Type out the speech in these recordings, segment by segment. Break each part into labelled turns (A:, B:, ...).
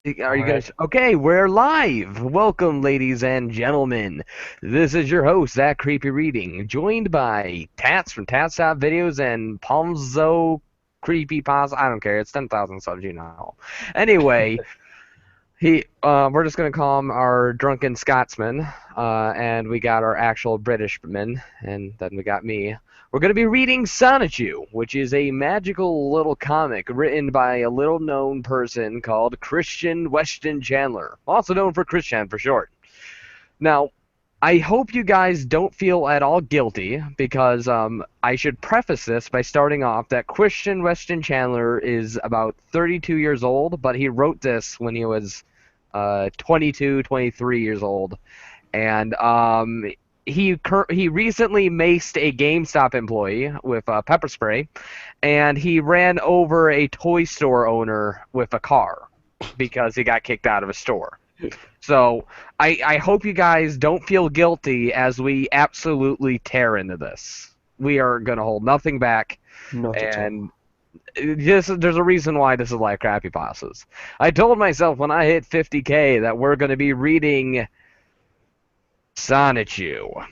A: Are
B: All
A: you gonna?
B: right.
A: Okay, we're live. Welcome, ladies and gentlemen. This is your host, That Creepy Reading, joined by Tats from Tats Top Videos and Palmzo Creepy Pasta. I don't care. It's 10,000 subs, you know. Anyway, we're just gonna call him our drunken Scotsman, and we got our actual Britishman, and then we got me. We're gonna be reading Sonichu, which is a magical little comic written by a little-known person called Christian Weston Chandler, also known for Christian for short. Now, I hope you guys don't feel at all guilty because I should preface this by starting off that Christian Weston Chandler is about 32 years old, but he wrote this when he was 22, 23 years old, and he recently maced a GameStop employee with pepper spray, and he ran over a toy store owner with a car because he got kicked out of a store. So I hope you guys don't feel guilty as we absolutely tear into this. We are gonna hold nothing back,
B: Not at all.
A: and there's a reason why this is like crappy pastas. I told myself when I hit 50K that we're gonna be reading Sonichu.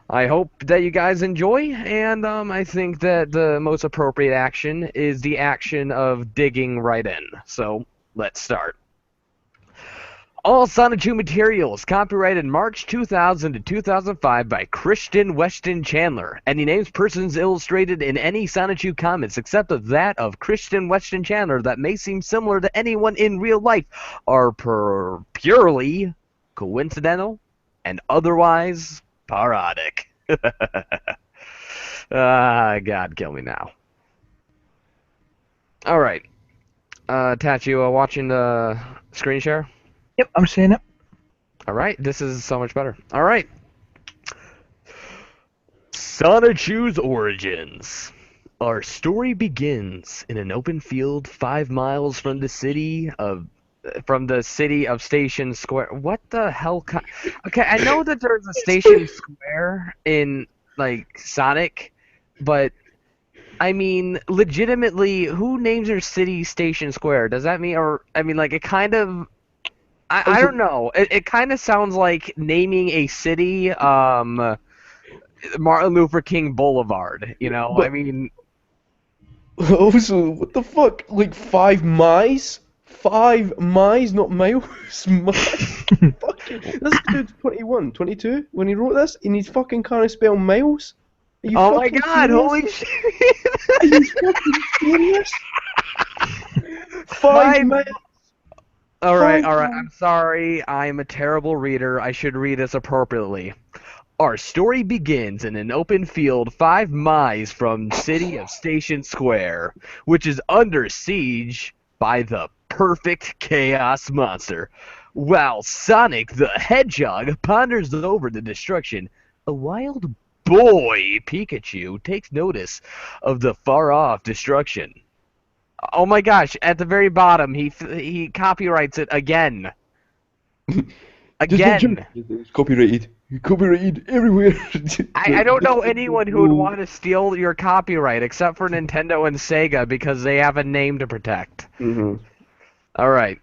A: I hope that you guys enjoy, and I think that the most appropriate action is the action of digging right in. So let's start. All Sonichu materials copyrighted March 2000 to 2005 by Christian Weston Chandler. Any names, persons illustrated in any Sonichu comics except of that of Christian Weston Chandler that may seem similar to anyone in real life are purely coincidental and otherwise parodic. God, kill me now. All right. Tachi, watching the screen share?
B: Yep, I'm seeing it.
A: All right, this is so much better. All right. Sonichu's origins. Our story begins in an open field 5 miles from the city of Station Square. What the hell? Okay, I know that there's a Station Square in like Sonic, but I mean, legitimately, who names their city Station Square? Does that mean, or I mean, like it kind of I
B: Also,
A: don't know. It kind of sounds like naming a city Martin Luther King Boulevard, you know? I
B: but
A: mean,
B: also, what the fuck? Like 5 miles? 5 miles, not miles. Miles? Fucking, this dude's 21, 22 when he wrote this, and he's fucking can't spell miles. Are you
A: oh my
B: fucking
A: God,
B: serious?
A: holy shit.
B: Are you fucking serious? Five
A: Five.
B: miles.
A: All
B: Five
A: right.
B: miles.
A: I'm sorry. I'm a terrible reader. I should read this appropriately. Our story begins in an open field 5 miles from city of Station Square, which is under siege by the perfect chaos monster. While Sonic the Hedgehog ponders over the destruction, a wild boy Pikachu takes notice of the far-off destruction. Oh my gosh! At the very bottom, he copyrights it again.
B: Just make sure
A: Again.
B: it's copyrighted. Copyrighted everywhere.
A: I don't know
B: Disable
A: anyone who would
B: rules.
A: want to steal your copyright except for Nintendo and Sega because they have a name to protect.
B: Mm-hmm.
A: Alright.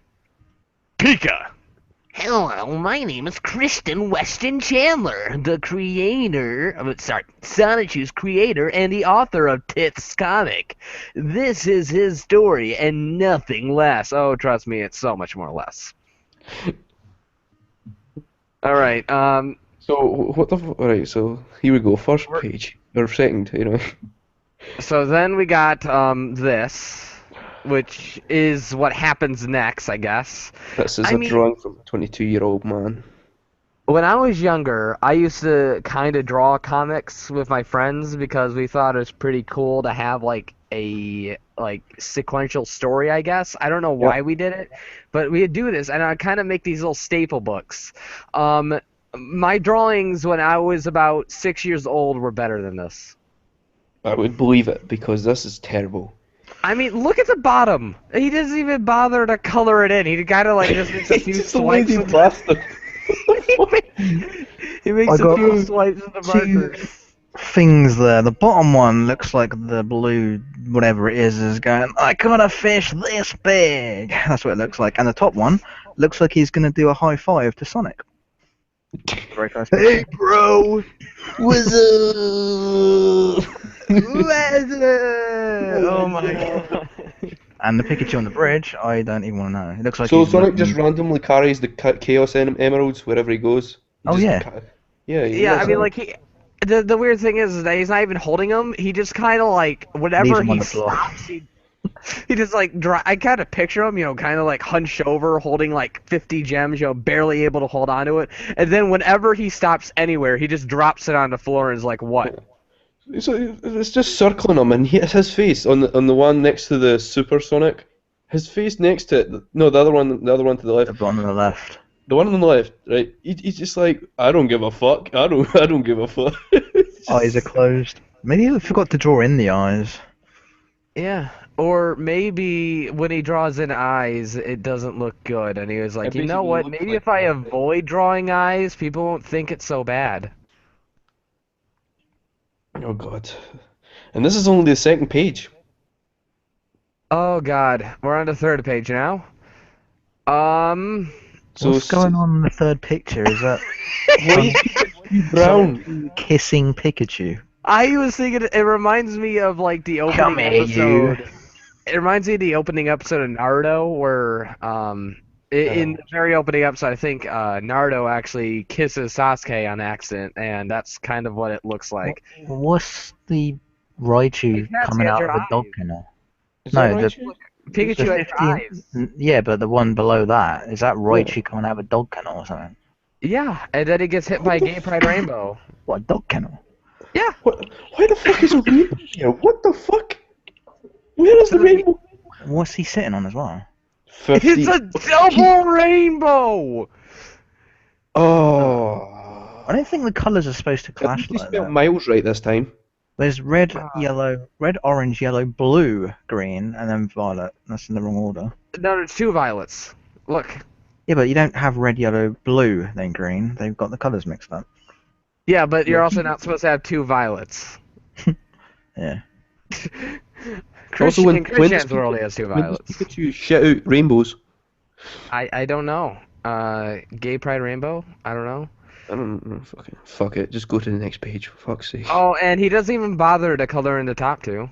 A: Pika! Hello, my name is Kristen Weston Chandler, the creator, Sonichu's creator and the author of Tits comic. This is his story and nothing less. Oh, trust me, it's so much more less. Alright,
B: So what the alright, so here we go. First
A: we're,
B: page. Or second, you know.
A: so then we got, this, which is what happens next, I guess.
B: This is
A: I
B: a
A: mean,
B: drawing from a 22-year-old man.
A: when I was younger, I used to kind of draw comics with my friends because we thought it was pretty cool to have like a like sequential story, I guess. I don't know
B: Yep.
A: why we did it, but we'd do this, and I'd kind of make these little staple books. Um, my drawings when I was about 6 years old were better than this.
B: I would believe it because this is terrible.
A: I mean, look at the bottom. He doesn't even bother to color it in. He kind of like just makes a few
B: He's just a
A: swipes
B: lazy
A: of
B: bastard. What the
A: he
B: fuck?
A: makes
C: I
A: a
C: got
A: few swipes of the
C: two
A: marker.
C: things there. The bottom one looks like the blue whatever it is going, I caught a fish this big. That's what it looks like. And the top one looks like he's going to do a high five to Sonic. Very first
B: Hey,
C: picture.
B: bro! What's up?
A: What's up? Oh my god.
C: And the Pikachu on the bridge, I don't even want to know. It looks like
B: So
C: he's
B: Sonic just
C: looking...
B: randomly carries the Chaos Emeralds wherever he goes. He
C: Oh,
B: just
C: yeah.
B: yeah,
A: Yeah, I
B: that's
A: mean,
B: it.
A: like the weird thing is that he's not even holding them. He just kind of like
C: Leaves
A: whenever
C: him on
A: he
C: the floor.
A: stops, he just like I kind of picture him, kind of like hunched over, holding like 50 gems, barely able to hold on to it. And then whenever he stops anywhere, he just drops it on the floor and is like, "What?"
B: So it's just circling him, and it's his face on the one next to the Super Sonic. His face next to it. No, the other one to the left.
C: The one on the left.
B: The one on the left, right? He's just like, I don't give a fuck. I don't give a fuck.
C: Eyes are closed. Maybe he forgot to draw in the eyes.
A: Yeah. Or maybe when he draws in eyes, it doesn't look good, and he was like,
B: It
A: "You know
B: basically
A: what?
B: looks
A: Maybe
B: like
A: if I
B: that.
A: avoid drawing eyes, people won't think it's so bad."
B: Oh god. And this is only the second page.
A: Oh God, we're on the third page now. Um.
B: So
C: What's going on in the third picture? Is that
B: why is Pikachu brown?
C: Sonic kissing Pikachu?
A: I was thinking it reminds me of like the
C: Come
A: opening
C: here, you.
A: episode. It reminds me of the opening episode of Naruto, where in the very opening episode, I think Naruto actually kisses Sasuke on accident, and that's kind of what it looks like.
C: What's the
A: Hey,
C: Raichu
A: Cats,
C: coming
A: he has
C: out
A: your
C: of the dog
A: eyes.
C: kennel?
B: Is that
C: No,
B: right?
C: the
A: Pikachu has your
C: 15.
A: eyes.
C: Yeah, but the one below that is that
B: What?
C: Raichu coming out of a dog kennel or something?
A: Yeah, and then he gets hit by
B: What
A: a
B: the
A: gay pride rainbow.
C: What, a dog kennel?
A: Yeah.
B: What? Why the fuck is a rainbow here? What the fuck? Where is the
A: So he-
B: rainbow?
C: What's he sitting on as well?
B: 50.
A: It's a double rainbow.
B: Oh.
C: I don't think the colours are supposed to
B: At
C: clash
B: least they
C: like
B: spelled
C: that.
B: Miles right this time.
C: There's red,
A: Uh,
C: orange, yellow, blue, green, and then violet. That's in the wrong order.
A: No, there's two violets. Look.
C: Yeah, but you don't have red, yellow, blue, then green. They've got the colours mixed up.
A: Yeah, but you're also not supposed to have two violets.
C: Yeah.
B: Also,
A: In Christian's world, he has two
B: when does
A: violets.
B: Pikachu shit out rainbows?
A: I don't know. Gay pride rainbow? I don't know.
B: I don't know. Fuck it. Just go to the next page, for fuck's sake.
A: Oh, and he doesn't even bother to color in the top two.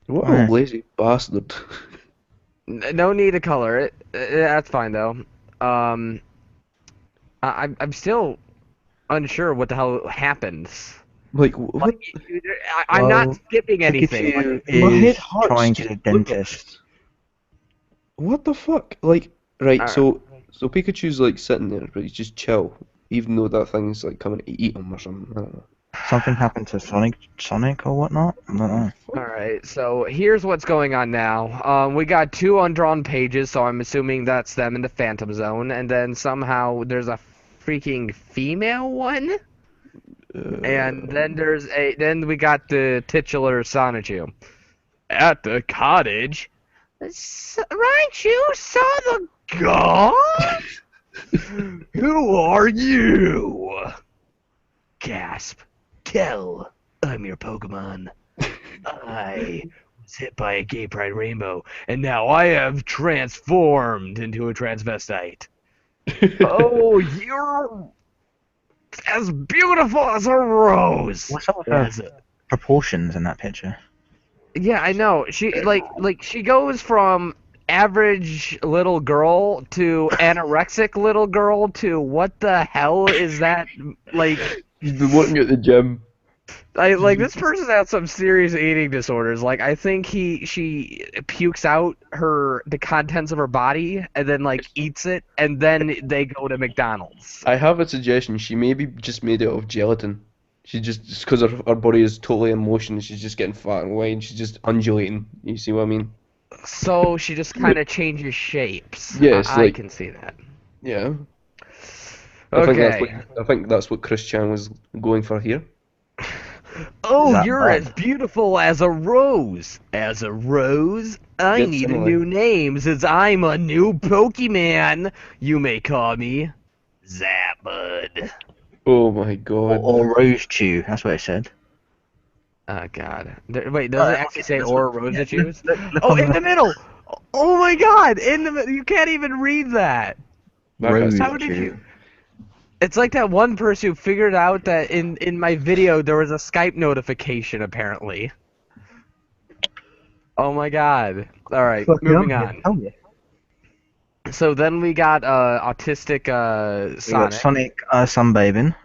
B: What a
C: Right.
B: lazy bastard.
A: No need to color it. That's fine though. I'm still unsure what the hell happens.
B: Like, what?
A: I'm not
C: Well,
A: skipping anything.
C: Pikachu
B: My head
C: is
B: hurts
C: trying
B: just
C: to the
B: look at
C: dentist.
B: What the fuck? Like, right,
A: Alright.
B: so Pikachu's like sitting there, but he's just chill, even though that thing's like coming to eat him or something. I don't know.
C: Something happened to Sonic or whatnot? I don't know.
A: Alright, so here's what's going on now. We got two undrawn pages, so I'm assuming that's them in the Phantom Zone, and then somehow there's a freaking female one, and then we got the titular Sonichu. At the cottage, Raichu saw the god? Who are you? Gasp. Tell, I'm your Pokemon. I was hit by a gay pride rainbow, and now I have transformed into a transvestite. Oh, you're as beautiful as a rose.
C: What's up with
A: As
C: her
A: a-
C: proportions in that picture?
A: Yeah, I know. She like she goes from average little girl to anorexic little girl to what the hell is that? Like,
B: He's been working at the gym.
A: this person has some serious eating disorders. Like, I think she pukes out the contents of her body and then like eats it, and then they go to McDonald's.
B: I have a suggestion. She may be just made out of gelatin. She just because her body is totally in motion. She's just getting fat and wide. She's just undulating. You see what I mean?
A: So she just kind of changes shapes.
B: Yes,
A: I
B: like-
A: can see that.
B: Yeah.
A: Okay.
B: I think that's what Chris Chan was going for here.
A: Oh,
C: That
A: you're
C: bad?
A: as beautiful as a rose. As a rose? I
B: That's
A: need a
B: similar.
A: new name since I'm a new Pokemon. You may call me Zapbud.
B: Oh my god.
C: Or Rose Chew, that's what it said.
A: Oh God. Wait, does it actually say or rosa juice?
C: Look
A: Oh,
C: on
A: in the middle. Oh my God! In the you can't even read that.
C: rose
A: How did
C: juice.
A: you? It's like that one person who figured out that in my video there was a Skype notification apparently. Oh my God. All right,
C: Fucking
A: moving
C: hell,
A: on.
C: oh yeah.
A: So then we got autistic
C: We got
A: Sonic,
C: Sonic sunbathing,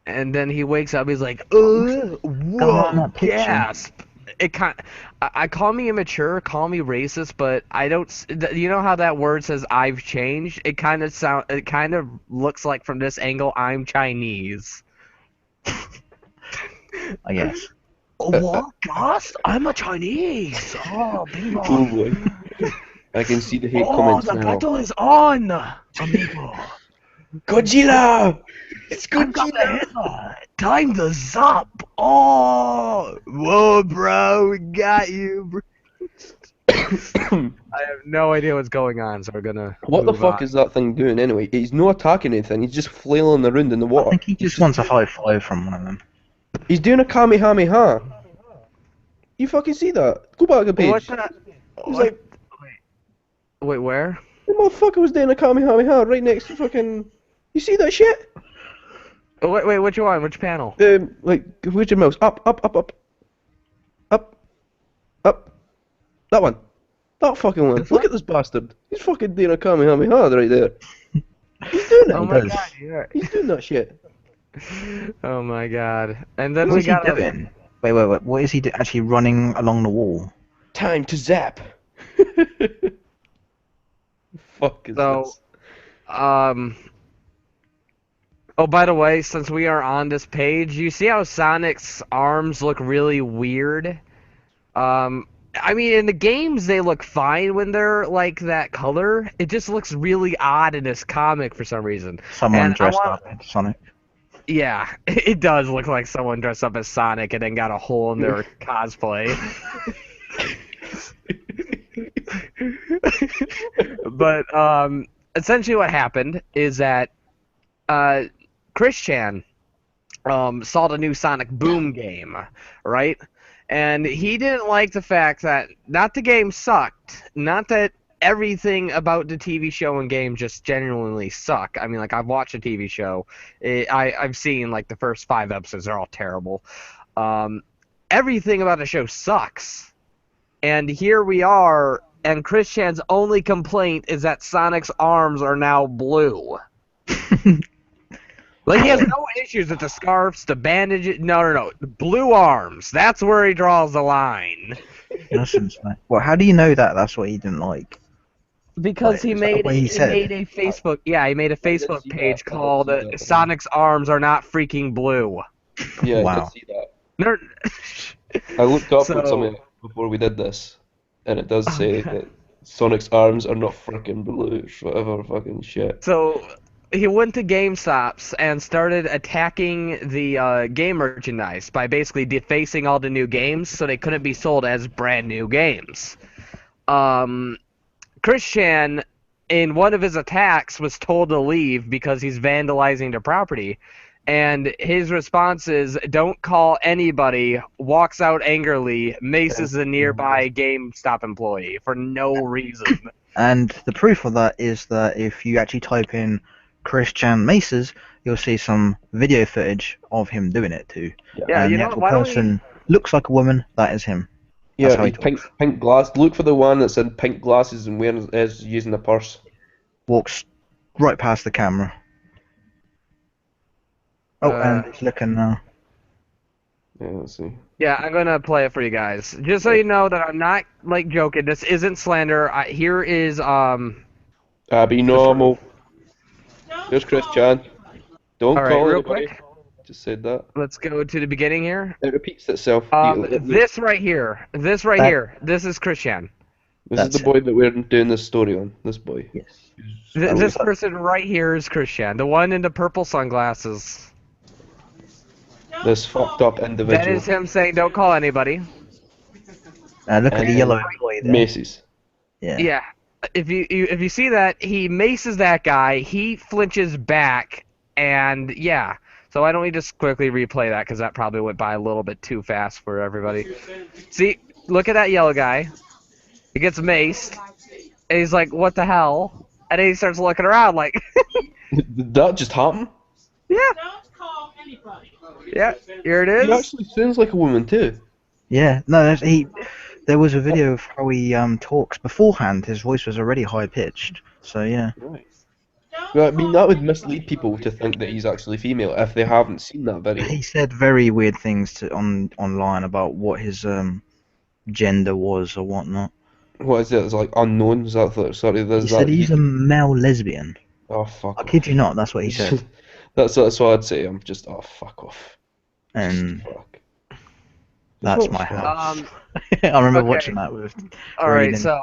A: and then he wakes up. He's like,
C: going on
A: whoa,
C: that picture.
A: gasp! It kind, I call me immature, call me racist, but I don't. You know how that word says "I've changed"? It kind of sound. It kind of looks like from this angle, I'm Chinese.
C: I guess.
A: Oh, what, Gus? I'm a Chinese. Oh, bingo.
B: Oh boy. I can see the hate
A: Oh,
B: comments
A: the
B: now.
A: battle is on, amigo.
B: Godzilla! It's
A: I've got the
B: Godzilla!
A: Hitler. Time to zap. Oh, whoa, bro, we got you. Bro. I have no idea what's going on, so we're gonna
B: What the
A: move
B: fuck
A: on.
B: is that thing doing anyway? He's not attacking anything, he's just flailing around in the
C: I
B: water.
C: think he just wants a high five from one of them.
B: He's doing a Kamehameha. You fucking see that? Go back a page.
A: What's that?
B: He's like,
A: Wait, where?
B: the motherfucker was doing a Kamehameha right next to fucking. You see that shit?
A: Oh, wait, which one? Which panel?
B: Like, where's your mouse? Up, up, up, up. Up. Up. That one. That fucking one.
A: This
B: Look
A: one?
B: at this bastard. He's fucking doing a Kamehameha right there. He's doing it.
A: Oh my
C: does.
A: God, you're...
B: He's doing that shit.
A: Oh my God. And then
C: What
A: we
C: is he
A: got
C: doing? Wait. What is he actually running along the wall?
B: Time to zap. Fuck is
A: So,
B: this?
A: Oh, by the way, since we are on this page, you see how Sonic's arms look really weird? I mean, in the games they look fine when they're like that color. It just looks really odd in this comic for some reason.
C: Someone
A: And I
C: dressed
A: want-
C: up as Sonic.
A: Yeah, it does look like someone dressed up as Sonic and then got a hole in their cosplay. But essentially what happened is that Chris Chan saw the new Sonic Boom game, right? And he didn't like the fact that not the game sucked, not that everything about the TV show and game just genuinely suck. I mean, like, I've watched a TV show. I've seen like the first 5 episodes. They're all terrible. Everything about the show sucks. And here we are, and Chris Chan's only complaint is that Sonic's arms are now blue. Like, he has no issues with the scarves, the bandages. No. Blue arms. That's where he draws the line.
C: Innocence, mate. Well, how do you know that? That's what he didn't like.
A: Because
C: Wait, is that what he said?
A: made a Facebook. Yeah, he made a
B: did
A: Facebook
B: see
A: page
B: that. I did
A: called
B: see that.
A: "Sonic's arms are not freaking blue."
B: Yeah, I
C: Wow.
B: did see that.
A: No.
B: I looked up
A: So-
B: on something before we did this, and it does say
A: Okay.
B: that Sonic's arms are not frickin' blue, whatever fucking shit.
A: So he went to GameStops and started attacking the game merchandise by basically defacing all the new games so they couldn't be sold as brand new games. Chris Chan, in one of his attacks, was told to leave because he's vandalizing the property. And his response is, "Don't call anybody," walks out angrily, maces the nearby GameStop employee for no reason.
C: And the proof of that is that if you actually type in Chris Chan Maces, you'll see some video footage of him doing it too.
A: Yeah,
C: And
A: you
C: the
A: know,
C: actual
A: why don't we...
C: person looks like a woman. That is him. That's
B: Yeah,
C: how he
B: he's pink,
C: talks.
B: pink glass. Look for the one that's in pink glasses and wearing is using a purse.
C: Walks right past the camera. Oh, and he's looking now.
B: Yeah, let's see.
A: Yeah, I'm gonna play it for you guys, just so you know that I'm not like joking. This isn't slander. Here is
B: Abby normal. There's Chris Chan. Don't
A: All right,
B: call
A: real
B: anybody.
A: quick.
B: Just said that.
A: Let's go to the beginning here.
B: It repeats itself.
A: This right here. This is Christian.
B: This is
C: That's
B: the boy that we're doing this story on. This boy.
C: Yes.
A: This person right here is Christian, the one in the purple sunglasses.
B: This fucked up
A: That
B: individual.
A: is him saying, "Don't call anybody."
C: Look at the
B: And
C: yellow employee there.
B: Macy's.
C: Yeah.
A: Yeah. If you see that, he maces that guy. He flinches back, and yeah. So I don't need to quickly replay that because that probably went by a little bit too fast for everybody. See, look at that yellow guy. He gets maced, and he's like, "What the hell?" And then he starts looking around like,
B: Did that just happen?
A: "Yeah,
D: Don't call anybody.
A: yeah, here it
B: He
A: is."
B: actually sounds like a woman too.
C: Yeah, no, there was a video of how he talks beforehand. His voice was already high pitched. So yeah.
B: Right.
D: Don't
B: Well, I mean,
D: call
B: that would
D: anybody.
B: mislead people to think that he's actually female if they haven't seen that video.
C: He said very weird things online about what his gender was or whatnot.
B: What is it? It's like unknown. Is that sorry?
C: He
B: There's
C: said
B: that.
C: he's a male lesbian.
B: Oh fuck
C: I kid you
B: off.
C: not, that's what he said.
B: That's what I'd say. I'm just fuck off.
C: And
B: Fuck.
C: that's
B: What
C: my
B: fuck?
C: house. I remember
A: Okay.
C: watching that with
A: All right,
C: Raiden.
A: so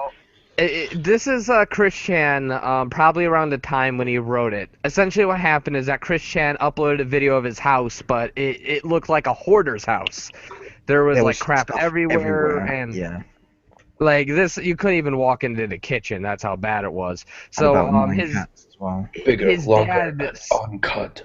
A: this is Chris Chan, probably around the time when he wrote it. Essentially, what happened is that Chris Chan uploaded a video of his house, but it looked like a hoarder's house. There was
C: There
A: like
C: was
A: crap
C: stuff
A: everywhere, and
C: Yeah.
A: like this, you couldn't even walk into the kitchen. That's how bad it was.
C: And
A: So
C: about 9
A: his
C: cats as well.
B: Bigger,
A: his
B: longer,
A: dad
B: and uncut.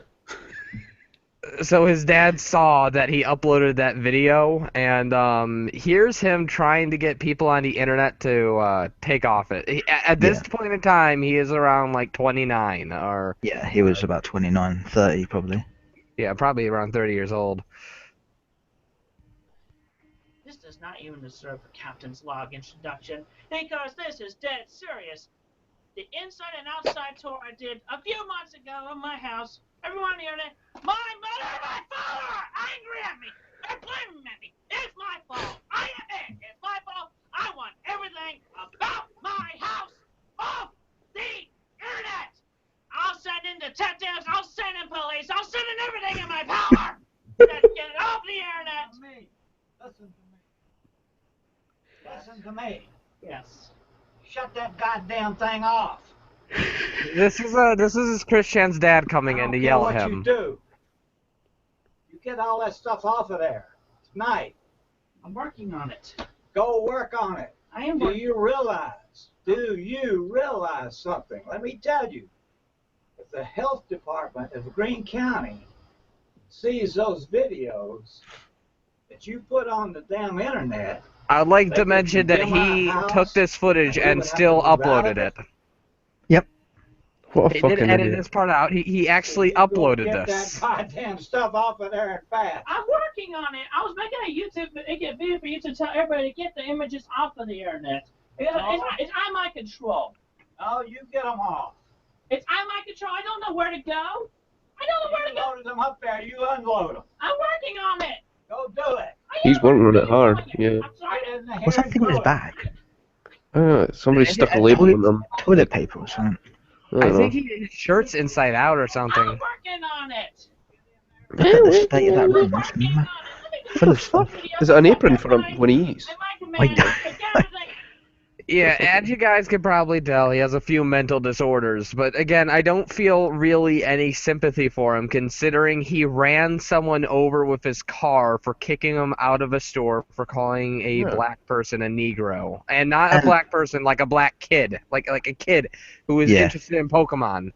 A: so his dad saw that he uploaded that video, and here's him trying to get people on the internet to take off it. At this point in time, he is around like 29, or
C: Yeah, he was about 29, 30 probably.
A: yeah, probably around 30 years old.
D: This does not even deserve a captain's log introduction, because this is dead serious. The inside and outside tour I did a few months ago of my house, everyone on the internet, my mother and my father are angry at me. They're blaming me. It's my fault. I admit it's my fault. I want everything about my house off the internet. I'll send in detectives. I'll send in police. I'll send in everything in my power to get it off the internet.
E: Listen to me. Listen to me.
D: Yes.
E: Shut that goddamn thing off.
A: This is Chris Chan's dad coming
E: I
A: in
E: don't
A: to
E: care
A: yell
E: what
A: at
E: you
A: him.
E: do. You get all that stuff off of there tonight.
D: I'm working on it.
E: Go work on it.
D: I am
E: Do
D: working.
E: you realize? Do you realize something? Let me tell you. If the health department of Greene County sees those videos that you put on the damn internet,
A: I'd like
E: They
A: to
E: could
A: mention that
E: condemn our
A: he
E: house,
A: took this footage
E: and we
A: and
E: would have
A: still
E: to move out
A: uploaded
E: of
A: it.
E: it.
B: What a
A: He didn't
B: fucking
A: edit
B: idiot.
A: this part out. He actually
E: You go
A: uploaded
E: get
A: this.
E: that goddamn stuff off of there and fast.
D: I'm working on it. I was making a video for you to tell everybody to get the images off of the internet. It's on my control.
E: Oh, you get them off.
D: It's on my control. I don't know where to go. I don't know where to
E: You
D: go.
E: loaded them up there. You unload them.
D: I'm working on it.
E: Go do it.
B: He's working on it hard, yeah.
D: I'm sorry.
E: Right in the
C: What's that
E: hair
C: thing on his
E: and
C: back?
B: Somebody stuck a label on them.
C: Toilet paper or something.
B: I
A: I
B: don't know.
A: think his shirt's inside out or
D: I'm
A: something.
D: working on it.
C: Look at the state of that room. It's
D: Working on it.
C: full of stuff.
B: Is it an apron for him when he eats?
A: Yeah, as you guys can probably tell, he has a few mental disorders. But again, I don't feel really any sympathy for him, considering he ran someone over with his car for kicking him out of a store for calling a
B: Yeah.
A: black person a Negro, and not a
C: And-
A: black person, like a black kid, like a kid who was
C: Yeah.
A: interested in Pokemon.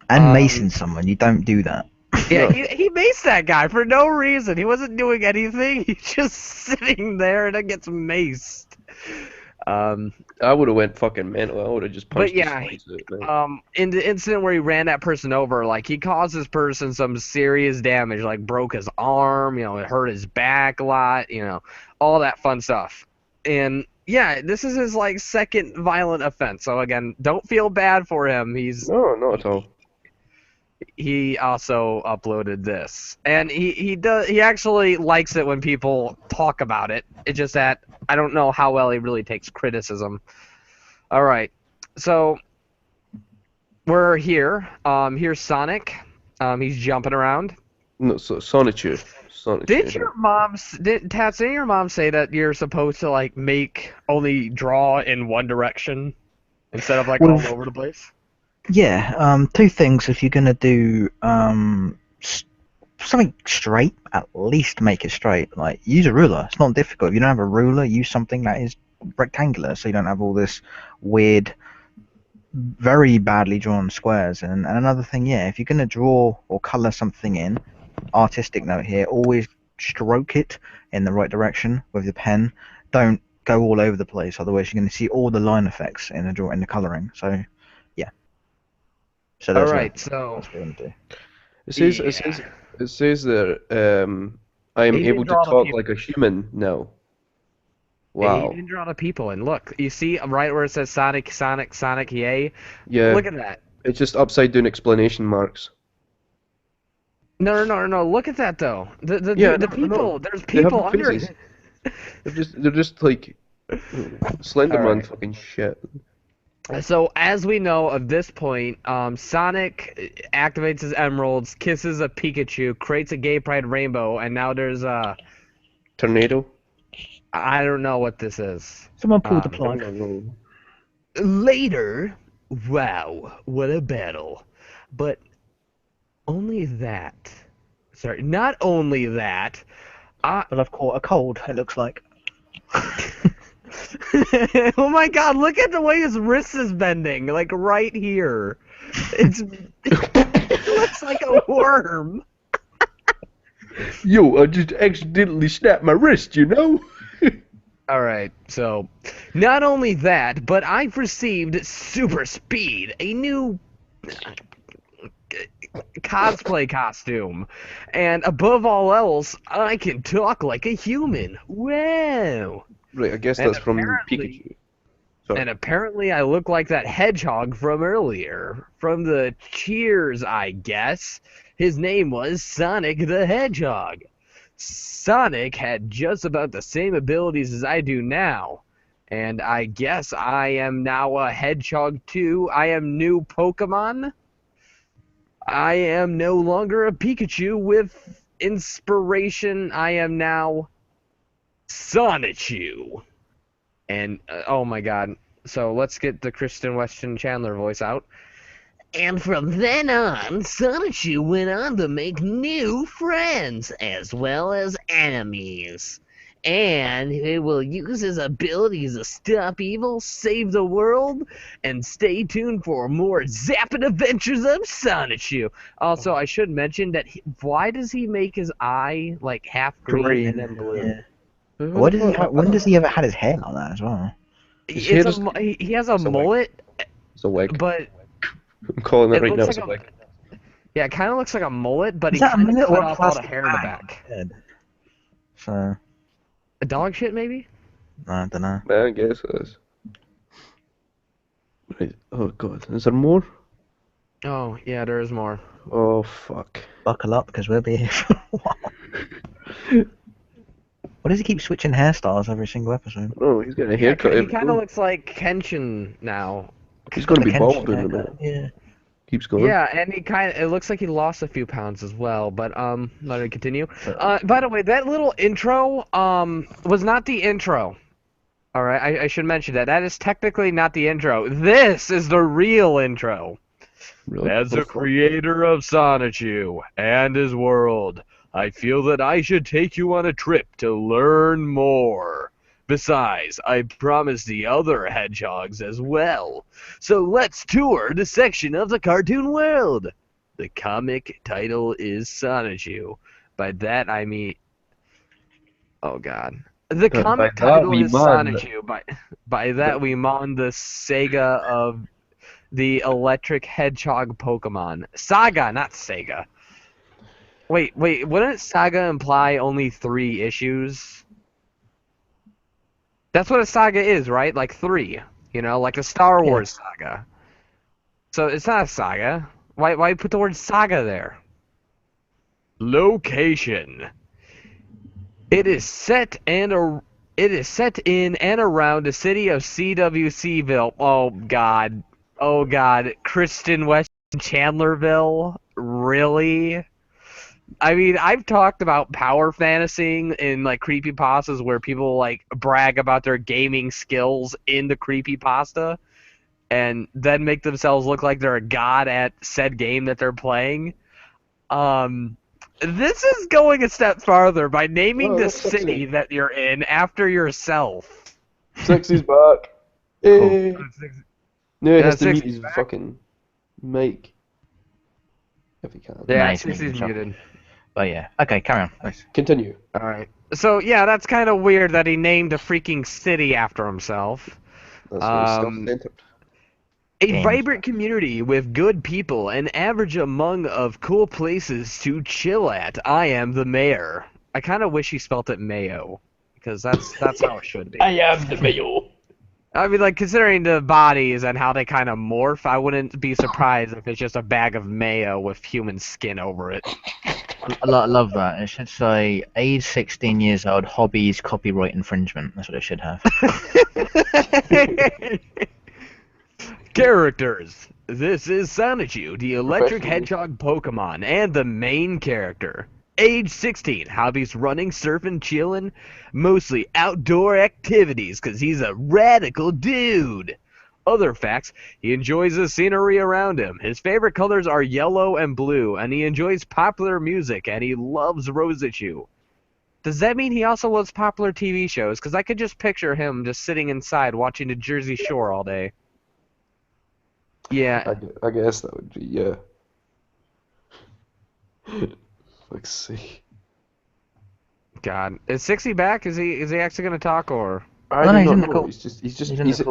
C: And macing someone, you don't do that.
A: Yeah,
B: Yeah.
A: he maced that guy for no reason. He wasn't doing anything. He's just sitting there and then gets maced.
B: I would have went fucking mental. I would have just punched
A: yeah,
B: his face out, man.
A: In the incident where he ran that person over, like, he caused this person some serious damage, like broke his arm, it hurt his back a lot, all that fun stuff. And yeah, this is his like second violent offense. So again, don't feel bad for him.
B: No, not at all.
A: He also uploaded this, and he actually likes it when people talk about it. It's just that I don't know how well he really takes criticism. All right, so we're here. Here's Sonic. He's jumping around.
B: No, so Sonichu.
A: Did your Tats? Didn't your mom say that you're supposed to like only draw in one direction instead of like all over the place?
C: Yeah, two things. If you're gonna do something straight, at least make it straight. Like, use a ruler. It's not difficult. If you don't have a ruler, use something that is rectangular, so you don't have all this weird, very badly drawn squares. And another thing, yeah, if you're gonna draw or color something in, artistic note here: always stroke it in the right direction with the pen. Don't go all over the place, otherwise you're going to see all the line effects in the colouring. So, yeah. So
A: All
C: that's
A: right, so
C: what we're going to do.
B: It says that I am
A: He
B: able
A: didn't
B: to
A: draw the
B: talk
A: people.
B: like a human now.
A: He
B: Wow.
A: didn't draw the people, and look, you see right where it says Sonic, Sonic, Sonic, yay.
B: Yeah.
A: Look at that.
B: It's just upside down explanation marks.
A: No. Look at that though. The
B: Yeah,
A: the
B: no,
A: people. There's
B: They have
A: people
B: no
A: under
B: faces.
A: it.
B: They're just like Slender Man
A: Alright.
B: fucking shit.
A: So as we know of this point, Sonic activates his emeralds, kisses a Pikachu, creates a gay pride rainbow, and now there's
B: Tornado.
A: I don't know what this is.
C: Someone pulled the
A: Um,
B: I
C: plug.
B: don't know.
A: Later, wow, what a battle. But only that. Sorry, not only that.
C: But I've caught a cold, it looks like.
A: Oh my god, look at the way his wrist is bending, like right here. It looks like a worm.
B: Yo, I just accidentally snapped my wrist, you know?
A: Alright, so, not only that, but I've received super speed, a new cosplay costume. And above all else, I can talk like a human. Wow.
B: Right, I guess
A: And
B: that's from
A: apparently-
B: Pikachu. Sorry.
A: And apparently I look like that hedgehog from earlier. From the Cheers, I guess. His name was Sonic the Hedgehog. Sonic had just about the same abilities as I do now. And I guess I am now a hedgehog too. I am new Pokemon. I am no longer a Pikachu with inspiration. I am now Sonichu. And, oh my god. So let's get the Kristen Weston Chandler voice out. And from then on, Sonichu went on to make new friends, as well as enemies. And he will use his abilities to stop evil, save the world, and stay tuned for more zapping adventures of Sonichu. Also, I should mention that why does he make his eye like half green and then blue?
C: Yeah.
B: What
C: When
B: the fuck?
C: does he ever had his hair like that as well?
B: His hair is-
A: He has a
B: it's a wig.
A: mullet,
B: It's a wig.
A: but
B: I'm calling it
A: it
B: right now.
A: looks
B: It's
A: like
B: a wig.
A: yeah, it kind of looks like a mullet, but
C: Is
A: he
C: that a
A: kind of
C: mullet
A: cut
C: or a
A: off all the
C: plastic
A: hair in the
C: bag
A: back.
C: on his head? So,
A: A dog shit, maybe?
C: I don't know.
B: I guess it is. Right. Oh god, is there more?
A: Oh, yeah, there is more.
B: Oh fuck.
C: Buckle up, because we'll be here for a while. Why does he keep switching hairstyles every single episode?
B: Oh, he's getting a
A: Yeah,
B: haircut.
A: he
B: every-
A: kind of looks like Kenshin now.
B: He's gonna
C: The
B: be
C: Kenshin
B: bald in a
C: haircut,
B: minute.
C: yeah.
B: Keeps going.
A: Yeah, and it looks like he lost a few pounds as well, but let me continue.
C: Uh,
A: By the way, that little intro was not the intro. All right, I should mention that. That is technically not the intro. This is the real intro.
B: Really?
A: As
B: What
A: the
B: the fuck?
A: creator of Sonichu and his world, I feel that I should take you on a trip to learn more. Besides, I promised the other hedgehogs as well. So let's tour the section of the cartoon world. The comic title is Sonichu. By that I mean... Oh god. The
B: By
A: comic
B: that
A: title
B: we
A: is
B: mean-
A: Sonichu. By that we mean the Sega of the electric hedgehog Pokemon. Saga, not Sega. Wait, wouldn't Saga imply only 3 issues? That's what a saga is, right? Like 3. You know, like a Star Wars saga. So it's not a saga. Why put the word saga there? Location. It is set in and around the city of CWCville. Oh god. Oh god. Kristen West Chandlerville? Really? I mean, I've talked about power fantasying in like creepypastas where people like brag about their gaming skills in the creepypasta and then make themselves look like they're a god at said game that they're playing. This is going a step farther by naming
B: Oh,
A: the
B: that's sexy.
A: city that you're in after yourself.
B: Sexy's back. Hey.
A: Oh.
B: No, he
A: Yeah,
B: has to
A: Sexy's
B: mute his
A: back.
B: fucking mic. If he can.
A: Yeah,
C: Nice,
A: 60's
C: Michael.
A: muted.
C: But yeah, okay, carry on. Thanks.
B: Continue.
A: All right. So yeah, that's kind of weird that he named a freaking city after himself.
B: That's very
A: Um,
B: self-centered.
A: a
C: Games.
A: vibrant community with good people, an average among of cool places to chill at. I am the mayor. I kind of wish he spelt it mayo, because that's how it should be.
B: I am the mayor.
A: I mean, like, considering the bodies and how they kind of morph, I wouldn't be surprised if it's just a bag of mayo with human skin over it.
C: I love that. It should say age 16 years old, hobbies, copyright infringement. That's what it should have.
A: Characters. This is Sonichu, the electric
B: Professional.
A: hedgehog Pokemon, and the main character. Age 16, hobbies running, surfing, chilling, mostly outdoor activities, cause he's a radical dude. Other facts, he enjoys the scenery around him. His favorite colors are yellow and blue, and he enjoys popular music, and he loves Rosaichu. Does that mean he also loves popular TV shows? Because I could just picture him just sitting inside watching the Jersey Shore all day. Yeah,
B: I guess that would be, yeah. Let's see.
A: God. Is 60 back? Is he actually gonna talk or?
B: I
C: No,
B: do
C: he's
B: not
C: in the
B: know.
C: call.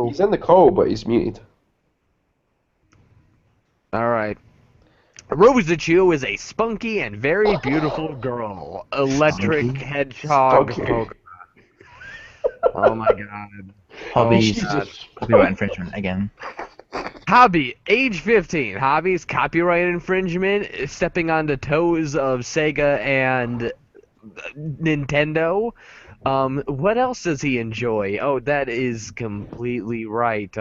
B: He's in the call, but he's muted.
A: Alright. Rosaichu is a spunky and very beautiful girl. Electric
C: Spunky?
A: hedgehog
B: Spunky.
A: Pokemon. Oh my god.
C: Hobbies,
A: Oh, God.
C: copyright infringement again.
A: Hobby, age 15. Hobbies, copyright infringement, stepping on the toes of Sega and Nintendo. What else does he enjoy? Oh, that is completely right.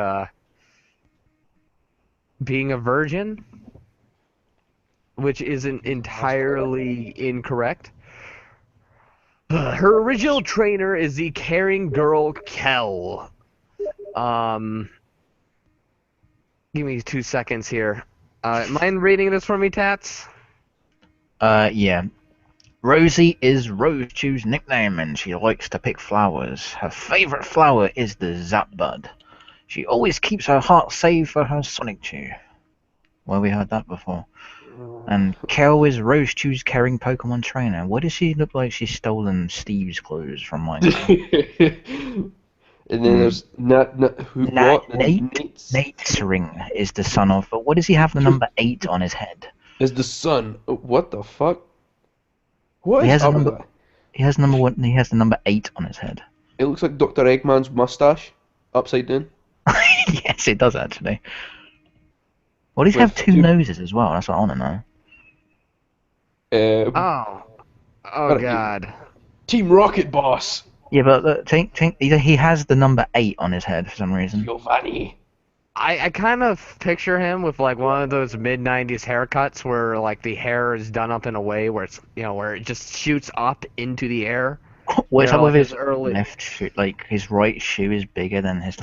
A: Being a virgin, which isn't entirely incorrect. Her original trainer is the caring girl Kel. Give me 2 seconds here. Mind reading this for me, Tats?
C: Yeah. Rosie is Rosechew's nickname, and she likes to pick flowers. Her favorite flower is the Zapbud. She always keeps her heart saved for her Sonichu. Well, we heard that before. And Kel is Rosechew's caring Pokemon trainer. Why does she look like she's stolen Steve's clothes from Minecraft?
B: And then there's Nate.
C: Nate's ring is the son of, but why does he have the number 8 on his head?
B: Is the sun. What the fuck? What
C: He
B: is
C: has a
B: up with
C: number.
B: that?
C: He has number one. He has the number 8 on his head.
B: It looks like Dr. Eggman's mustache, upside down.
C: Yes, it does actually. Why does he have
B: With
C: two noses as well? That's what I want to know.
A: Oh
B: What are you?
A: God.
B: Team Rocket Boss,
C: Yeah, but look, he has the number 8 on his head for some reason.
B: Giovanni.
A: I kind of picture him with like one of those mid-90s haircuts where like the hair is done up in a way where it's where it just shoots up into the air.
C: What's
A: You
C: up
A: know,
C: with
A: like
C: his
A: his early-
C: left shoe? Like his right shoe is bigger than his.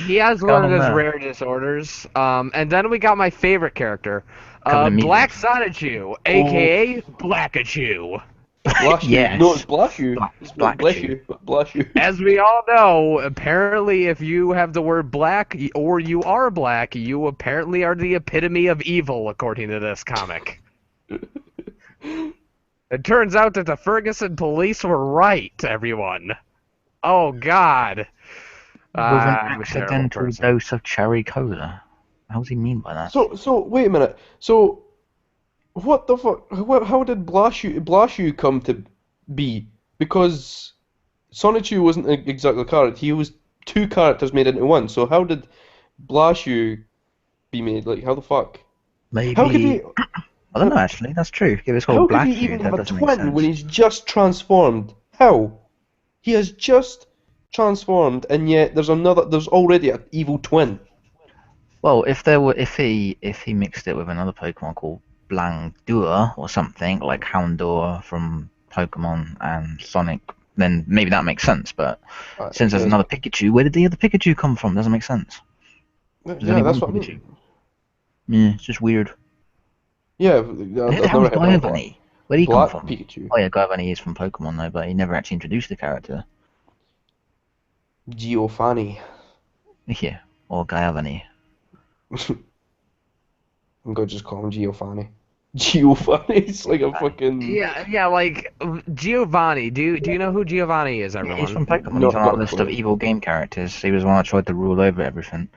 A: He has one
C: going
A: of
C: on
A: those
C: there?
A: rare disorders. And then we got my favorite character,
C: Covered in meat.
A: Black Sonichu, aka Blackachu.
B: Blashu.
C: Yes.
B: No, it's Blashu. It's not
C: Blackachu.
B: Blashu.
A: As we all know, apparently if you have the word black or you are black, you apparently are the epitome of evil, according to this comic. It turns out that the Ferguson police were right, everyone. Oh, God.
C: With an
A: I'm a terrible
C: accidental
A: person.
C: dose of cherry cola. How does he mean by that?
B: So wait a minute. So, what the fuck? How did Blashu come to be? Because Sonichu wasn't exactly a character. He was two characters made into one. So how did Blashu be made? Like, how the fuck?
C: Maybe.
B: How could he?
C: I don't know. Actually, that's true. It was
B: How
C: called
B: could
C: Black
B: he
C: Shoe.
B: even
C: That
B: have a
C: doesn't make
B: twin
C: sense.
B: when he's just transformed? How? He has just transformed, and yet there's already an evil twin.
C: Well, if he mixed it with another Pokemon called Blandur or something like Houndour from Pokemon and Sonic, then maybe that makes sense. But since there's another Pikachu, where did the other Pikachu come from? Doesn't make sense.
B: Yeah,
C: only
B: that's
C: one
B: what I
C: Pikachu.
B: mean.
C: Yeah, it's just weird.
B: Yeah,
C: Who the hell is Giovanni? Where did he
B: Black
C: come from?
B: Pikachu.
C: Oh yeah, Giovanni is from Pokemon though, but he never actually introduced the character.
B: Giovanni.
C: Yeah, or Giovanni.
B: I'm going to just call him Giovanni. Giovanni. It's like a fucking.
A: Yeah, like Giovanni. Do you know who Giovanni is,
C: Yeah, he's
A: everyone?
C: from Pokemon. He's
B: Not
C: on
B: got
C: that
B: a
C: list of
B: clue.
C: evil game characters. He was the one that tried to rule over everything.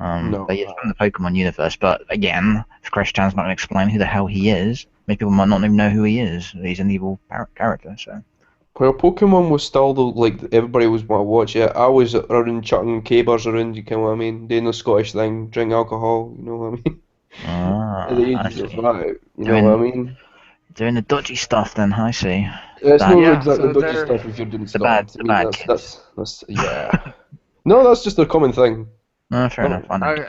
B: No.
C: But he's from the Pokemon universe. But again, if Christian's not going to explain who the hell he is, many people might not even know who he is. He's an evil character, so.
B: Well, Pokemon was still the like everybody was want to watch it. I was around chucking K-bars around. You know what I mean? Doing the Scottish thing, drink alcohol. You know what I mean? At the
C: I
B: ages of
C: see.
B: that. You know what I
C: Doing
B: mean?
C: doing the dodgy stuff then, I see.
B: It's
C: Bad,
B: not
A: Yeah,
B: exactly
A: so
B: dodgy
A: they're
B: stuff if you're doing
C: the bad,
B: Scotland. I
C: the
B: mean,
C: bad
B: that's
C: kids.
B: yeah. No, that's just a common thing.
C: Fair enough, I know.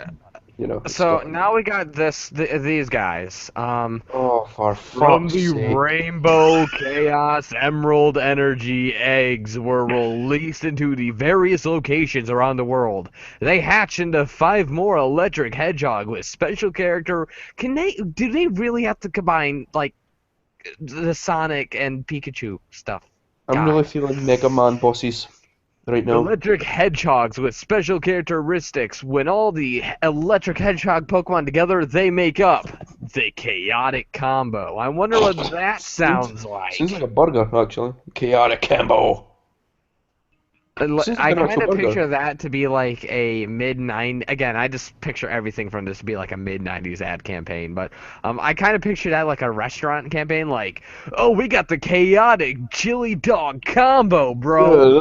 B: You know, it's
A: so
B: Scotland.
A: now we got these guys.
B: Oh, for
A: From
B: fuck's
A: the
B: sake!
A: Rainbow Chaos Emerald Energy eggs were released into the various locations around the world. They hatch into 5 more electric hedgehog with special character. Do they really have to combine like the Sonic and Pikachu stuff?
B: I'm really
A: Guys.
B: feeling Mega Man bosses right now.
A: Electric hedgehogs with special characteristics. When all the electric hedgehog Pokemon together, they make up the chaotic combo. I wonder what that sounds
B: Sounds like a
A: like.
B: burger, actually. Chaotic Combo. Sounds like
A: I
B: an
A: kind
B: actual
A: of
B: burger.
A: picture that to be like a mid-90s. Again, I just picture everything from this to be like a mid-90s ad campaign. But I kind of picture that like a restaurant campaign. Like, oh, we got the chaotic chili dog combo, bro.
B: Yeah,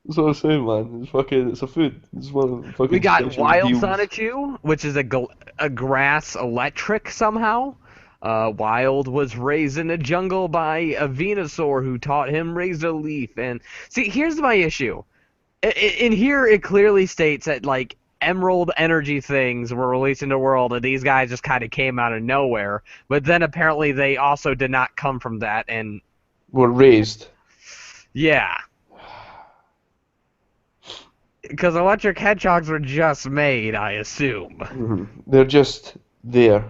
B: that's what I'm saying, man. It's fucking, it's a food. It's one of the
A: We
B: fucking
A: got
B: special
A: Wild
B: deals.
A: Sonichu, which is a grass electric somehow. Wild was raised in the jungle by a Venusaur who taught him Razor Leaf. And see, here's my issue. In here, it clearly states that like Emerald Energy things were released in the world, and these guys just kind of came out of nowhere. But then apparently they also did not come from that, and
B: Were raised.
A: yeah, because electric hedgehogs were just made, I assume.
B: They're just there.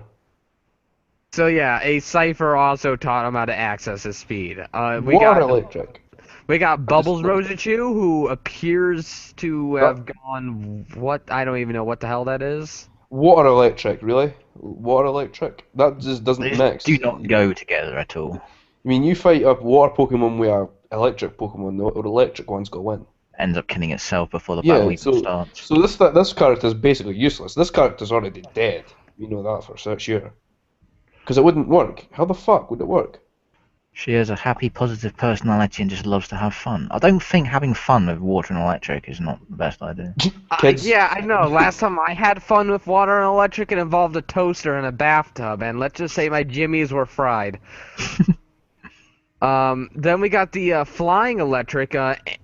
A: So yeah, a cipher also taught him how to access his speed. We
B: Water
A: got
B: electric. I just
A: Bubbles
B: looked.
A: Rosichu, who appears to
B: That
A: have gone what I don't even know what the hell that is.
B: water electric, really? Water electric? That just doesn't
C: These do
B: mix.
C: not go together at all.
B: I mean, you fight a water Pokemon with a electric Pokemon, the electric one's gonna win.
C: Ends up killing itself before the battle
B: Yeah,
C: even starts.
B: so this character's basically useless. This character's already dead. You know that for sure. Because it wouldn't work. How the fuck would it work?
C: She has a happy, positive personality and just loves to have fun. I don't think having fun with water and electric is not the best idea.
B: Kids.
A: Yeah, I know. Last time I had fun with water and electric, it involved a toaster and a bathtub, and let's just say my jimmies were fried. Then we got the flying electric,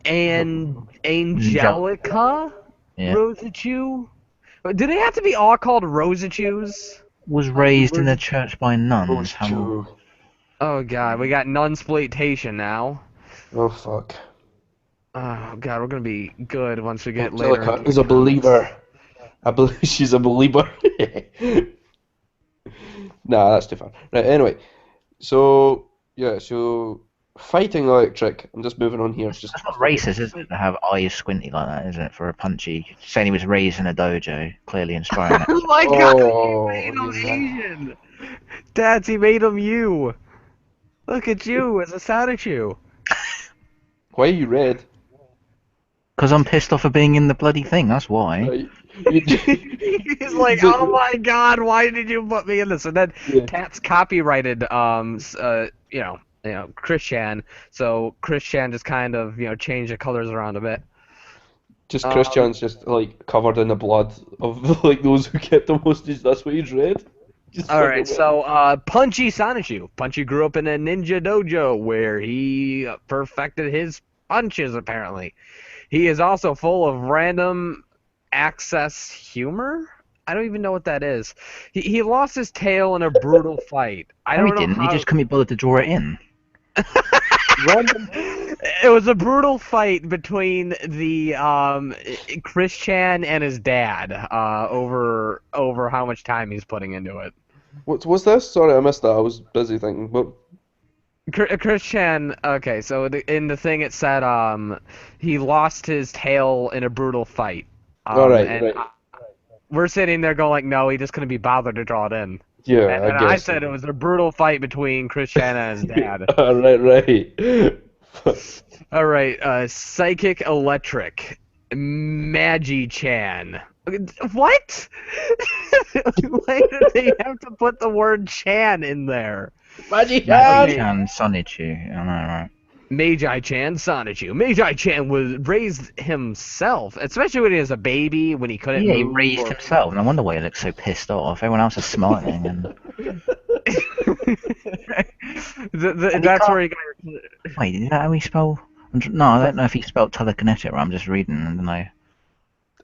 A: and Angelica
C: Yeah.
A: Rosichu. Do they have to be all called Rosichus?
C: Was raised in a church by nuns.
B: Rosichu.
A: Oh god, we got nunsploitation now.
B: Oh fuck.
A: Oh god, we're gonna be good once we get later.
B: Angelica
A: into
B: is
A: the
B: a believer. I believe she's a believer. Nah, that's too far. Right, anyway. So, yeah, so fighting electric. I'm just moving on here. Just
C: That's not racist, is it? To have eyes squinty like that, isn't it? For a punchy. Saying he was raised in a dojo, clearly inspiring it.
A: Oh my god,
B: Oh,
A: he made him
B: yeah.
A: Asian! Dads, he made him you! Look at you as a Sonichu!
B: Why are you red?
C: Because I'm pissed off of being in the bloody thing, that's why.
B: Right.
A: He's like, oh my god, why did you put me in this? And then
B: Yeah.
A: Tats copyrighted, Christian, so Christian just kind of, changed the colors around a bit.
B: Just Christian's just like covered in the blood of like those who kept him hostage. That's what he's read. Just
A: Alright,
B: fucking
A: so, Punchy Sonichu. Punchy grew up in a ninja dojo where he perfected his punches, apparently. He is also full of random access humor? I don't even know what that is. He lost his tail in a brutal fight. I
C: No,
A: don't
C: he
A: know
C: didn't.
A: how...
C: He just couldn't be bothered to draw it in.
B: random.
A: It was a brutal fight between the Christian and his dad over how much time he's putting into it.
B: What's this? Sorry, I missed that. I was busy thinking. But
A: Christian, okay, so in the thing it said he lost his tail in a brutal fight.
B: all right,
A: And
B: right.
A: we're sitting there going like, no, he just couldn't be bothered to draw it in.
B: Yeah,
A: And
B: I
A: then I
B: guess.
A: said it was a brutal fight between Chris Chan and his dad.
B: Right.
A: All right, Psychic Electric, Magi-chan. What? Why did they have to put the word Chan in there?
C: Maggie
A: Okay.
C: Chan, Sonichu. I know, right?
A: Magi-chan, Sonichu. Magi-chan was raised himself, especially when he was a baby, when he couldn't
C: Yeah, he
A: move.
C: raised himself. No wonder why he looks so pissed off. Everyone else is smiling, and and he
A: That's
C: can't-
A: where he got.
C: wait, is that how he spell? No, I don't know if he spelled telekinetic. Right? I'm just reading, and I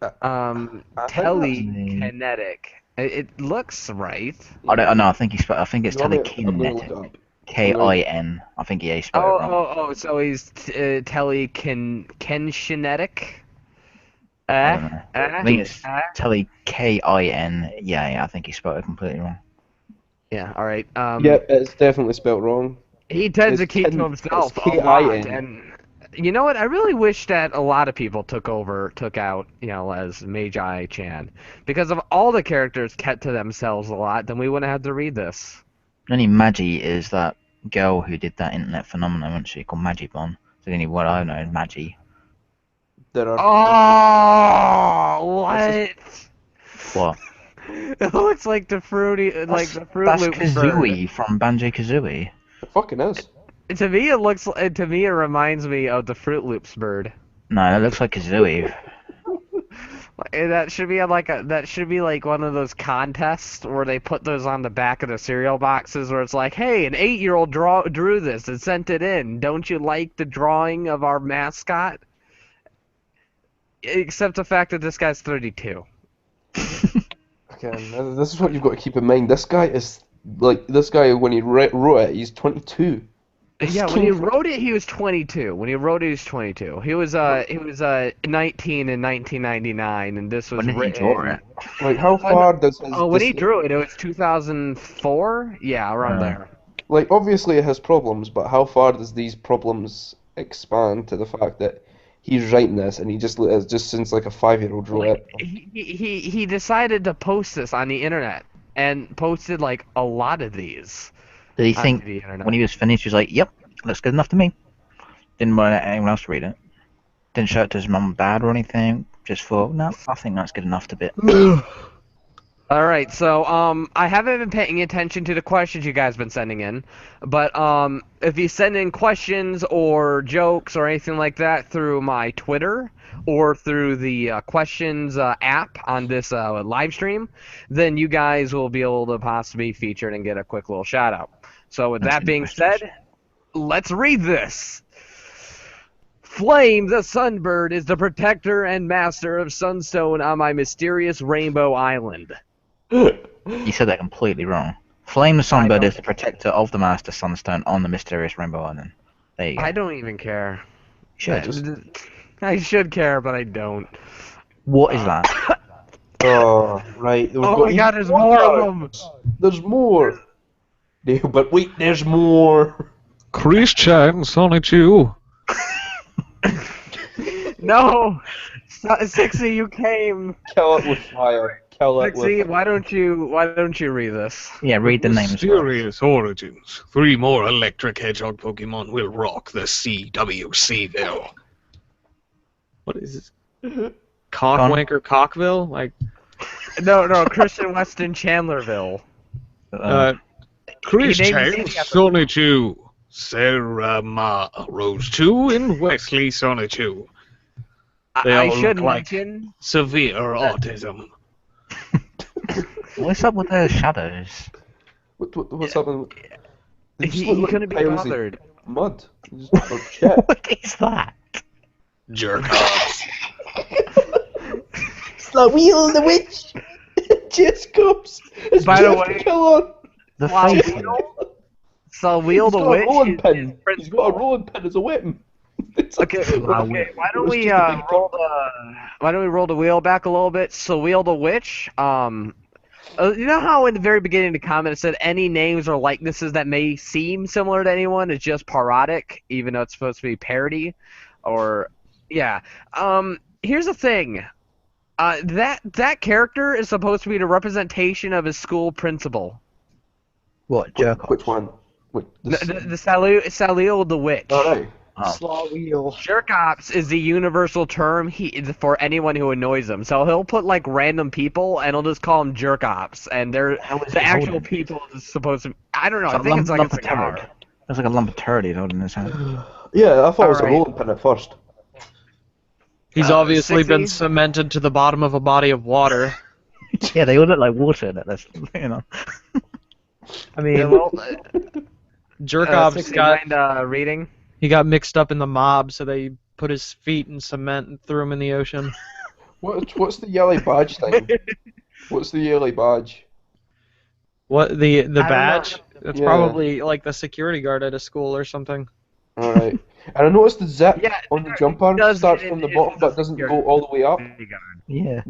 B: I think
A: Telekinetic. It looks right.
C: I don't know. I think he spelled. I think it's
B: I'm gonna look
C: telekinetic.
B: it up.
C: K-I-N. I think he spelled it wrong.
A: Oh, so he's telekinetic?
C: I don't know. I think it's K-I-N. Yeah, I think he spelled it completely wrong.
A: Yeah, alright.
B: Yep, it's definitely spelt wrong.
A: He tends to
B: It's
A: keep to
B: kin-
A: himself
B: it's
A: a lot,
B: K-I-N.
A: and you know what? I really wish that a lot of people took out, as Magi-chan. Because if all the characters kept to themselves a lot, then we wouldn't have to read this.
C: Only Maggie is that girl who did that internet phenomenon, wasn't she? Called Maggie Bon. So the only one I know is Maggie.
B: There are.
A: Oh, what?
C: What?
A: It looks like the fruity, like the Fruit
C: That's
A: Loops
C: Kazooie from Banjo-Kazooie.
B: It fucking is.
A: bird. To me, it reminds me of the Fruit Loops bird.
C: No, that looks like Kazooie.
A: That should be like one of those contests where they put those on the back of the cereal boxes where it's like, hey, an 8-year-old drew this and sent it in. Don't you like the drawing of our mascot? Except the fact that this guy's 32.
B: Again, this is what you've got to keep in mind. This guy when he wrote it, he's 22.
A: Yeah, when he wrote it, he was 22. When he wrote it, he was 22. He was 19 in 1999, and this was
C: When did he
A: written.
C: draw it?
B: Like, how far does his?
A: Oh, when he drew it, it was 2004. Yeah, around there.
B: Like, obviously it has problems, but how far does these problems expand to the fact that he's writing this and he just since like a 5-year-old wrote
A: Like,
B: it?
A: he decided to post this on the internet and posted like a lot of these.
C: Did he
A: on
C: think
A: the internet.
C: when he was finished, he was like, "Yep, looks good enough to me." Didn't want anyone else to read it. Didn't show it to his mum and dad or anything. Just thought, no, I think that's good enough to bit.
A: All right, so I haven't been paying attention to the questions you guys been sending in, but if you send in questions or jokes or anything like that through my Twitter or through the questions app on this live stream, then you guys will be able to possibly be featured and get a quick little shout out. So with that being said, let's read this. Flame the Sunbird is the protector and master of Sunstone on my mysterious Rainbow Island.
C: You said that completely wrong. Flame the
A: I
C: Sunbird
A: don't
C: is the protector of the Master Sunstone on the mysterious Rainbow Island. There you go.
A: I don't even care.
C: should.
A: I should care, but I don't.
C: What is that?
B: Oh, right.
A: Oh my god, there's more of them!
B: There's more. No, but wait, there's more.
F: Chris Chan, Sonichu.
A: No! Sixie, you came!
B: Kill it with fire. Kill it
A: Sixie,
B: with.
A: why don't you read this?
C: Yeah, read the names.
F: Mysterious origins. 3 more electric hedgehog Pokemon will rock the CWCville. What is this? Cockwanker Cockville? Like,
A: No, Christian Weston Chandlerville.
F: Chris
A: He
F: Chan,
A: named the episode.
F: Sonichu. Sarah Ma Rose 2 and Wesley Sonichu. They
A: I
F: all
A: should
F: look like
A: mention.
F: severe autism.
C: What's up with those shadows?
B: What's happening? They just
A: He
B: look
A: couldn't be
B: piles of
A: bothered.
B: Mud. Just, or shit.
C: What is that?
F: Jerk offs.
B: Slaweel the witch. Just comes. It's
A: By the
B: Jeff
A: way-
B: Killer.
C: The
A: Why-
C: face.
A: So Wheel
B: He's
A: the
B: got a
A: Witch
B: rolling
A: is
B: pin.
A: his
B: He's got a
A: principal.
B: rolling pin as a weapon. It's like-
A: Okay, why don't we roll the wheel back a little bit? So Wheel the Witch, you know how in the very beginning of the comment it said any names or likenesses that may seem similar to anyone is just parodic, even though it's supposed to be parody, or yeah. Here's the thing, that character is supposed to be the representation of his school principal.
C: What, jerk
B: Which one? Which,
A: The Salil the Witch.
B: Alright.
C: Oh.
B: Slaw wheel.
A: Jerk ops is the universal term for anyone who annoys him. So he'll put like random people and he'll just call them jerk ops, and they're
C: How is
A: the
C: he
A: actual
C: holding?
A: people is supposed to. I don't know.
C: It's
A: I think it's like
C: lump
A: a
C: of turd.
A: cigar.
C: Looks like a lump of turd he's holding in his hand.
B: Yeah, I thought it was a
A: Alright.
B: rolling pin at first.
F: He's obviously been
A: 60?
F: cemented to the bottom of a body of water.
C: Yeah, they all look like water. That's, you know.
F: I mean,
A: Yeah, well,
F: Jerkov's
A: 60,
F: got
A: mind reading?
F: he got mixed up in the mob, so they put his feet in cement and threw him in the ocean.
B: What's the yellow badge thing? What's the yellow badge?
F: What the
A: know.
F: badge? That's
B: Yeah.
F: probably like the security guard at a school or something.
B: Alright. And I noticed the zip
A: Yeah,
B: on the jumper
A: does-
B: starts
A: it-
B: from the
A: it-
B: bottom
A: it
B: but
A: does
B: doesn't
A: security.
B: go all the way up.
C: Yeah.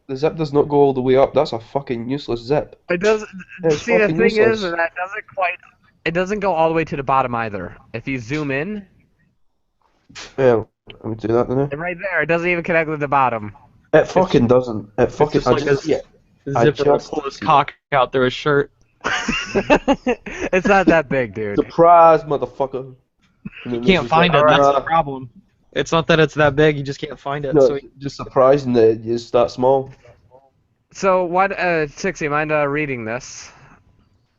B: The zip does not go all the way up. That's a fucking useless zip.
A: It does.
B: It's
A: See, the
B: fucking
A: thing
B: useless.
A: is that doesn't quite. It doesn't go all the way to the bottom either. If you zoom in,
B: Yeah, let me do that then.
A: right there, it doesn't even connect with the bottom.
B: It fucking doesn't. It fucking.
F: just
B: I
F: like
B: just,
F: a-
B: yeah.
F: The
B: I
F: zipper will
B: just-
F: pull his cock out through his shirt.
A: It's not that big, dude.
B: Surprise, motherfucker. And then
F: You can't
B: this is
F: find
B: like,
F: it. That's
B: ah.
F: the problem. It's not that it's that big. You just can't find it.
B: No,
F: So
B: it's just surprising that it is that small.
A: So what? 60, mind reading this?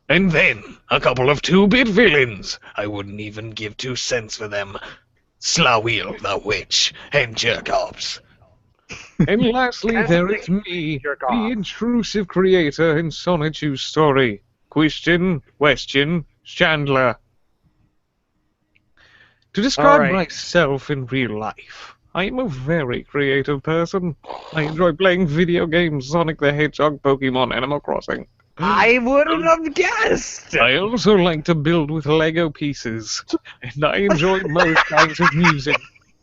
F: And then, a couple of 2-bit villains. I wouldn't even give 2 cents for them. Slawil the Witch and Jerkops. And lastly, there is me,
A: Jerk off.
F: the intrusive creator in Sonichu's story. Question, Chandler. To describe
A: Alright.
F: myself in real life, I am a very creative person. I enjoy playing video games, Sonic the Hedgehog, Pokemon, Animal Crossing.
A: I wouldn't have guessed.
F: I also like to build with Lego pieces, and I enjoy most kinds of music.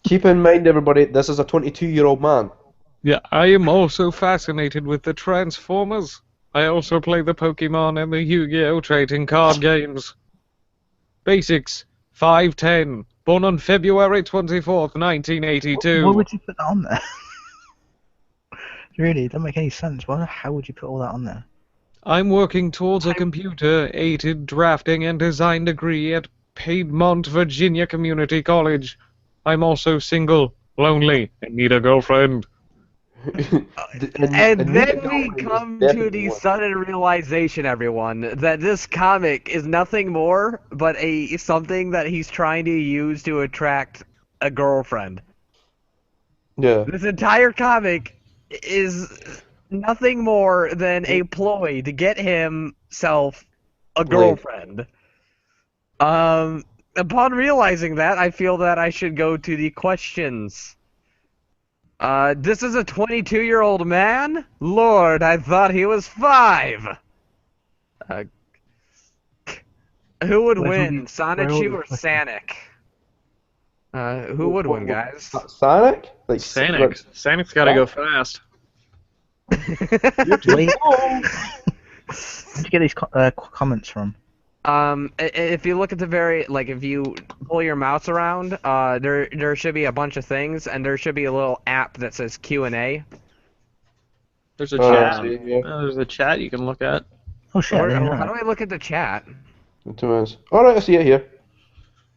B: Keep in mind, everybody, this is a 22-year-old man.
F: Yeah, I am also fascinated with the Transformers. I also play the Pokemon and the Yu-Gi-Oh! Trading card games. Basics, 5'10", born on February 24th, 1982.
C: Why would you put that on there? Really, it doesn't make any sense. Why the hell would you put all that on there?
F: I'm working towards a computer-aided drafting and design degree at Piedmont, Virginia Community College. I'm also single, lonely, and need a girlfriend.
A: And then we come to the sudden realization, everyone, that this comic is nothing more but something that he's trying to use to attract a girlfriend.
B: Yeah.
A: This entire comic is nothing more than a ploy to get himself a girlfriend. Upon realizing that, I feel that I should go to the questions. This is a 22-year-old man? Lord, I thought he was 5! Who would win, Sonichu or Sanic? Who would win, guys?
B: Sonic? Like
F: Sonic. Sonic's gotta go fast.
C: Where'd you get these comments from?
A: If you look at the if you pull your mouse around, there should be a bunch of things, and there should be a little app that says Q&A.
F: There's a chat.
B: Yeah.
F: There's a chat you can look at.
C: Oh shit! I didn't know
A: How do
C: that.
A: I look at the chat?
B: 2 minutes. Alright, I see it here.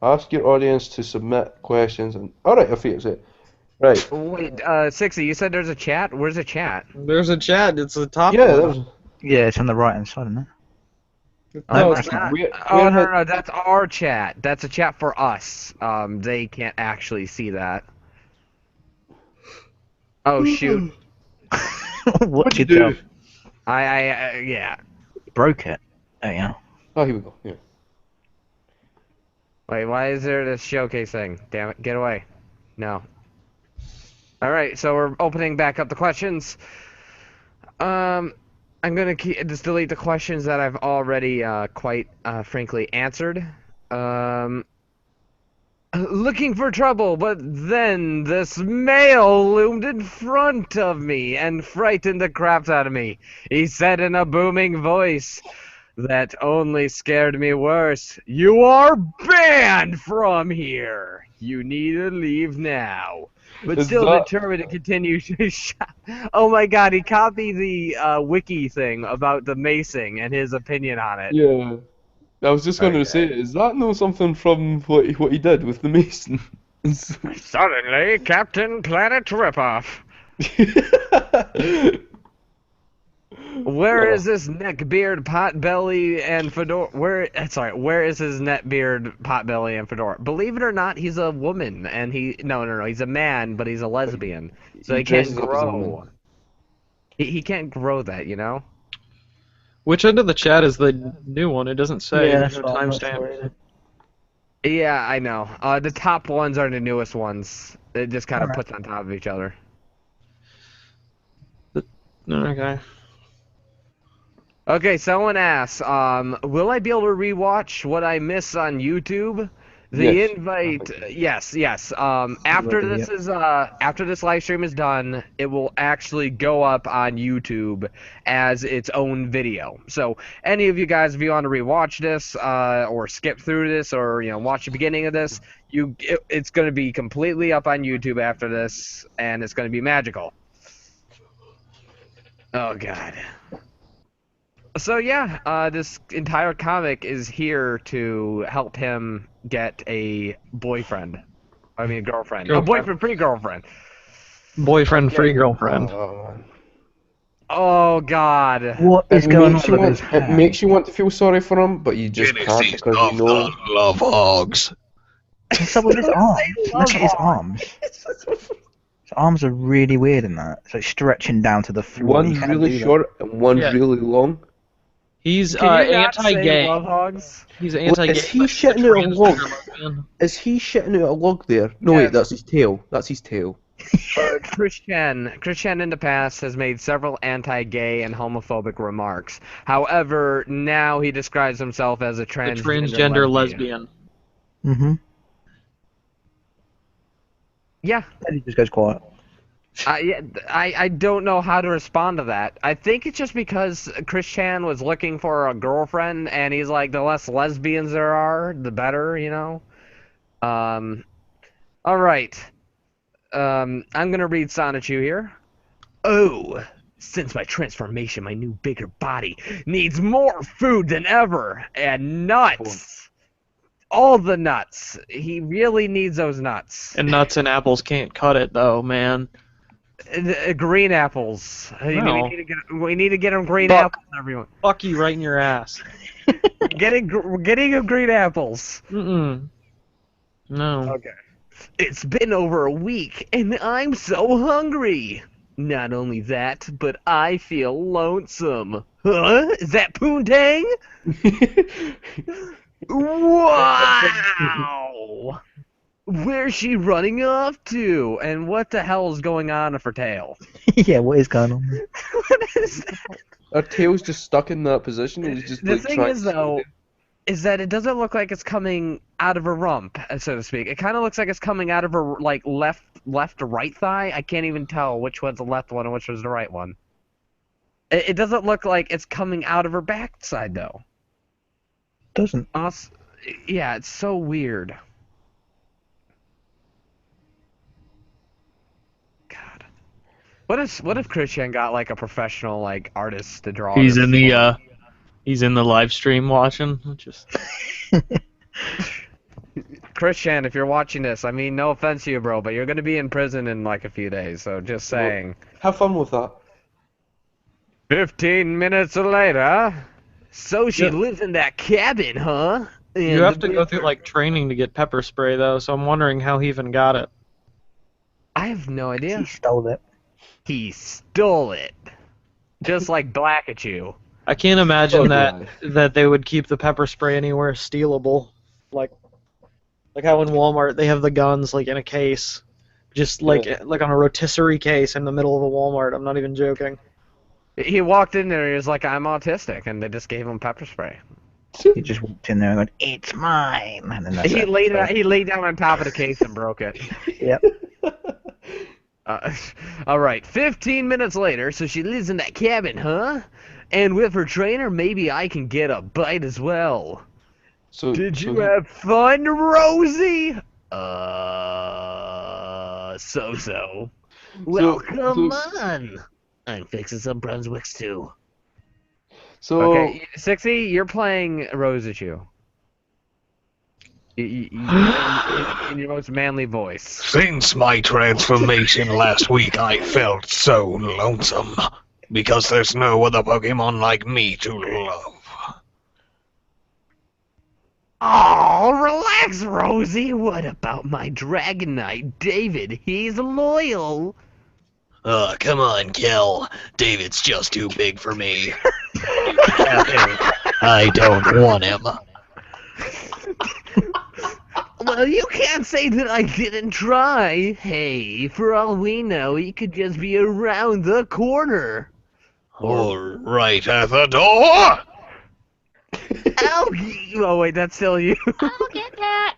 B: Ask your audience to submit questions and... Alright, I see it. Right.
A: Wait, 60, you said there's a chat? Where's the chat?
F: There's a chat. It's the top
B: Yeah,
F: one.
B: there's...
C: Yeah, it's on the right hand side, isn't it?
B: No,
C: that's not.
A: No, that's our chat. That's a chat for us. They can't actually see that. Oh, shoot.
C: What'd you
B: do?
C: do?
A: Yeah.
C: Broke it. Oh yeah.
B: Oh, here we go. Yeah.
A: Wait, why is there this showcase thing? Damn it, get away. No. Alright, so we're opening back up the questions. I'm gonna just delete the questions that I've already quite frankly answered. Looking for trouble, but then this male loomed in front of me and frightened the crap out of me. He said in a booming voice that only scared me worse. You are banned from here. You need to leave now. But
B: Is
A: still
B: that-
A: determined to continue to shop. Oh my god, he copied the wiki thing about the macing and his opinion on it.
B: Yeah. I was just going to say,
A: Okay.
B: is that no something from what he did with the Mason?
A: Suddenly, Captain Planet Ripoff. Where
B: Oh,
A: is this neck, beard, pot belly, and fedora? Where is his neck, beard, pot belly, and fedora? Believe it or not, he's a woman, and no, he's a man, but he's a lesbian, so
B: he
A: he can't
B: dresses up as a woman.
A: grow. He can't grow that, you know?
F: Which end of the chat is the new one? It doesn't say.
C: Yeah,
F: There's
C: that's
F: no
C: what I'm not
F: timestamp.
C: sure either.
A: Yeah, I know. The top ones are the newest ones. It just kind of
C: Alright.
A: puts on top of each other.
F: Okay.
A: Okay, someone asks, will I be able to rewatch what I miss on YouTube? The
B: Yes.
A: invite, yes. After this live stream is done, it will actually go up on YouTube as its own video. So any of you guys, if you want to rewatch this, or skip through this, or watch the beginning of this, it's going to be completely up on YouTube after this, and it's going to be magical. Oh God. So yeah, this entire comic is here to help him get a boyfriend. I mean, a girlfriend. A boyfriend, pre-girlfriend.
F: Boyfriend, free girlfriend.
B: Oh, man.
A: Oh God.
C: What is going on with his
B: It
C: hand?
B: makes you want to feel sorry for him, but you just can't because you know.
F: love hogs.
C: What's up with his arms?
A: love
C: Look at his
A: hogs.
C: arms. His arms are really weird in that. It's like stretching down to the floor. You
B: One's
C: can't
B: really
C: do that.
B: short and one's
F: Yeah.
B: really long.
F: He's
A: Can you not say
F: anti-gay.
A: love hogs?
F: He's anti-gay.
B: Is he
F: but he's
B: shitting out a log?
F: transgender lesbian.
B: Is he shitting out a log there? No,
A: Yes.
B: wait, that's his tail. That's his tail.
A: Christian in the past has made several anti-gay and homophobic remarks. However, now he describes himself as a
F: A
A: transgender,
F: transgender
A: lesbian.
F: lesbian.
C: Mm-hmm.
A: Yeah.
C: And he just goes quiet.
A: I don't know how to respond to that. I think it's just because Christian was looking for a girlfriend, and he's like, the less lesbians there are, the better, you know? Alright. I'm gonna read Sonichu here. Oh, since my transformation, my new bigger body needs more food than ever, and nuts. All the nuts. He really needs those nuts.
F: And nuts and apples can't cut it, though, man.
A: Green apples.
F: No.
A: We need to get him green
F: Fuck.
A: apples, everyone.
F: Fuck you right in your ass.
A: We're getting him green apples.
F: Mm-mm. No.
A: Okay. It's been over a week, and I'm so hungry. Not only that, but I feel lonesome. Huh? Is that Poontang? Wow! Where's she running off to? And what the hell is going on with her tail?
C: Yeah, what is going on?
A: What is that?
B: Her tail's just stuck in that position. And he's just
A: The
B: like
A: thing
B: trying
A: is,
B: to
A: though, is that it doesn't look like it's coming out of her rump, so to speak. It kind of looks like it's coming out of her, like, left to right thigh. I can't even tell which one's the left one and which one's the right one. It doesn't look like it's coming out of her backside, though.
C: Doesn't.
A: Yeah, it's so weird. God. What if Christian got, like, a professional, like, artist to draw
F: He's
A: this
F: in
A: for him?
F: he's in the live stream watching. Just
A: Christian, if you're watching this, I mean, no offense to you, bro, but you're gonna be in prison in like a few days, so just saying.
B: have fun with that.
A: 15 minutes later, so she
F: Yeah.
A: lives in that cabin, huh?
F: you have to go through like training to get pepper spray though, so I'm wondering how he even got it.
A: I have no idea.
C: He stole it.
A: He stole it, just like Black at you.
F: I can't imagine
B: Oh,
F: that they would keep the pepper spray anywhere stealable. Like how in Walmart they have the guns like in a case, just like on a rotisserie case in the middle of a Walmart. I'm not even joking.
A: He walked in there, he was like, "I'm autistic," and they just gave him pepper spray.
C: He just walked in there and went, "It's mine," and then that's
A: He
C: it.
A: laid down on top of the case and broke it.
C: Yep.
A: All right, 15 minutes later, so she lives in that cabin, huh? And with her trainer, maybe I can get a bite as well.
B: So
A: Did you
B: so
A: have fun, Rosie? So. Well, come on. I'm fixing some Brunswick stew.
B: So
A: Okay, 60, you're playing Rose at you. In your most manly voice.
F: Since my transformation last week, I felt so lonesome. Because there's no other Pokemon like me to love.
A: Oh, relax, Rosie. What about my Dragonite, David? He's loyal.
F: Come on, Kel. David's just too big for me. I don't want him.
A: Well, you can't say that I didn't try. Hey, for all we know, he could just be around the corner.
F: Or right at the door!
A: Oh, wait, that's still you.
G: I'll get that.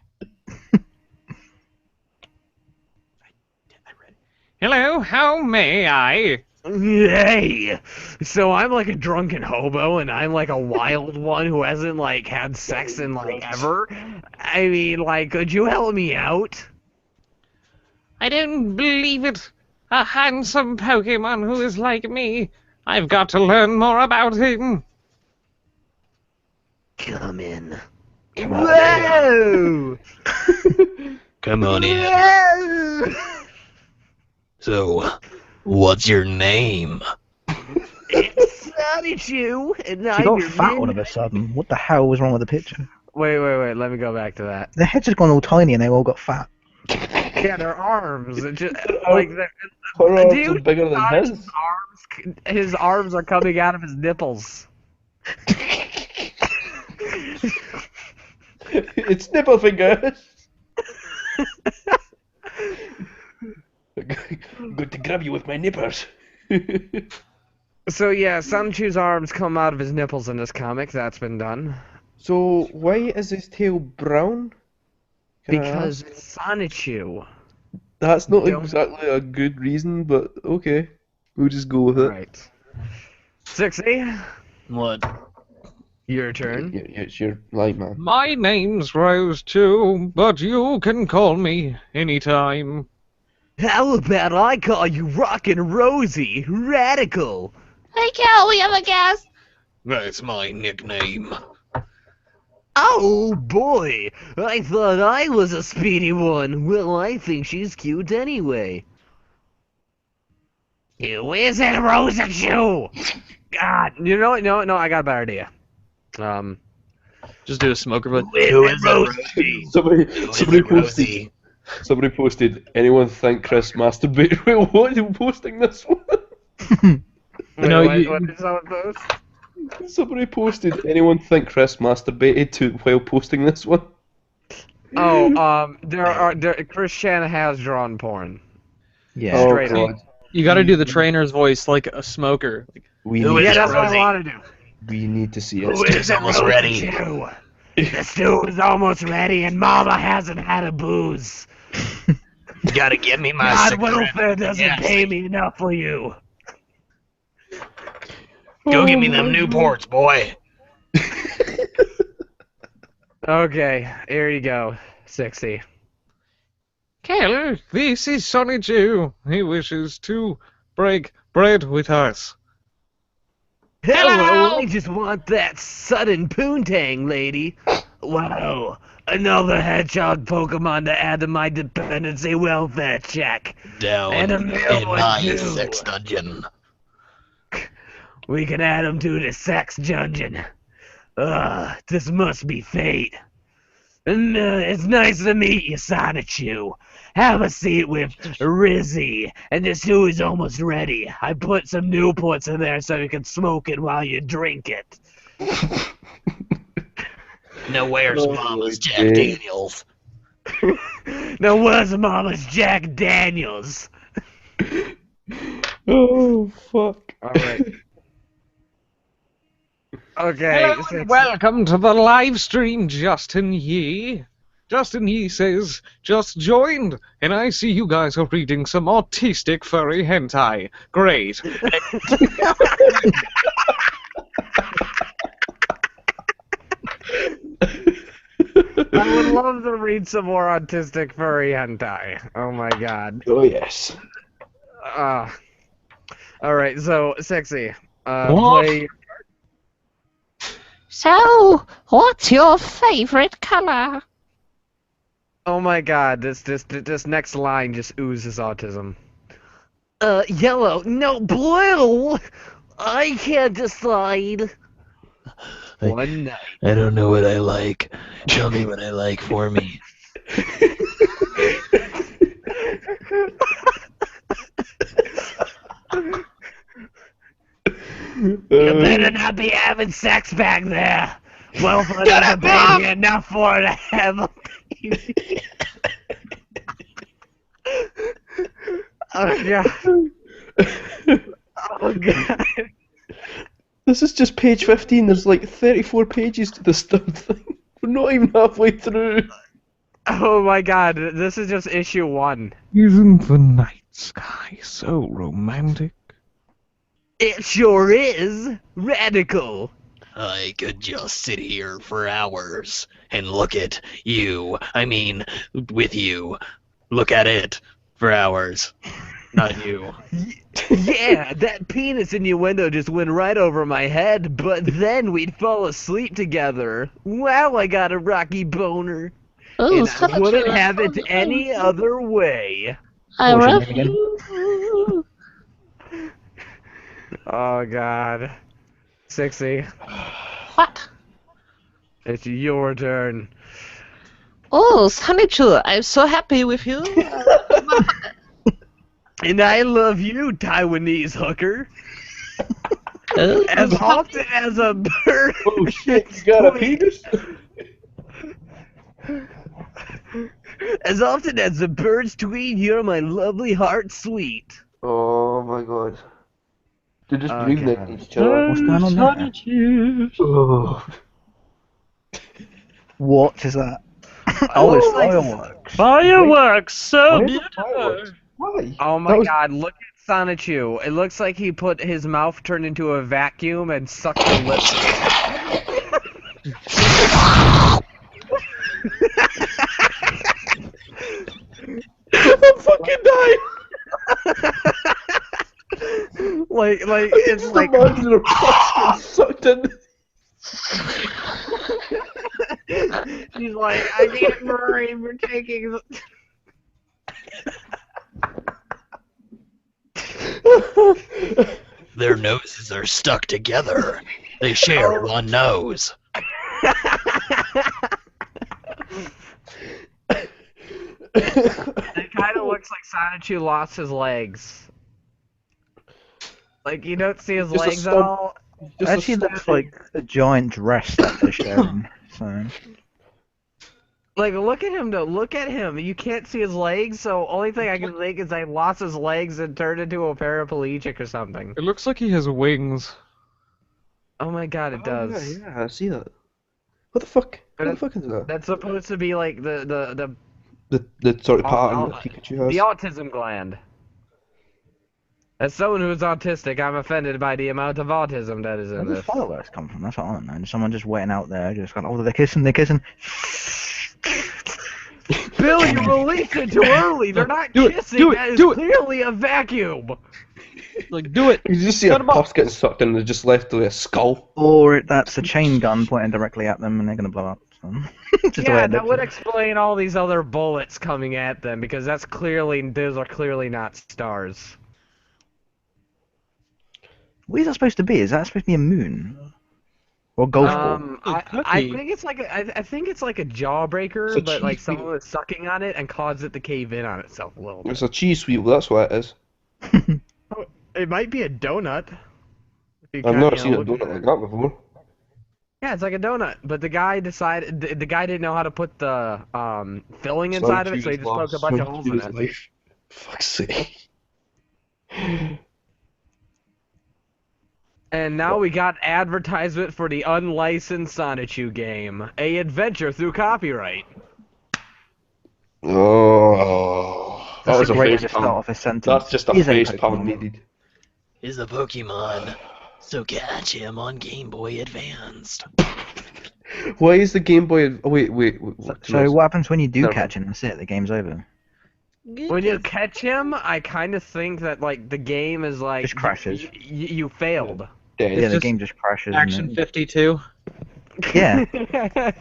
F: Hello, how may I?
A: Hey, so I'm like a drunken hobo, and I'm like a wild one who hasn't like had sex in like ever. I mean, like, could you help me out?
F: I don't believe it. A handsome Pokemon who is like me. I've got to learn more about him.
A: Come in.
B: Come on.
A: Whoa!
F: Come on in.
A: Whoa!
F: So, what's your name?
A: It's Sonichu, and
C: She
A: I'm
C: got
A: your
C: fat
A: new-
C: all of a sudden. What the hell was wrong with the picture?
A: Wait, let me go back to that.
C: Their heads had gone all tiny and they all got fat.
A: Yeah, their arms, it just, like,
B: Her arms are
A: dude,
B: bigger than his.
A: his arms are coming out of his nipples.
B: It's nipple fingers. I'm going to grab you with my nippers.
A: So yeah, Sonichu's arms come out of his nipples in this comic. That's been done.
B: So why is his tail brown? Can I
A: Because
B: ask?
A: it's Sonichu.
B: That's not
A: Don't-
B: exactly a good reason, but okay, we'll just go with it.
A: Right. 60,
F: What?
A: your turn.
B: It's your light, man.
F: My name's Rose too, but you can call me anytime.
A: How about I call you Rockin' Rosie? Radical.
G: Hey, Cal, we have a guest.
F: That's my nickname.
A: Oh boy, I thought I was a speedy one. Well, I think she's cute anyway. Who is it, Rosachoo? God, you know what? No, I got a better idea.
H: Just do a smoker vote.
F: Who is it,
B: Somebody posted. Anyone think Chris masturbated? Wait, what? Are you posting this one?
A: Wait,
H: No,
A: what,
H: you-
A: what did someone post?
B: Somebody posted. Anyone think Chris masturbated while posting this one?
A: Oh, Chris Shanna has drawn porn.
C: Yeah.
B: Oh,
A: Straight
B: God.
A: up.
H: You gotta do the trainer's voice like a smoker. Like,
B: We
F: Who
B: need,
F: is
A: Yeah,
F: it,
A: that's what
F: Rosie?
A: I want to do.
B: we need to see
F: Who
B: it.
F: is it, almost ready.
A: The stew is almost ready, and Mama hasn't had a booze.
F: You gotta give me my
A: God,
F: cigarette.
A: welfare doesn't
F: Yes.
A: pay me enough for you.
F: Go give me them Newports, boy.
A: Okay, here you go. 60.
F: Kel, this is Sonichu. He wishes to break bread with us.
A: Hello, I just want that sudden poontang, lady. Wow, another hedgehog Pokemon to add to my dependency welfare check.
F: Down
A: And a
F: in
A: meal would
F: my
A: do.
F: sex dungeon.
A: We can add him to the sex dungeon. This must be fate. And, it's nice to meet you, Sonichu. Have a seat with Rizzy, and the stew is almost ready. I put some Newports in there so you can smoke it while you drink it.
F: Now where's
B: Oh,
F: Mama's Jack
B: okay.
F: Daniels?
A: Now where's Mama's Jack Daniels?
B: Oh fuck!
A: Alright. Okay,
F: Hello and welcome to the live stream, Justin Yee. Justin Yee says, just joined, and I see you guys are reading some autistic furry hentai. Great.
A: I would love to read some more autistic furry hentai. Oh my god.
B: Oh yes.
A: Alright, so, Sexy.
F: What?
A: Play...
G: So, what's your favorite color?
A: Oh my god, this next line just oozes autism. Yellow, no, blue! I can't decide. One night.
I: I don't know what I like. Tell me what I like for me.
A: You better not be having sex back there. Well, for another baby, enough for to have a baby. Oh god. Oh god.
B: This is just page 15. There's like 34 pages to this damn thing. We're not even halfway through.
A: Oh my god, this is just issue 1.
F: Isn't the night sky so romantic?
A: It sure is. Radical.
I: I could just sit here for hours and look at you. I mean, with you. Look at it for hours. Not you.
A: Yeah, that penis in your window just went right over my head, but then we'd fall asleep together. Wow, I got a rocky boner.
G: Oh,
A: And I
G: Sonichu,
A: wouldn't
G: I
A: have it
G: found you.
A: any other way.
G: I
C: What's your
G: love
C: name again?
G: you.
A: Oh god. 60.
G: What?
A: It's your turn.
G: Oh, Sonichu, I'm so happy with you.
A: And I love you, Taiwanese hooker. As often as a bird.
B: Oh shit, you got a penis?
A: As often as the birds tweet, you're my lovely heart sweet.
B: Oh my god. They're just
A: Oh,
B: breathing
A: God.
B: at each other.
C: What's going on there?
B: Oh.
C: What is that? Oh, it's fireworks.
F: Fireworks, so
B: Why is it
F: beautiful.
B: fireworks? Why?
A: Oh my
B: That was-
A: god, look at Sonichu. It looks like he put his mouth turned into a vacuum and sucked the lips.
B: I'm fucking dying!
A: like
B: I
A: it's
B: just
A: like
B: imagine her pus getting sucked in.
A: she's like, I can't breathe, we're taking the
I: Their noses are stuck together. They share one nose.
A: It kind of looks like Sonichu lost his legs. Like, you don't see his
B: Just a
A: legs at
B: stump.
A: all.
B: Just a
C: Actually, looks
B: stump.
C: like a giant dress that they're showing. So
A: Like, look at him, though. Look at him. You can't see his legs, so only thing I can think is I lost his legs and turned into a paraplegic or something.
F: It looks like he has wings.
A: Oh my god, it does.
B: Oh, yeah, I see that. What the fuck? What the fuck is that?
A: That's supposed to be like the
B: The sort of pattern
A: Oh,
B: that Pikachu has.
A: the autism gland. As someone who is autistic, I'm offended by the amount of autism that is
C: where
A: in
C: does
A: this.
C: fireworks come from? That's what I don't know. Just someone just waiting out there, just going, oh, they're kissing, they're kissing.
A: Bill, you released it too early. They're not
F: Do it,
A: kissing.
F: do it,
A: That is
F: do it.
A: clearly a vacuum.
F: Like, do it.
B: You just see a
F: Shut 'em up.
B: pus getting sucked in and they're just left with a skull.
C: Or that's a chain gun pointing directly at them and they're going to blow up. So. Just the way
A: Yeah,
C: it
A: that
C: looks.
A: would explain all these other bullets coming at them because those are clearly not stars.
C: What is that supposed to be? Is that supposed to be a moon? Or a golf ball?
A: I
F: cookie.
A: think it's like I think it's like a jawbreaker,
B: It's a
A: but like
B: cheese
A: someone
B: wheel.
A: was sucking on it and caused it to cave in on itself a little bit.
B: It's a cheese wheel, that's what it is.
A: It might be a donut. if you
B: I've
A: kinda,
B: never
A: you
B: seen
A: know,
B: a
A: look at
B: donut
A: it.
B: like that before.
A: Yeah, it's like a donut, but the guy decided the guy didn't know how to put the filling inside of it, so he just poked a bunch of holes in it.
B: Fuck's sake.
A: And now we got advertisement for the unlicensed Sonichu game, a adventure through copyright.
B: Oh, that
C: That's
B: was
C: a
B: a
C: great way
B: face
C: to start
B: palm.
C: off a sentence.
B: That's just a
C: Is
B: face
C: Pokemon.
B: palm needed.
I: Is a Pokemon, so catch him on Game Boy Advanced.
B: Why is the Game Boy? Oh, wait.
C: So what happens when you do
B: Never
C: catch him? That's it, the game's over.
A: When you catch him, I kind of think that like the game is like
C: Just crashes.
A: You failed.
B: Dead.
C: Yeah, the
F: just
C: game just crashes.
F: Action
C: and
F: 52.
C: then, yeah.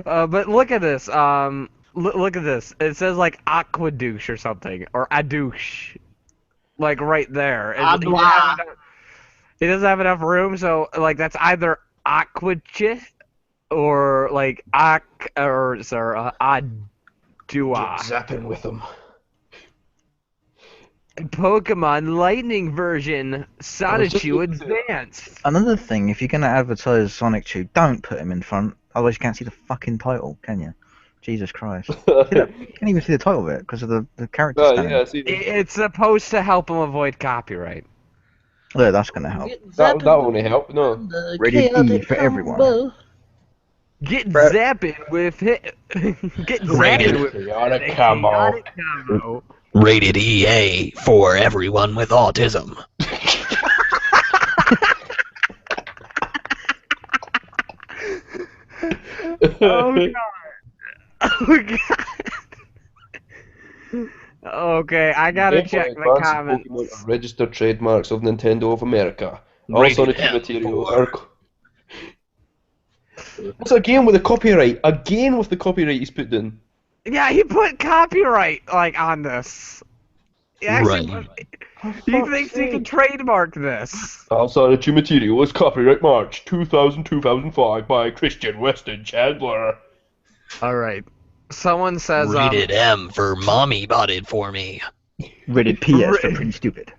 A: But look at this. Look at this. It says like aquadouche or something, or adouche, like right there. He doesn't have enough room, so like that's either aquache or like adua.
B: Zapping with them.
A: Pokemon Lightning version
B: I was just
A: Sonichu
B: looking through it.
A: Advanced.
C: Another thing, if you're gonna advertise Sonichu, don't put him in front. Otherwise, you can't see the fucking title, can you? Jesus Christ. You can't even see the title of it because of the character
B: Oh,
C: standing.
B: yeah, I see.
A: It's supposed to help him avoid copyright.
C: Look, that's gonna help.
B: That won't help, no.
C: Rated E for everyone.
A: Get
B: Brett.
A: zapping with it. Get
I: Rated.
A: zapping with
B: Chaotic
A: the
B: combo.
A: chaotic combo.
I: Rated EA for everyone with autism.
A: Oh god. Oh god. Okay, I gotta check the comments.
B: Pokemon are registered trademarks of Nintendo of America. All
I: Rated
B: Sonic
I: M
B: material
I: for-
B: are. What's again with the copyright? Again with the copyright he's put in.
A: Yeah, he put copyright like on this. He actually
I: Right.
A: he thinks he can trademark this.
B: All Sonic material is copyright March 2000-2005 by Christian Weston Chandler.
A: All right. Someone says
I: Rated M for mommy bought it for me.
C: Rated PS for pretty stupid.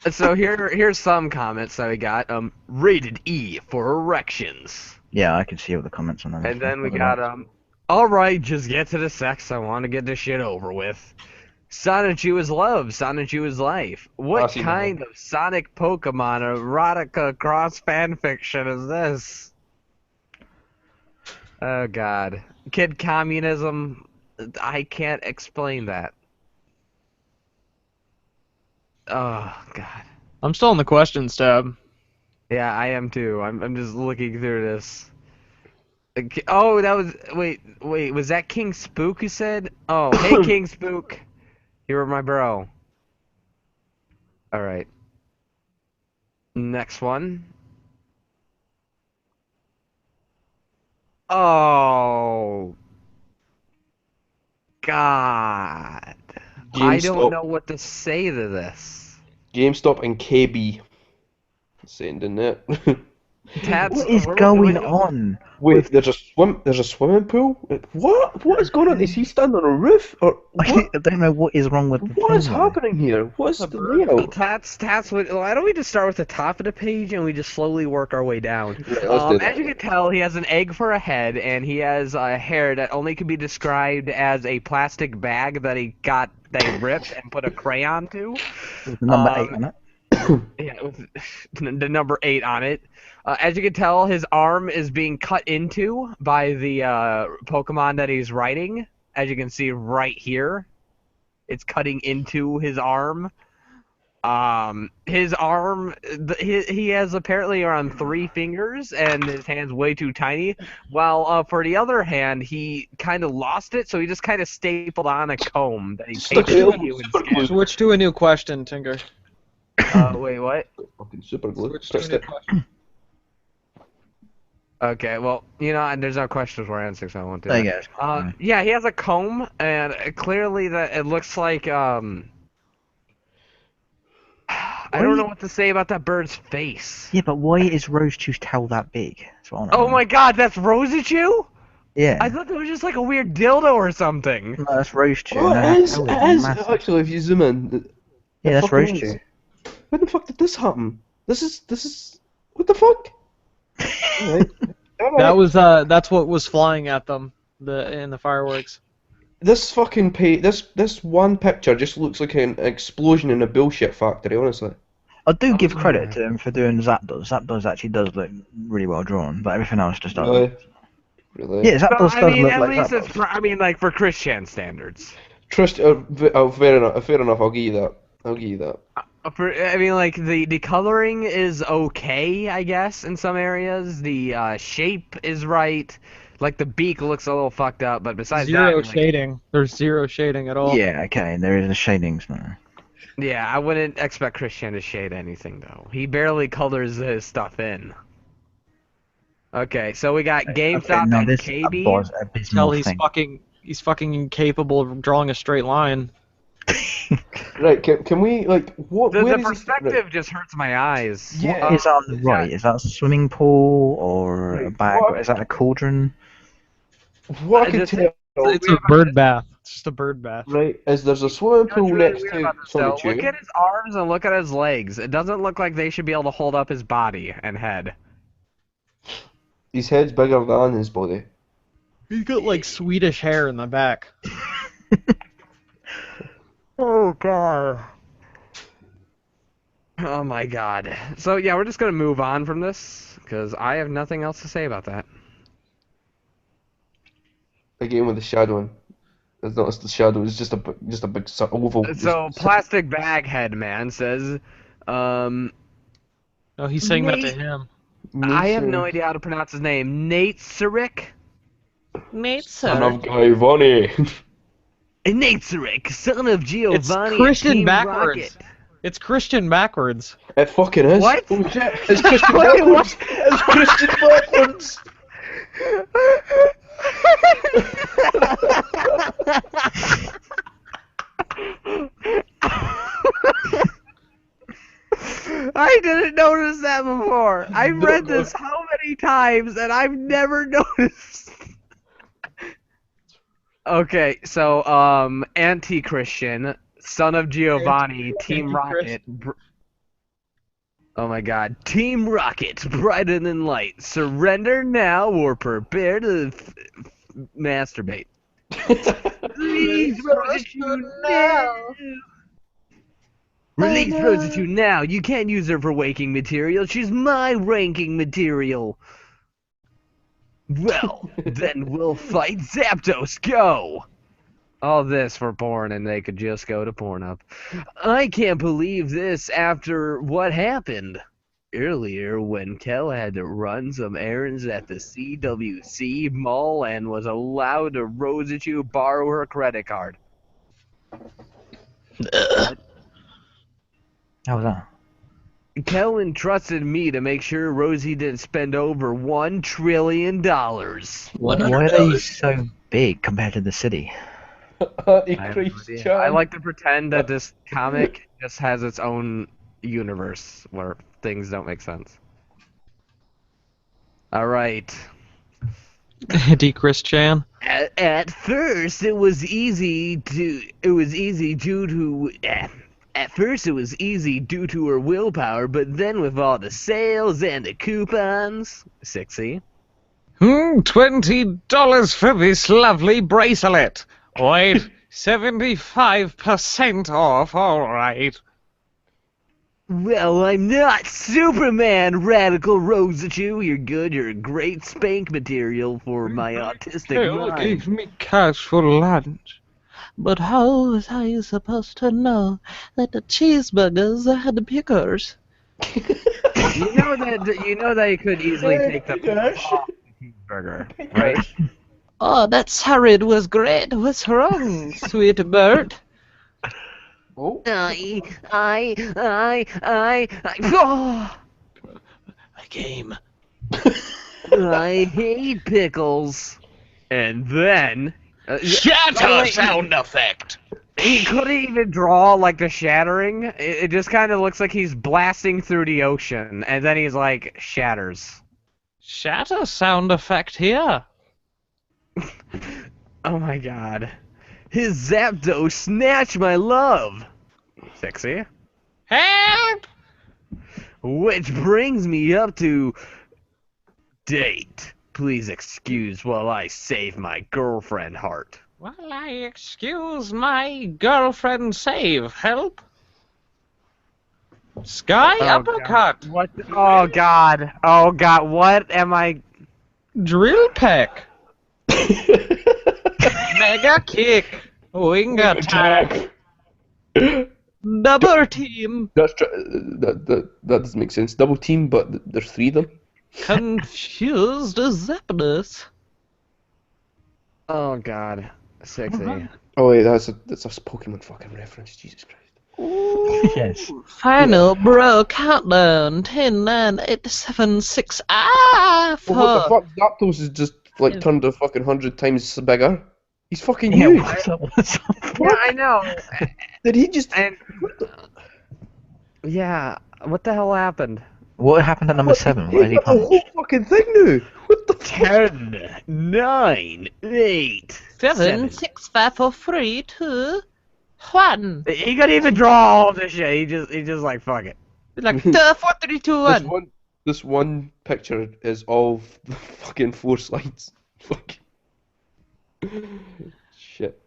A: So here's some comments that we got. Rated E for erections.
C: Yeah, I can see all the comments on that.
A: And then we got all right, just get to the sex. I want to get this shit over with. Sonichu is love. Sonichu is life. What
B: see that
A: kind of Sonic Pokemon erotica cross fanfiction is this? Oh god. Kid communism. I can't explain that. Oh god.
H: I'm still in the questions tab.
A: Yeah, I am too. I'm just looking through this. Oh, that was wait, was that King Spook who said? Oh, hey King Spook. You were my bro. Alright. Next one. Oh God. I don't
B: GameStop.
A: know what to say to this.
B: GameStop and KB. Sending it.
A: Tats,
C: What is
A: we're-
C: going
A: we're-
C: on?
B: Wait, there's a swimming pool? What? What is going on? Is he standing on a roof? Or
C: I
B: what?
C: don't know what is wrong with the
B: What is
C: thing, though.
B: happening here? What's the layout?
A: Tats, why don't we just start with the top of the page and we just slowly work our way down?
B: Right, let's do that.
A: As you can tell, he has an egg for a head, and he has hair that only can be described as a plastic bag that he ripped and put a crayon to.
C: With the number 8 on it.
A: Yeah, with the number 8 on it. As you can tell, his arm is being cut into by the Pokemon that he's riding. As you can see right here, it's cutting into his arm. His arm, he has apparently around 3 fingers, and his hand's way too tiny. While for the other hand, he kind of lost it, so he just kind of stapled on a comb that he
B: Stuck
A: pasted
B: it
A: to you
B: super
A: instead.
B: glue.
H: Switch to a new question, Tinker.
A: Wait, what?
B: Fucking super glue.
H: Switch to a
B: Pressed
H: new
B: it.
H: question.
A: Okay, well, and there's no questions we're answering, so I won't do
C: There
A: that.
C: you go.
A: Yeah, he has a comb, and clearly that it looks like I don't know what to say about that bird's face.
C: Yeah, but why is Rose Juice towel that big? That's what I wanna
A: Oh
C: know.
A: my God, that's Rosichu?
C: Yeah.
A: I thought that was just like a weird dildo or something.
C: No, that's Rose Juice.
B: Oh,
C: and
B: it is.
C: that
B: It
C: towel
B: is.
C: massive.
B: Actually, if you zoom in.
C: Yeah, that's
B: fucking
C: Rose
B: is.
C: Juice.
B: When the fuck did this happen? This is. What the fuck? Alright.
H: That was that's what was flying at them in the fireworks.
B: This fucking this one picture just looks like an explosion in a bullshit factory, honestly.
C: I do give credit to him for doing Zapdos. Zapdos actually does look really well drawn, but everything else just doesn't.
B: Really? Really?
C: Yeah, Zapdos
A: I
C: does
A: mean,
C: look
A: at
C: like
A: least
C: Zapdos.
A: it's like for Christian standards.
B: Trust, fair enough. Fair enough. I'll give you that. I'll give you that.
A: I mean, like the coloring is okay, I guess, in some areas. The shape is right. Like the beak looks a little fucked up, but besides
H: Zero
A: that,
H: shading. There's zero shading at all.
C: Yeah, okay, there is a shadings now.
A: yeah, I wouldn't expect Christian to shade anything though. He barely colors his stuff in. Okay, so we got
C: Okay,
A: GameStop
C: no,
A: and
C: this
A: KB.
C: was
H: Tell
C: abysmal
H: he's
C: thing.
H: fucking incapable of drawing a straight line.
B: Right, can we, like, what,
A: The
B: where is he?
A: perspective just hurts my eyes.
B: Yeah.
C: What is on the right? Is that a swimming pool or a
B: Right,
C: bag?
B: what-
C: Is that a cauldron?
B: What I can
A: Just-
B: tell,
H: It's a bird bath. It's just a bird bath.
B: right, is there's a swimming
A: What's
B: pool
A: really
B: next
A: weird
B: to
A: about this, though, look
B: Sonichu.
A: at his arms and look at his legs. It doesn't look like they should be able to hold up his body and head.
B: His head's bigger than his body.
H: He's got like Swedish hair in the back.
A: Oh god. Oh my god. So yeah, we're just gonna move on from this because I have nothing else to say about that.
B: Again with the shadowing. It's not the shadow. It's just a big oval.
A: So plastic bag head man says,
H: Oh, he's saying that to
A: Nate-
H: him.
A: I have no idea how to pronounce his name. Nate Sarek?
G: Nate,
B: Son
G: sir.
B: of Giovanni.
A: Nate Sarek, son of
H: It's
A: Giovanni.
H: Christian
A: Team
H: backwards.
A: Rocket.
H: It's Christian backwards.
B: It fucking is.
A: What?
B: Oh shit! It's Christian
A: Wait,
B: backwards. It's Christian backwards.
A: I didn't notice that before. I've read this how many times and I've never noticed. Okay, so anti-Christian, son of Giovanni, Team Rocket. Oh my god. Team Rocket, brighter than light. Surrender now or prepare to masturbate. Release Rositude now! Release Rositude now! You can't use her for waking material. She's my ranking material. Well, then we'll fight Zapdos. Go! All this for porn, and they could just go to Pornhub. I can't believe this after what happened earlier when Kel had to run some errands at the CWC mall and was allowed to Rositude borrow her credit card.
C: How was that?
A: Kel entrusted me to make sure Rosie didn't spend over $1 trillion.
C: Why are they so big compared to the city?
B: Antichrist.
A: I like to pretend that this comic just has its own universe where things don't make sense. Alright.
H: Anti-Christian.
A: At first it was easy due to her willpower, but then with all the sales and the coupons, 6E.
F: $20 for this lovely bracelet. Wait, 75% off, alright.
A: Well, I'm not Superman, Radical Rositude. You're good. You're a great spank material for my autistic
F: Hell
A: mind.
F: gave me cash for lunch.
G: But how was I supposed to know that the cheeseburgers had the pickers?
A: You know that you could easily take the off the cheeseburger, right?
G: Oh, that salad was great. What's wrong, sweet bird?
B: Oh.
A: I
I: Game.
A: I hate pickles. And then
I: Shatter sound effect.
A: he couldn't even draw like the shattering. It just kind of looks like he's blasting through the ocean, and then he's like shatters.
F: Shatter sound effect here.
A: Oh my god. His Zapdos snatched my love. Sexy.
F: Help!
A: Which brings me up to date. Please excuse while I save my girlfriend heart.
F: Well, I excuse my girlfriend save. Help? Sky uppercut.
A: What? Oh god. Oh god. What am I?
F: Drill peck. Mega kick. Wing attack.
G: Double team.
B: That doesn't make sense. Double team, but there's 3 of them.
G: Confused Zapdos.
A: Oh god. Sexy.
B: Oh wait, that's a Pokemon fucking reference. Jesus Christ.
C: Yes.
G: Final bro countdown 10, 9, 8, 7, 6,
B: Well, what the
G: 4.
B: fuck? Zapdos is just like turned a fucking 100 times bigger. He's fucking
C: Yeah,
B: huge.
C: what's up? What's up?
A: Yeah, I know.
B: Did he just?
A: And yeah, what the hell happened?
C: What happened at number
B: What?
C: 7?
B: He
C: What did he
B: got the whole
C: punch?
B: fucking thing now. What the fuck?
A: 10, 9, 8,
G: 7, 6, 5, 4, 3, 2, 1.
A: He couldn't even draw all of this shit. He just like fuck it.
G: Like 4, 3, 2,
B: This
G: 1.
B: this one picture is of the fucking 4 slides. Fuck. Shit.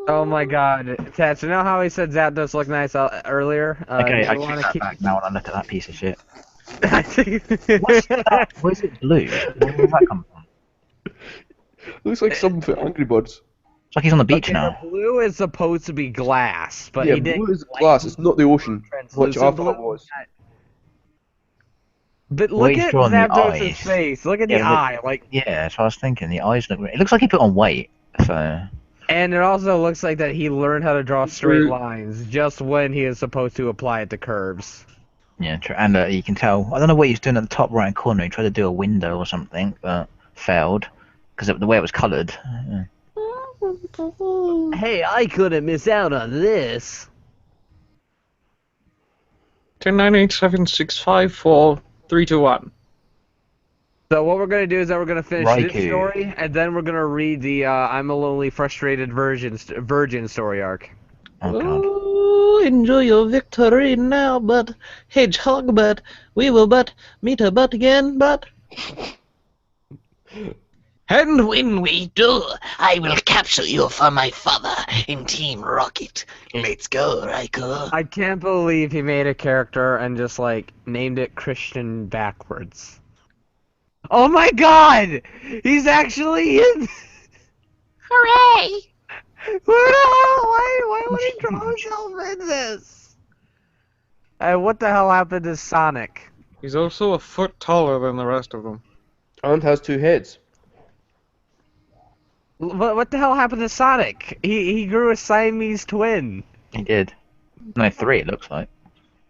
A: Oh my god, Tats, you know how he said Zapdos looked nice earlier?
C: Okay,
A: do
C: I
A: you wanna
C: take that
A: keep-
C: back now when I look at that piece of shit.
A: I think-
C: What's that? Why is it blue? Where did that come from?
B: Looks like something for Angry Birds.
C: It's like he's on the beach
A: Okay,
C: now.
A: the blue is supposed to be glass, but
B: yeah,
A: he did
B: blue is glass. It's not the ocean, which I
A: translucent
B: thought it
A: blue.
B: was.
A: But
C: Well,
A: look
C: he's
A: at
C: drawn the
A: Zapdos'
C: eyes.
A: face. Look at
C: Yeah,
A: the
C: look-
A: eye, like,
C: Yeah, that's what I was thinking. The eyes look. It looks like he put on weight. So
A: and it also looks like that he learned how to draw straight lines just when he is supposed to apply it to curves.
C: yeah, true. And you can tell. I don't know what he's doing at the top right corner. He tried to do a window or something, but failed because the way it was coloured. Yeah.
A: Hey, I couldn't miss out on this.
F: 10, 9, 8, 7, 6, 5, 4, 3, 2, 1.
A: So what we're gonna do is that we're gonna finish this
C: Raikou.
A: story, and then we're gonna read the "I'm a Lonely, Frustrated Virgin" story arc.
C: Oh god.
G: Ooh, enjoy your victory now, but hedgehog, but we will but meet a but again, but.
I: And when we do, I will capture you for my father in Team Rocket. Let's go, Raikou.
A: I can't believe he made a character and just like named it Christian backwards. Oh my god! He's actually in.
I: Hooray!
A: Where the hell? Why would he draw himself in this? What the hell happened to Sonic?
F: He's also a foot taller than the rest of them.
B: And has 2 heads.
A: What the hell happened to Sonic? He grew a Siamese twin.
C: He did. No, 3 it looks like.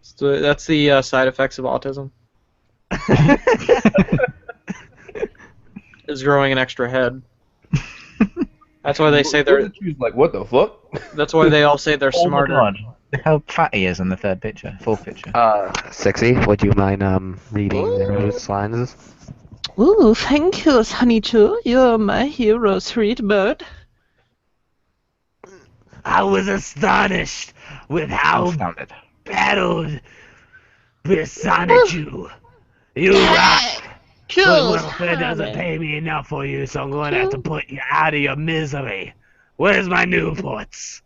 H: So that's the side effects of autism. Is growing an extra head. That's why they say they're.
B: Like, what the fuck?
H: That's why they all say they're
C: Oh my
H: smarter.
C: god. Look how fat he is in the third picture. Fourth picture.
A: Sexy, would you mind reading those lines?
G: Ooh, thank you, Sonichu. You're my hero, sweet bird.
A: I was astonished with how
C: Astounded.
A: battled with Sonichu. You rock. But
G: Cool.
A: welfare doesn't pay me enough for you, so I'm going to have to put you out of your misery. Where's my Newports?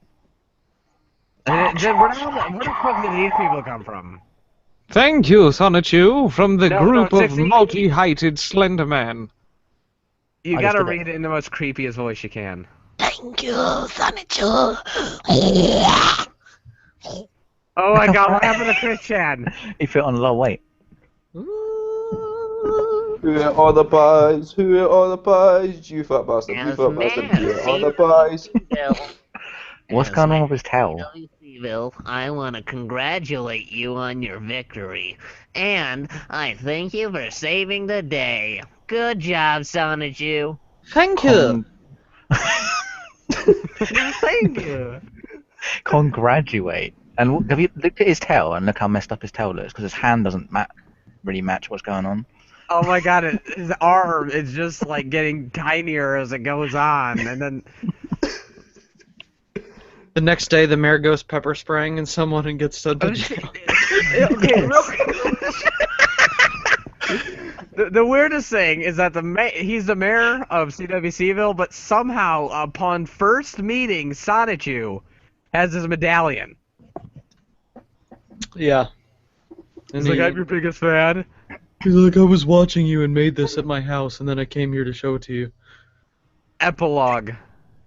A: Where the fuck did these people come from?
F: Thank you, Sonichu, from the
A: No,
F: group
A: no,
F: of
A: 60.
F: multi-heighted Slender Man.
A: You
C: I
A: gotta
C: just did
A: read it in the most creepiest voice you can.
I: Thank you, Sonichu.
A: Oh my god, what happened to Chris Chan?
C: He put on a lot of weight.
B: Who are the pies? Who are the pies? You fat bastard. You
I: Yes,
B: fat bastard.
I: man.
B: Who are the pies?
C: What's
I: As
C: going on
I: my
C: with his tail?
I: Evil, I want to congratulate you on your victory. And I thank you for saving the day. Good job, Sonichu.
G: Thank you.
A: Thank you.
C: Congratulate. And have you looked at his tail and look how messed up his tail looks? Because his hand doesn't really match what's going on.
A: Oh my god, his arm is just like getting tinier as it goes on, and then
H: The next day, the mayor goes pepper spraying and someone and gets sent to jail.
A: okay, real the weirdest thing is that he's the mayor of CWCville, but somehow upon first meeting Sonichu has his medallion.
H: Yeah. And
A: He's like, I'm your biggest fan.
H: he's like, I was watching you and made this at my house, and then I came here to show it to you.
A: Epilogue.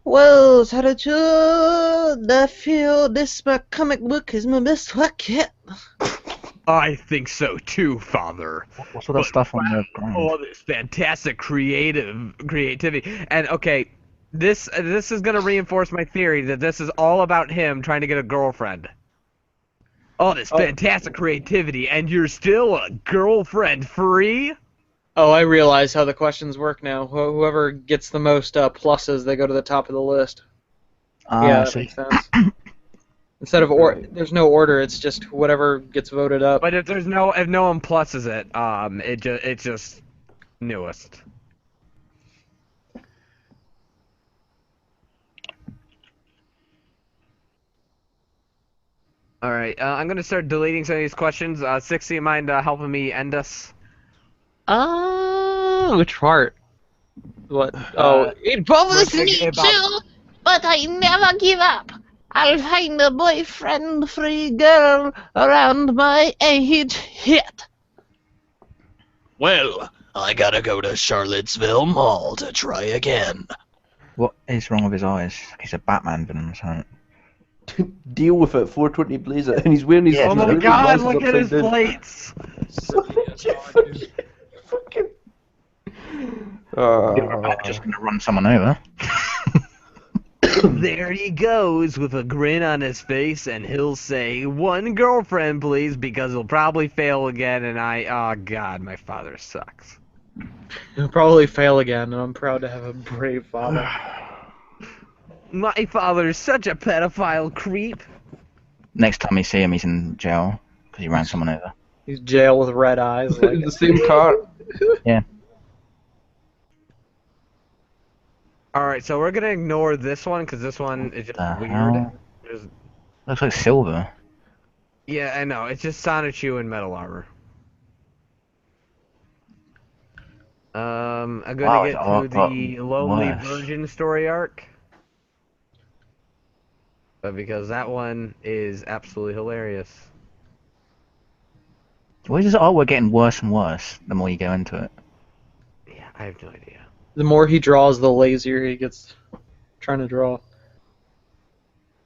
G: Well, Sonichu, I feel this my comic book is my best work yet.
A: I think so too, Father.
C: What's all that stuff on the ground?
A: All this fantastic creativity. And okay, this is gonna reinforce my theory that this is all about him trying to get a girlfriend. All this fantastic creativity, and you're still a girlfriend free?
H: Oh, I realize how the questions work now. Whoever gets the most pluses, they go to the top of the list. Yeah, that makes sense. Instead of there's no order. It's just whatever gets voted up.
A: But if no one pluses it, it's just newest. All right, I'm gonna start deleting some of these questions. 60, mind helping me end us?
H: Which part? What? Oh,
G: It bothers me too, but I never give up. I'll find a boyfriend-free girl around my age yet.
I: Well, I gotta go to Charlottesville Mall to try again.
C: What is wrong with his eyes? He's a Batman villain or something.
B: Deal with it, 420 Blazer, and he's wearing these.
C: Yeah,
A: Oh my God! Look at his
B: down.
A: plates.
B: Fucking.
C: I'm just gonna run someone over.
A: There he goes with a grin on his face, and he'll say, "One girlfriend, please," because he'll probably fail again. And oh God, my father sucks.
H: He'll probably fail again, and I'm proud to have a brave father.
A: My father's such a pedophile creep.
C: Next time you see him, he's in jail because he ran someone over.
H: He's jail with red eyes.
B: In the same car.
C: Yeah.
A: Alright, so we're gonna ignore this one, because this one is just
C: The
A: weird.
C: hell? Looks like silver.
A: Yeah, I know. It's just Sonichu in metal armor. I'm gonna get to the Lonely Virgin story arc. But because that one is absolutely hilarious.
C: Why is this artwork getting worse and worse the more you go into it?
A: Yeah, I have no idea.
H: The more he draws, the lazier he gets trying to draw.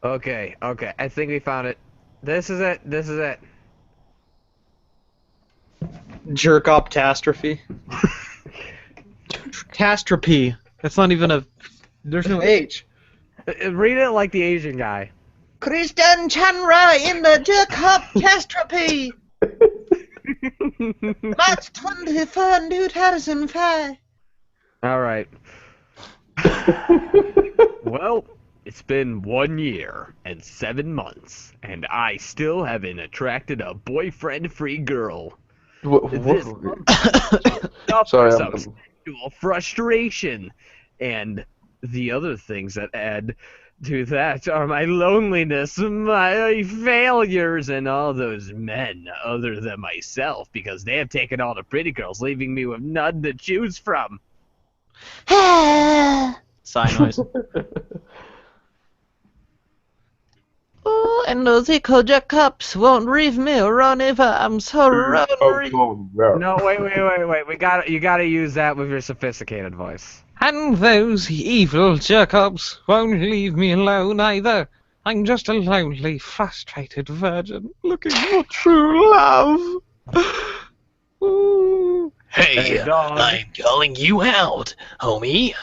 A: Okay, I think we found it. This is it.
H: Jerk-op-tastrophe. Catastrophe. That's not even a... There's no H.
A: Read it like the Asian guy.
G: Christian Chandra in the Jerk-op-tastrophe. March 24, 2005.
A: Alright. Well, it's been 1 year and 7 months, and I still haven't attracted a boyfriend-free girl. This
B: Sorry,
A: some sexual frustration, and the other things that add to that are my loneliness, my failures, and all those men other than myself, because they have taken all the pretty girls, leaving me with none to choose from.
H: Sigh noise.
G: Oh, and those Eco cups won't leave me alone if I'm so lonely.
A: No, wait. You gotta use that with your sophisticated voice.
F: And those evil jerk-ups won't leave me alone either. I'm just a lonely, frustrated virgin looking for true love. Ooh.
I: Hey,
A: dog.
I: I'm calling you out, homie.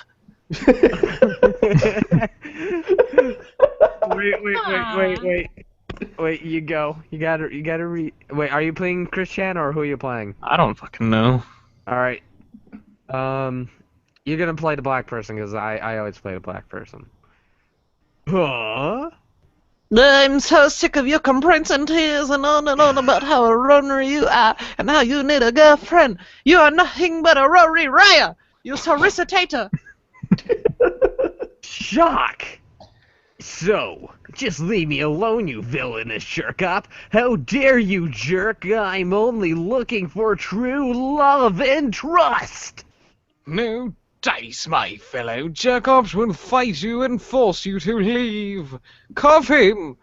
A: Wait, you go. You gotta read. Wait, are you playing Christian or who are you playing?
F: I don't fucking know.
A: Alright. You're gonna play the black person, because I always play the black person. Huh?
G: I'm so sick of your complaints and tears and on about how lonely you are and how you need a girlfriend. You are nothing but a Rory Raya. You solicitor.
A: Shock! So, just leave me alone, you villainous jerk-up. How dare you, jerk? I'm only looking for true love and trust.
F: No dice, my fellow. Jerk-offs will fight you and force you to leave. Cuff him!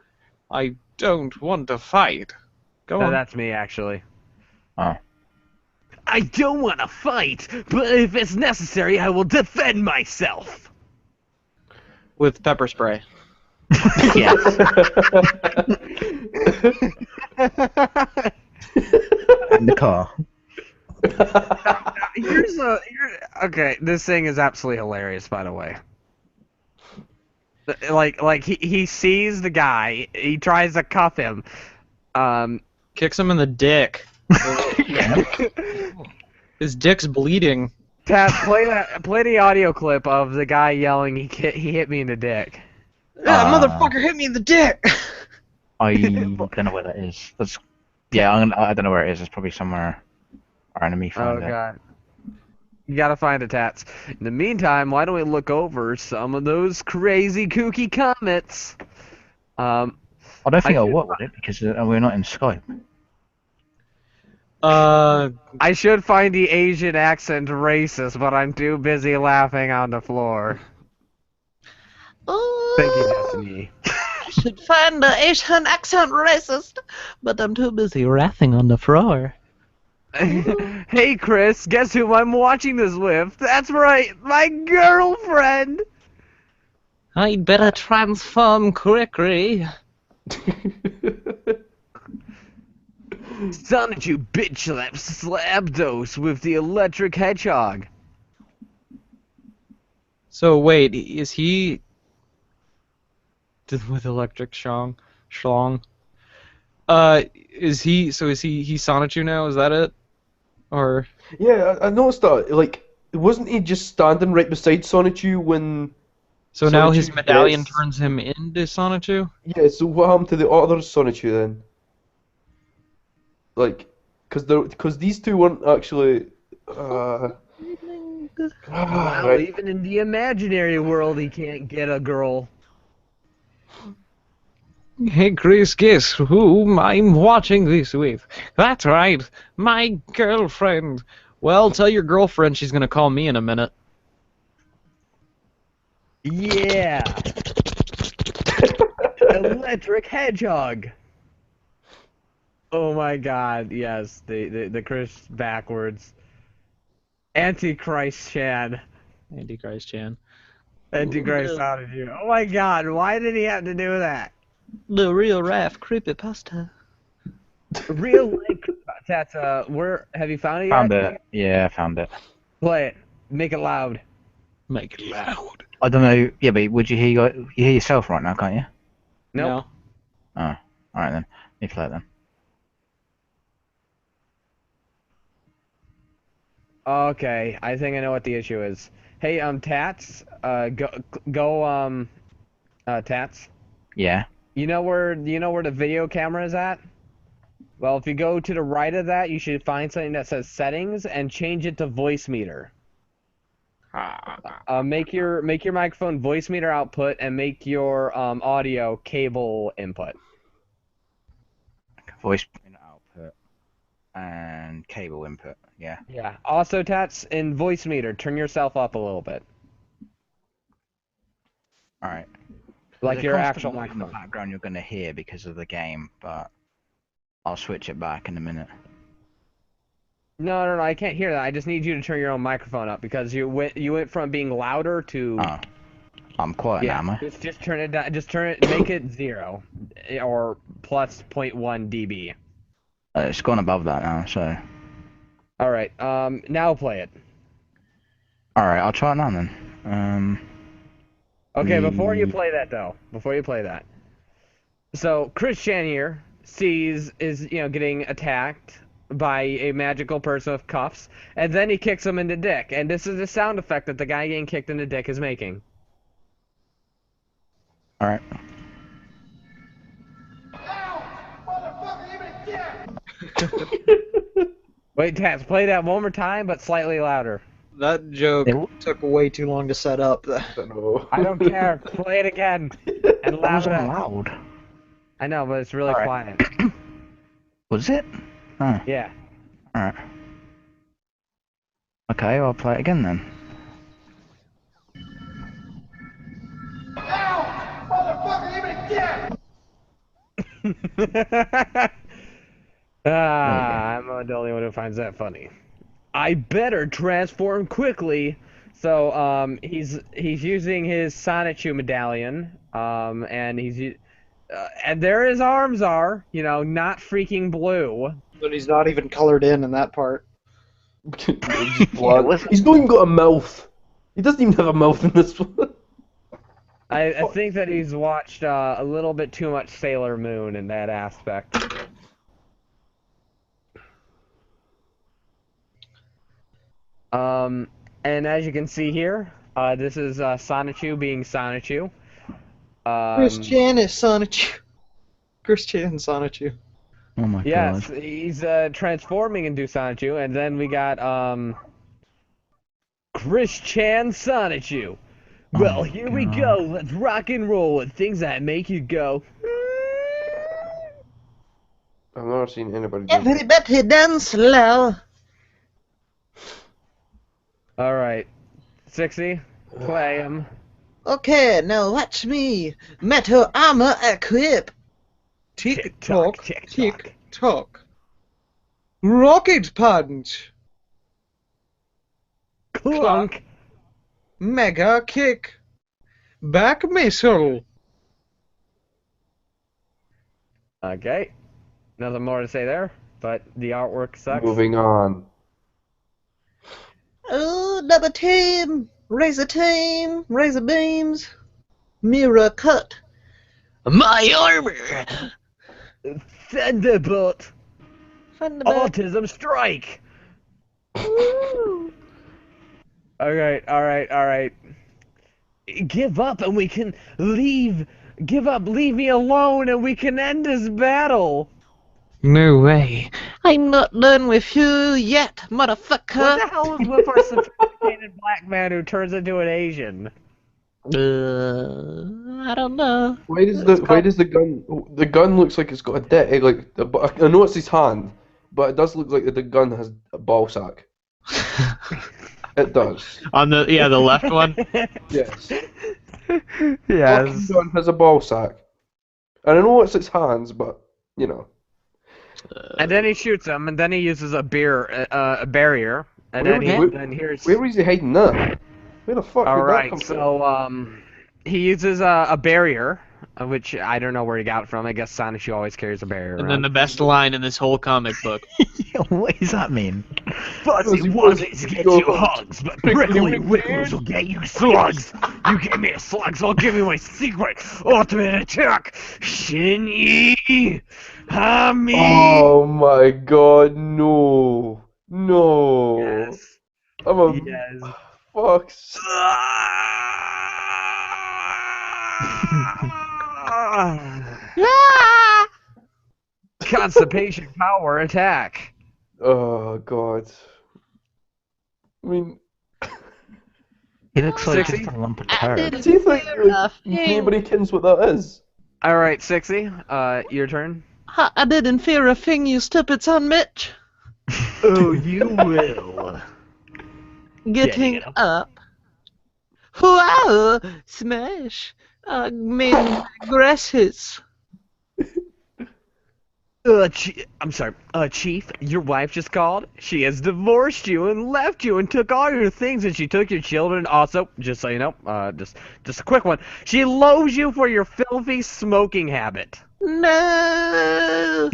F: I don't want to fight. Go on.
A: That's me, actually.
C: Oh.
A: I don't want to fight, but if it's necessary, I will defend myself.
H: With pepper spray.
C: Yeah. In the car.
A: Okay, this thing is absolutely hilarious, by the way. Like he sees the guy, he tries to cuff him,
H: Kicks him in the dick. His dick's bleeding.
A: Tats, play the audio clip of the guy yelling, he hit me in the dick.
H: That motherfucker hit me in the dick!
C: I don't know where that is. That's yeah. I don't know where it is. It's probably somewhere our enemy found
A: Oh
C: it.
A: god. You gotta find it, Tats. In the meantime, why don't we look over some of those crazy kooky comments?
C: I don't think I'll work with it because we're not in Skype.
A: I should find the Asian accent racist, but I'm too busy laughing on the floor. Thank you, Destiny.
G: I should find the Asian accent racist, but I'm too busy laughing on the floor.
A: Hey, Chris, guess who I'm watching this with? That's right, my girlfriend!
G: I'd better transform quickly.
A: Sonichu bitch slaps Slabdos with the electric hedgehog.
H: So wait, is he with electric schlong? Is he Sonichu now? Is that it? Or
B: Yeah, I noticed that. Like, wasn't he just standing right beside Sonichu when?
H: so now
B: Sonichu
H: his medallion
B: gets-
H: turns him into Sonichu?
B: Yeah. So what happened to the other Sonichu then? Like, because these two weren't actually.
A: Well,
B: Right.
A: even in the imaginary world, he can't get a girl.
F: Hey Chris, guess whom I'm watching this with? That's right, my girlfriend.
H: Well, tell your girlfriend she's gonna call me in a minute.
A: Yeah! Electric hedgehog! Oh my god, yes, the Chris backwards. Antichrist Chan.
H: Antichrist Chan.
A: Antichrist out of you. Oh my god, why did he have to do that?
G: The real Raph creepypasta.
A: Real life Tats, where have you found it yet?
C: Found it. Yeah, I found it.
A: Play it. Make it loud.
F: Make it loud.
C: I don't know. Yeah, but would you hear yourself right now? Can't you?
A: Nope.
C: Oh, all right then. Let me play it then.
A: Okay, I think I know what the issue is. Hey, Tats, Tats.
C: Yeah.
A: You know where the video camera is at? Well, if you go to the right of that, you should find something that says settings and change it to voice meter. Make your microphone voice meter output and make your audio cable input.
C: Voice output and cable input. Yeah.
A: Yeah. Also, Tats, in voice meter, turn yourself up a little bit.
C: All right.
A: Like
C: There's a
A: your
C: constant
A: actual
C: noise in the
A: microphone.
C: background you're gonna hear because of the game, but I'll switch it back in a minute.
A: No, I can't hear that. I just need you to turn your own microphone up because you went from being louder to.
C: Oh, I'm quiet now, am I?
A: Just turn it down. Just turn it. Make it 0 or plus 0.1 dB.
C: It's gone above that now, so.
A: All right. Now play it.
C: All right, I'll try it now then.
A: Okay, before you play that, so Chris Chan here is getting attacked by a magical person with cuffs, and then he kicks him in the dick, and this is the sound effect that the guy getting kicked in the dick is making.
C: All right.
A: Wait, Tats, play that one more time, but slightly louder.
H: That joke took way too long to set up.
A: I don't care. Play it again. And
C: That was
A: louder.
C: loud.
A: I know, but it's really quiet.
C: Was it? Oh,
A: Yeah.
C: all right. Okay, I'll play it again then.
A: I'm the only one who finds that funny. I better transform quickly. So he's using his Sonichu medallion, and and there his arms are, not freaking blue.
H: But he's not even colored in that part.
B: He's not even got a mouth. He doesn't even have a mouth in this one.
A: I think that he's watched a little bit too much Sailor Moon in that aspect. And as you can see here, this is Sonichu being Sonichu.
H: Christian is Sonichu. Christian Sonichu.
C: Oh my
A: Yes,
C: god.
A: he's transforming into Sonichu, and then we got Christian Sonichu. Well,
C: Oh,
A: here we
C: God.
A: go. Let's rock and roll with things that make you go.
B: I've never seen anybody do that.
G: Everybody dance slow.
A: All right, 60, play him.
G: Okay, now watch me. Metal armor equip.
H: Tick
A: tock,
H: tock,
A: tick
H: tick tock. Rocket punch.
A: Clunk.
H: Mega kick. Back missile.
A: Okay, nothing more to say there, but the artwork sucks.
B: Moving on.
G: Oh, double team. Razor beams. Mirror cut.
I: My armor!
A: Thunderbolt.
G: Thunderbolt.
A: Autism strike. All right. Give up and we can leave. Give up, leave me alone, and we can end this battle.
F: No way.
G: I'm not done with you yet, motherfucker.
A: What the hell is with our sophisticated black man who turns into an Asian?
G: I don't know.
B: Why does the gun looks like it's got a dick, I know it's his hand, but it does look like the gun has a ball sack. It does.
H: On the left one.
B: Yes.
A: Yes.
B: Fucking gun has a ball sack. And I know it's its hands, but you know.
A: And then he shoots him, and then he uses a barrier, and then here's.
B: Where is he hiding that? Where the fuck
A: All
B: did that
A: right,
B: come from?
A: so he uses a barrier, which I don't know where he got it from. I guess Sonichu always carries a barrier.
H: And then the best line in this whole comic book.
C: What does that mean?
A: Fuzzy Wuzzies get you hugs, but prickly wigglers will get you slugs. You give me a slug, so I'll give you my secret ultimate attack. Shin-Yi Hami.
B: Oh my god, no. No.
A: Yes.
B: I'm a
A: Yes.
B: fuck's
A: Constipation power attack.
B: Oh god. I mean,
C: He looks like
A: 60?
C: just a lump of
G: I
C: turd.
G: didn't
B: does he think
G: hear a thing.
B: anybody kens what that is?
A: All right, 60. Your turn.
G: I didn't fear a thing, you stupid son, bitch.
A: Oh, you will.
G: Getting
A: it up.
G: up. Wow, smash. Aggressive.
A: I'm sorry. Chief, your wife just called. She has divorced you and left you and took all your things, and she took your children. Also, just so you know, just a quick one. She loathes you for your filthy smoking habit.
G: No.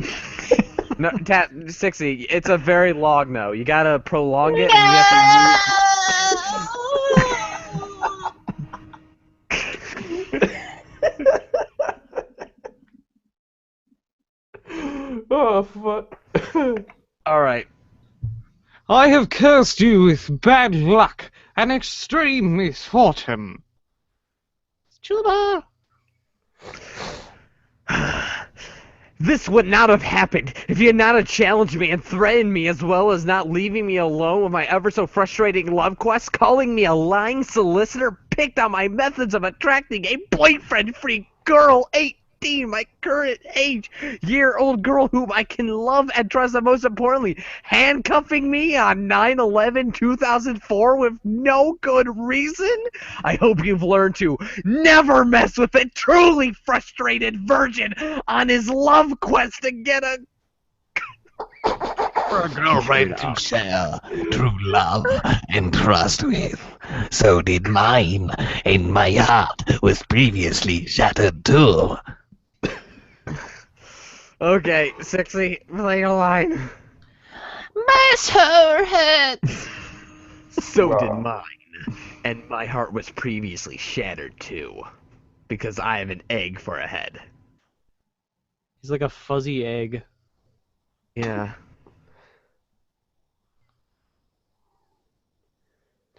A: No, 60. It's a very long no. You gotta prolong it, and you have
B: Oh fuck.
A: to. All right.
F: I have cursed you with bad luck and extreme misfortune.
G: Chuba.
A: This would not have happened if you had not have challenged me and threatened me, as well as not leaving me alone with my ever so frustrating love quest, calling me a lying solicitor, picked on my methods of attracting a boyfriend-free girl, 18, my current age, year-old girl whom I can love and trust, and most importantly, handcuffing me on 9/11/2004 with no good reason. I hope you've learned to never mess with a truly frustrated virgin on his love quest to get a
I: For a girlfriend to share true love and trust with. So did mine, and my heart was previously shattered too.
A: Okay, 60, play a line.
G: Miss her head.
A: So did
B: Wow.
A: mine, and my heart was previously shattered too, because I have an egg for a head.
H: He's like a fuzzy egg.
A: Yeah.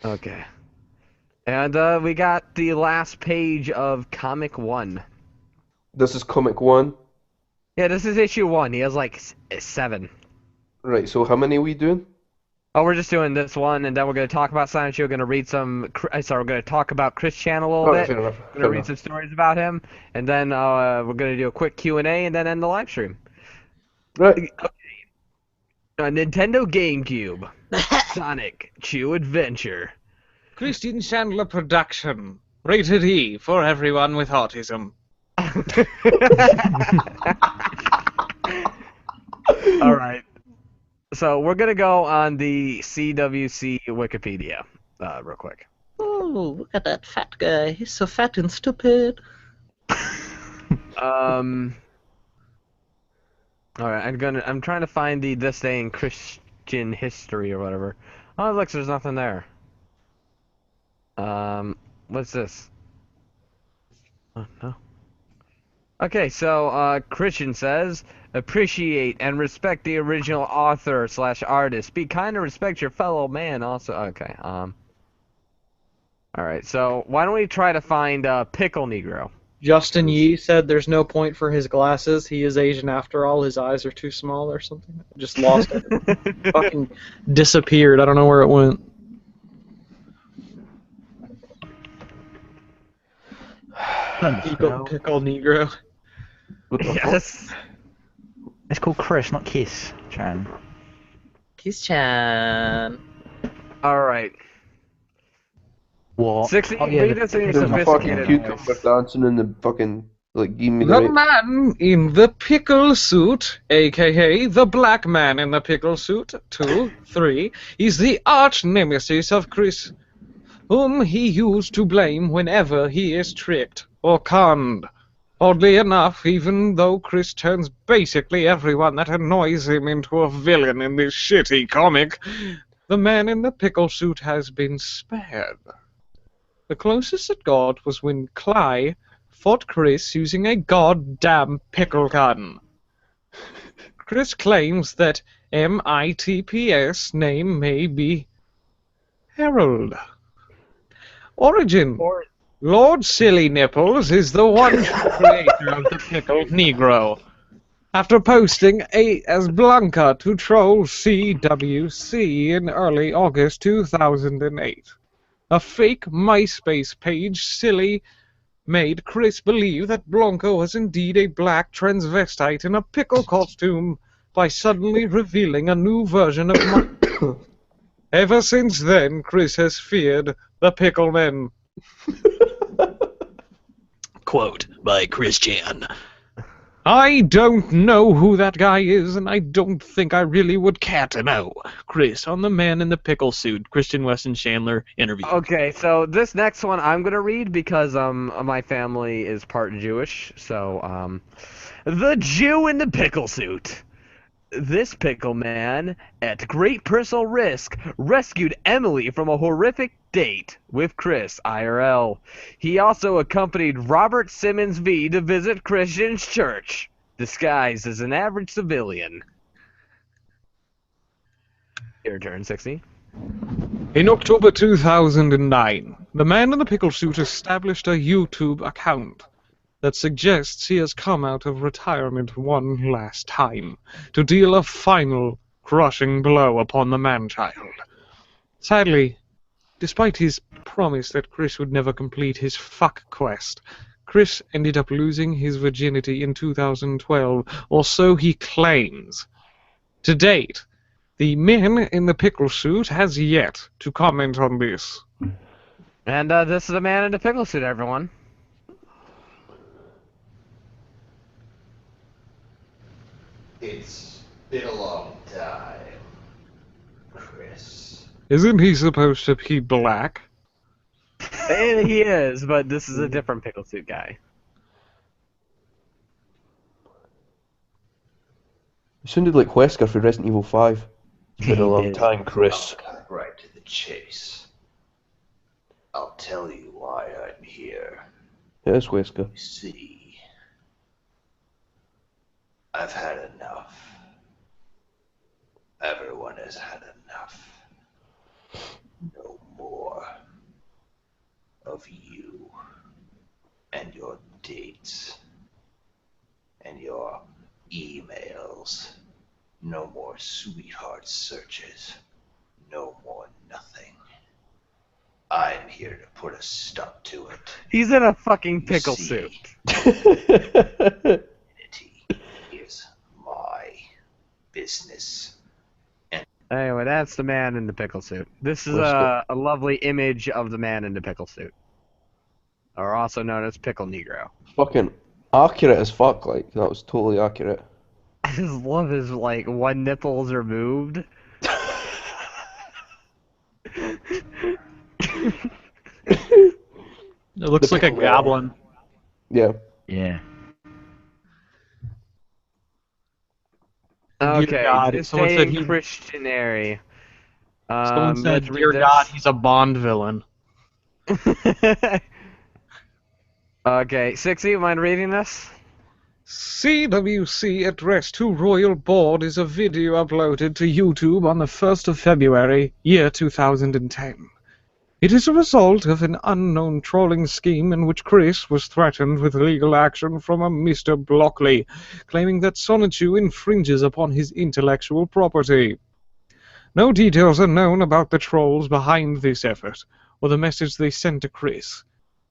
A: Okay. And we got the last page of Comic 1.
B: This is Comic 1.
A: Yeah, this is issue 1. He has like 7.
B: Right, so how many are we doing?
A: Oh, we're just doing this one, and then we're going to talk about Sonichu. We're going to read some. Sorry, we're going to talk about Chris Chan a little
B: Alright,
A: bit.
B: fair enough.
A: We're going
B: Fair
A: to read
B: enough.
A: some stories about him, and then we're going to do a quick Q&A, and then end the live stream.
B: Right.
A: Nintendo GameCube. Sonic Chew Adventure.
F: Christine Chandler production. Rated E for everyone with autism.
A: All right. So we're going to go on the CWC Wikipedia real quick.
G: Oh, look at that fat guy. He's so fat and stupid.
A: All right, I'm trying to find this day in Christian history or whatever. Oh, look, there's nothing there. What's this? Oh, no. Okay, so Christian says, appreciate and respect the original author / artist. Be kind and respect your fellow man. Also, okay. All right. So why don't we try to find Pickle Negro?
H: Justin Yee said there's no point for his glasses. He is Asian after all. His eyes are too small or something. Just lost it. Fucking disappeared. I don't know where it went. Pickle Negro.
C: What the fuck?
A: Yes.
C: It's called Chris, not Kiss, Chan.
G: Kiss-chan.
A: All right.
C: What?
A: 60.
C: Oh, yeah,
A: Read this in your
B: There's a fucking
A: sophisticated
B: cucumber
A: voice.
B: dancing in the fucking, like, give me the
F: The
B: right.
F: man in the pickle suit, aka the black man in the pickle suit, 2, 3, is the arch nemesis of Chris, whom he used to blame whenever he is tricked or conned. Oddly enough, even though Chris turns basically everyone that annoys him into a villain in this shitty comic, the man in the pickle suit has been spared. The closest it got was when Cly fought Chris using a goddamn pickle gun. Chris claims that MITP's name may be Harold. Origin. Lord Silly Nipples is the one creator of the Pickle Negro. After posting as Blanca to troll CWC in early August 2008. A fake MySpace page, Silly made Chris believe that Blanca was indeed a black transvestite in a pickle costume by suddenly revealing a new version of my... Ever since then, Chris has feared the pickle men.
I: Quote by Chris Chan.
F: I don't know who that guy is, and I don't think I really would care to know.
I: Chris on the man in the pickle suit. Christian Weston Chandler interview.
A: Okay, so this next one I'm gonna read because my family is part Jewish. So the Jew in the pickle suit. This pickle man, at great personal risk, rescued Emily from a horrific date with Chris IRL. He also accompanied Robert Simmons V to visit Christian's church, disguised as an average civilian. Your turn, 60.
F: In October 2009, the man in the pickle suit established a YouTube account that suggests he has come out of retirement one last time to deal a final crushing blow upon the man-child. Sadly, despite his promise that Chris would never complete his fuck quest, Chris ended up losing his virginity in 2012, or so he claims. To date, the man in the pickle suit has yet to comment on this.
A: And this is the man in the pickle suit, everyone.
J: It's been a long time, Chris.
F: Isn't he supposed to be black?
A: And he is, but this is a different pickle suit guy.
B: It sounded like Wesker for Resident Evil 5. It's been a long
A: did.
B: time, Chris.
J: I'll cut right to the chase. I'll tell you why I'm here.
B: Yes, Wesker.
J: You see, I've had enough. Everyone has had enough. No more. of you and your dates and your emails. No more sweetheart searches. No more nothing. I'm here to put a stop to it.
A: He's in a fucking
J: You
A: pickle
J: see,
A: suit.
J: Unity is my business.
A: Anyway, that's the man in the pickle suit. This is
B: Let's
A: a lovely image of the man in the pickle suit. Or also known as Pickle Negro.
B: Fucking accurate as fuck, like, that was totally accurate.
A: I just love his, like, one nipple is removed.
H: It looks
B: The
H: like a
B: pickle man.
H: goblin.
B: Yeah.
C: Yeah.
H: Dear
A: Okay,
H: God, someone said he.
A: Christianary.
H: Someone said,
A: let's read
H: "Dear
A: this.
H: God, he's a Bond villain."
A: Okay, Sixy, you mind reading this?
F: CWC address to Royal Board is a video uploaded to YouTube on the 1st of February, year 2010. It is a result of an unknown trolling scheme in which Chris was threatened with legal action from a Mr. Blockley, claiming that Sonichu infringes upon his intellectual property. No details are known about the trolls behind this effort, or the message they sent to Chris.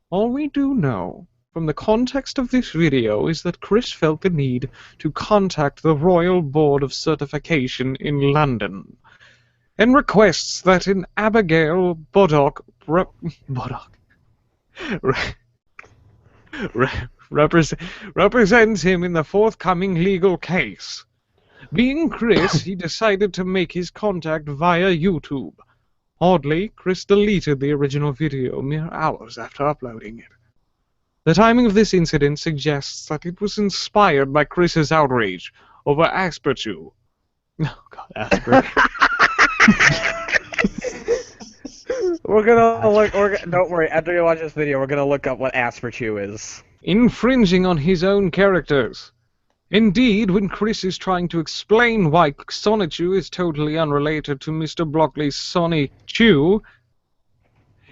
F: All we do know from the context of this video is that Chris felt the need to contact the Royal Board of Certification in London, and requests that an Abigail Boddock represent him in the forthcoming legal case. Being Chris, he decided to make his contact via YouTube. Oddly, Chris deleted the original video mere hours after uploading it. The timing of this incident suggests that it was inspired by Chris's outrage over Asperchu. Oh God, Asperchu.
A: We're gonna look. Don't worry. After you watch this video, we're gonna look up what Asperchu is.
F: Infringing on his own characters. Indeed, when Chris is trying to explain why Sonichu is totally unrelated to Mr. Blockley's Sonichu,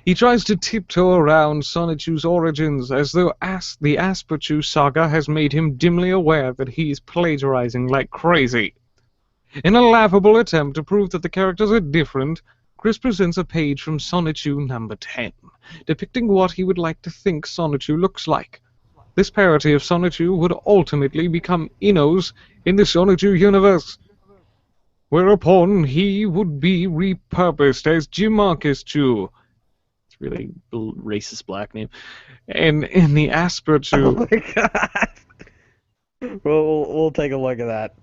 F: he tries to tiptoe around Sonichu's origins as though the Asperchu saga has made him dimly aware that he is plagiarizing like crazy. In a laughable attempt to prove that the characters are different, Chris presents a page from Sonichu number 10, depicting what he would like to think Sonichu looks like. This parody of Sonichu would ultimately become Inno's in the Sonichu universe, whereupon he would be repurposed as Jimarcus Chu. It's really a racist black name. And in the Asperchu.
A: Oh my God. We'll take a look at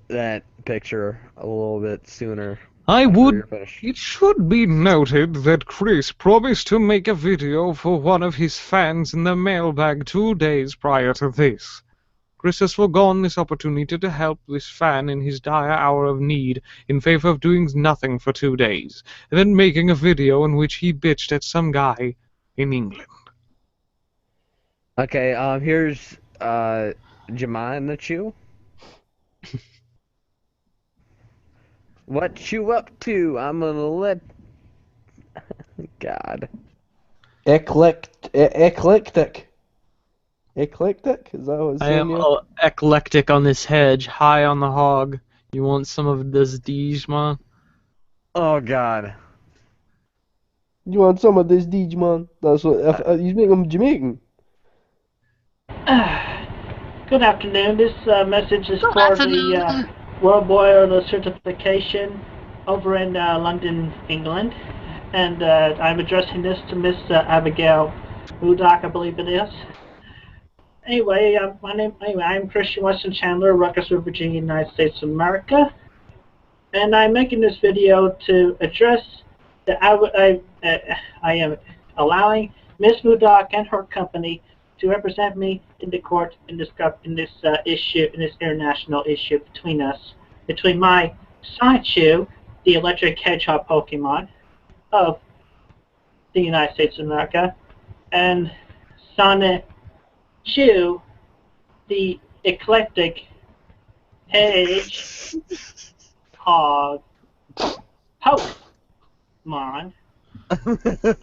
A: that picture a little bit sooner.
F: It should be noted that Chris promised to make a video for one of his fans in the mailbag 2 days prior to this. Chris has forgone this opportunity to help this fan in his dire hour of need in favor of doing nothing for 2 days, and then making a video in which he bitched at some guy in England.
A: Okay, here's Jemima Chew. What you up to? I'm gonna let. God.
B: Eclectic. Eclectic? Is that what it's
H: I
B: saying
H: am
B: here?
H: eclectic on this hedge, high on the hog. You want some of this Dijman?
A: Oh God.
B: You want some of this Digimon? That's what. He's making them Jamaican.
D: Good afternoon. This message is for the World Board of Certification over in London, England. And I'm addressing this to Miss Abigail Rudock, I believe it is. Anyway, I'm Christian Weston Chandler, Ruckersville, Virginia, United States of America. And I'm making this video to address that I am allowing Miss Rudock and her company to represent me in the court in this international issue between my Sonichu, the electric hedgehog Pokemon of the United States of America, and Sonichu, the eclectic hedgehog Pokemon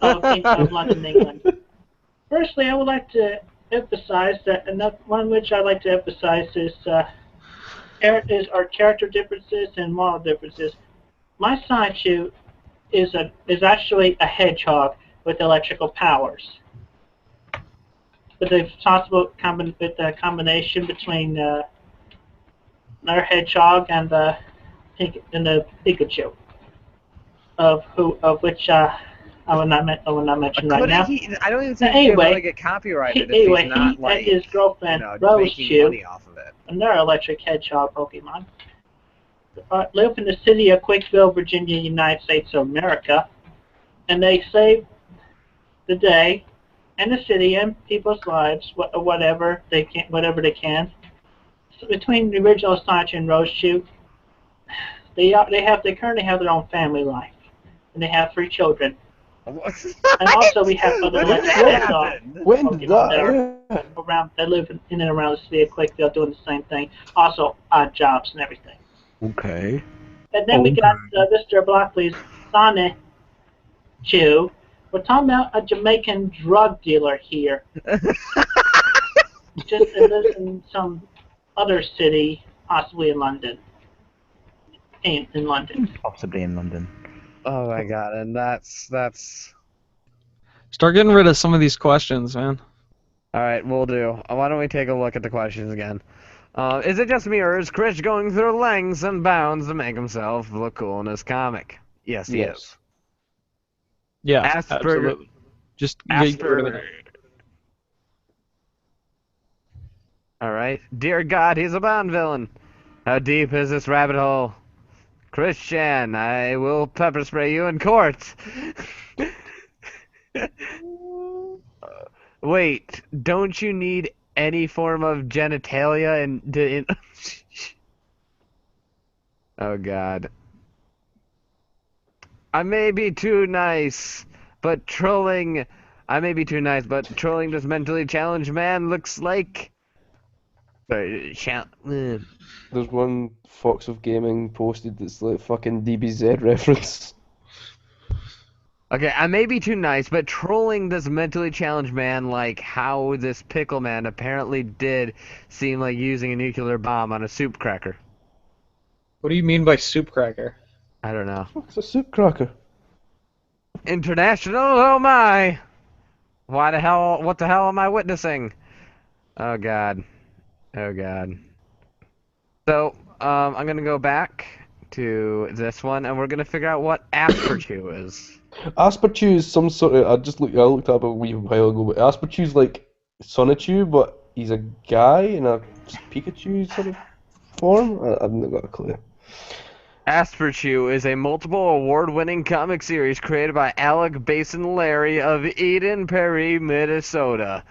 D: of London, England. Firstly, I would like to emphasize that one which I'd like to emphasize is our character differences and moral differences. My Sonichu is actually a hedgehog with electrical powers. With the with the combination between our hedgehog and the Pikachu, of which I will not mention right
A: Couldn't
D: now.
A: he? I don't even
D: But
A: think he could really
D: anyway,
A: get copyrighted if he's not
D: he
A: like,
D: and his girlfriend Rose
A: making
D: Chew,
A: money off of it.
D: and their electric hedgehog Pokemon, live in the city of Quickville, Virginia, United States of America, and they save the day and the city and people's lives, whatever they can. So between the original Sonic and Rose Chew, they currently have their own family life, and they have 3 children. And also we have other
A: When did
D: electric
A: that
D: hedgehog
A: happen?
B: When did
D: Pokemon
B: that?
D: that live in and around the city of Quickville doing the same thing. Also odd jobs and everything.
A: Okay.
D: And then we got Mr. Blockley's Sonichu. We're talking about a Jamaican drug dealer here. Just lives in some other city, possibly in London. In London.
C: Possibly in London.
A: Oh my god, and that's
F: Start getting rid of some of these questions, man.
A: alright, we'll do. Why don't we take a look at the questions again? Is it just me, or is Chris going through lengths and bounds to make himself look cool in his comic? Yes, he is.
F: Yeah,
A: Asperger.
F: absolutely. Just get rid of
A: Asperger.
F: that.
A: Alright. Dear God, he's a Bond villain. How deep is this rabbit hole? Christian, I will pepper spray you in court. Wait, don't you need any form of genitalia Oh god. I may be too nice, but trolling this mentally challenged man looks like
B: There's one Fox of Gaming posted that's like fucking DBZ reference.
A: Okay, I may be too nice, but trolling this mentally challenged man like how this pickle man apparently did seem like using a nuclear bomb on a soup cracker.
H: What do you mean by soup cracker?
A: I don't know.
B: It's a soup cracker.
A: International, oh my! What the hell am I witnessing? Oh god. Oh god. So, I'm gonna go back to this one, and we're gonna figure out what Asperchu is.
B: Asperchu is some sort of. I looked up a wee while ago, but Asperchu's like Sonichu, but he's a guy in a Pikachu sort of form. I've not got a clue.
A: Asperchu is a multiple award-winning comic series created by Alec Basin Larry of Eden Prairie, Minnesota.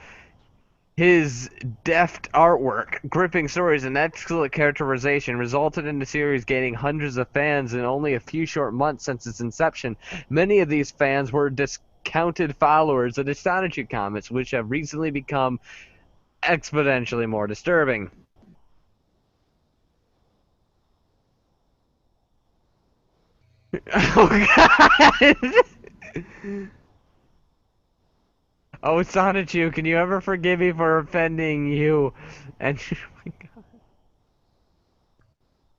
A: His deft artwork, gripping stories, and excellent characterization resulted in the series gaining hundreds of fans in only a few short months since its inception. Many of these fans were discounted followers of the Sonichu comics, which have recently become exponentially more disturbing. Oh god! Oh, Sonichu, can you ever forgive me for offending you? And oh my god.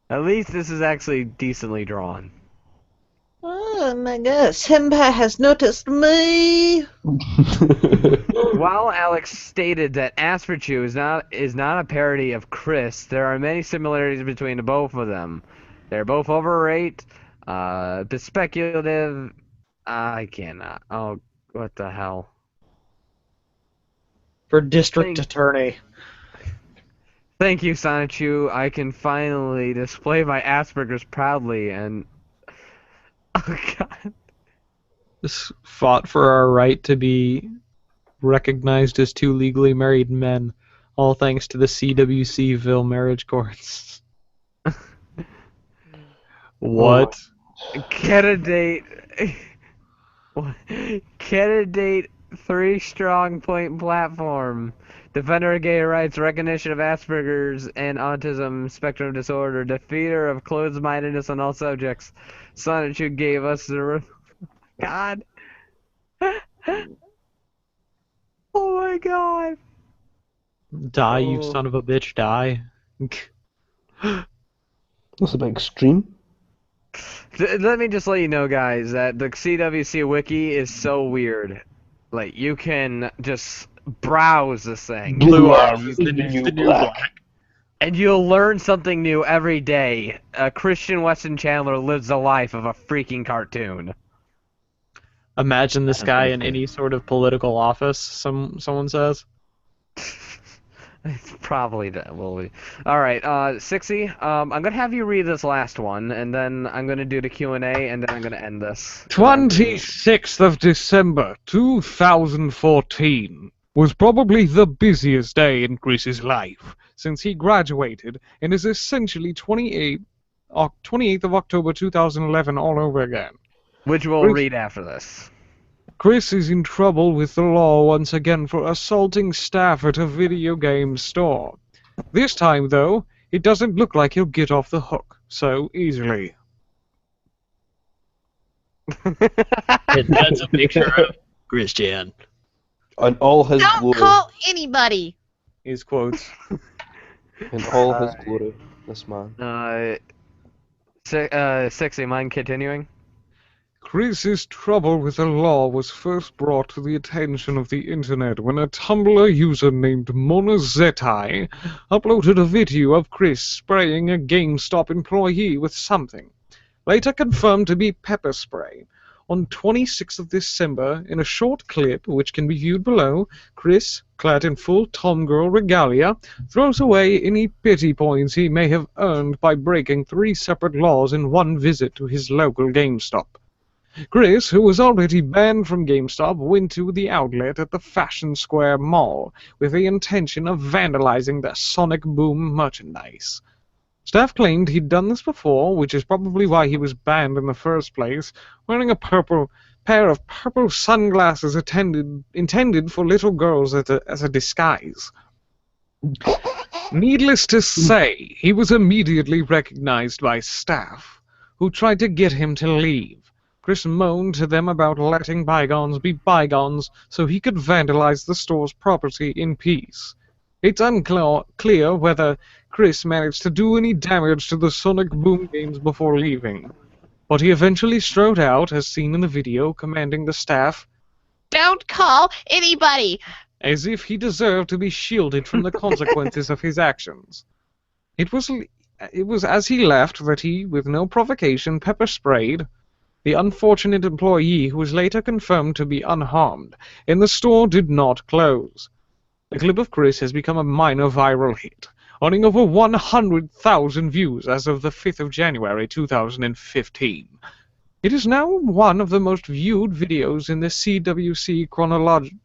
A: At least this is actually decently drawn.
G: Oh my god, Senpai has noticed me!
A: While Alex stated that Asperchu is not a parody of Chris, there are many similarities between the both of them. They're both overrated, speculative. I cannot. Oh, what the hell?
H: For district attorney.
A: Thank you, Sonichu. I can finally display my Asperger's proudly and. Oh god.
F: This fought for our right to be recognized as 2 legally married men, all thanks to the CWCville marriage courts. What?
A: Candidate 3 strong point platform. Defender of gay rights, recognition of Asperger's and autism spectrum disorder, defeater of closed-mindedness on all subjects. Sonichu gave us the God. Oh my god!
F: Die, you
B: Oh.
F: son of a bitch, die.
B: That's a bit extreme.
A: Let me just let you know, guys, that the CWC wiki is so weird. Like, you can just browse this thing.
B: Blue
F: eyes
B: is
F: is
B: the new black.
A: And you'll learn something new every day. Christian Weston Chandler lives the life of a freaking cartoon.
F: Imagine this guy in any sort of political office, someone says.
A: It's probably that will be. All right, Sixy, I'm gonna have you read this last one, and then I'm gonna do the Q&A, and then I'm gonna end this.
F: 26th of December, 2014 was probably the busiest day in Chris's life since he graduated and is essentially 28th of October 2011 all over again.
A: Which we'll
F: Chris-
A: read after this.
F: Chris is in trouble with the law once again for assaulting staff at a video game store. This time, though, it doesn't look like he'll get off the hook so easily.
I: And that's a picture of Christian.
B: And all his
G: Don't
B: glory.
G: call anybody.
F: His quotes.
B: In all his glory. This man.
A: Sixy, mind continuing?
F: Chris's trouble with the law was first brought to the attention of the internet when a Tumblr user named Monazetai uploaded a video of Chris spraying a GameStop employee with something, later confirmed to be pepper spray. On 26th of December, in a short clip, which can be viewed below, Chris, clad in full Tomgirl regalia, throws away any pity points he may have earned by breaking 3 separate laws in one visit to his local GameStop. Chris, who was already banned from GameStop, went to the outlet at the Fashion Square Mall with the intention of vandalizing the Sonic Boom merchandise. Staff claimed he'd done this before, which is probably why he was banned in the first place, wearing a pair of purple sunglasses intended for little girls as a disguise. Needless to say, he was immediately recognized by staff, who tried to get him to leave. Chris moaned to them about letting bygones be bygones so he could vandalize the store's property in peace. It's unclear whether Chris managed to do any damage to the Sonic Boom games before leaving, but he eventually strode out, as seen in the video, commanding the staff,
G: Don't call anybody.
F: as if he deserved to be shielded from the consequences of his actions. It was as he left that he, with no provocation, pepper sprayed the unfortunate employee, who was later confirmed to be unharmed, and the store did not close. The clip of Chris has become a minor viral hit, earning over 100,000 views as of the 5th of January 2015. It is now one of the most viewed videos in the CWC chronology,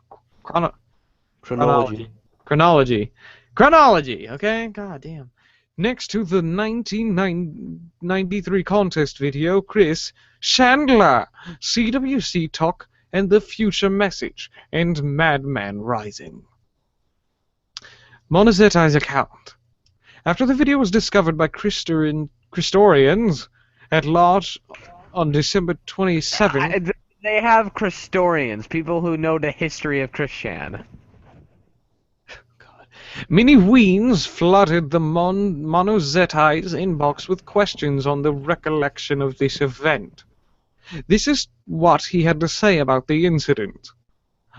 F: okay? God damn. Next to the 1993 contest video, Chris, Chandler, CWC Talk, and The Future Message, and Madman Rising. Monazetai's account. After the video was discovered by Christorians at large on December 27th...
A: They have Christorians, people who know the history of Christian.
F: Many weens flooded the Monazetai's inbox with questions on the recollection of this event. This is what he had to say about the incident.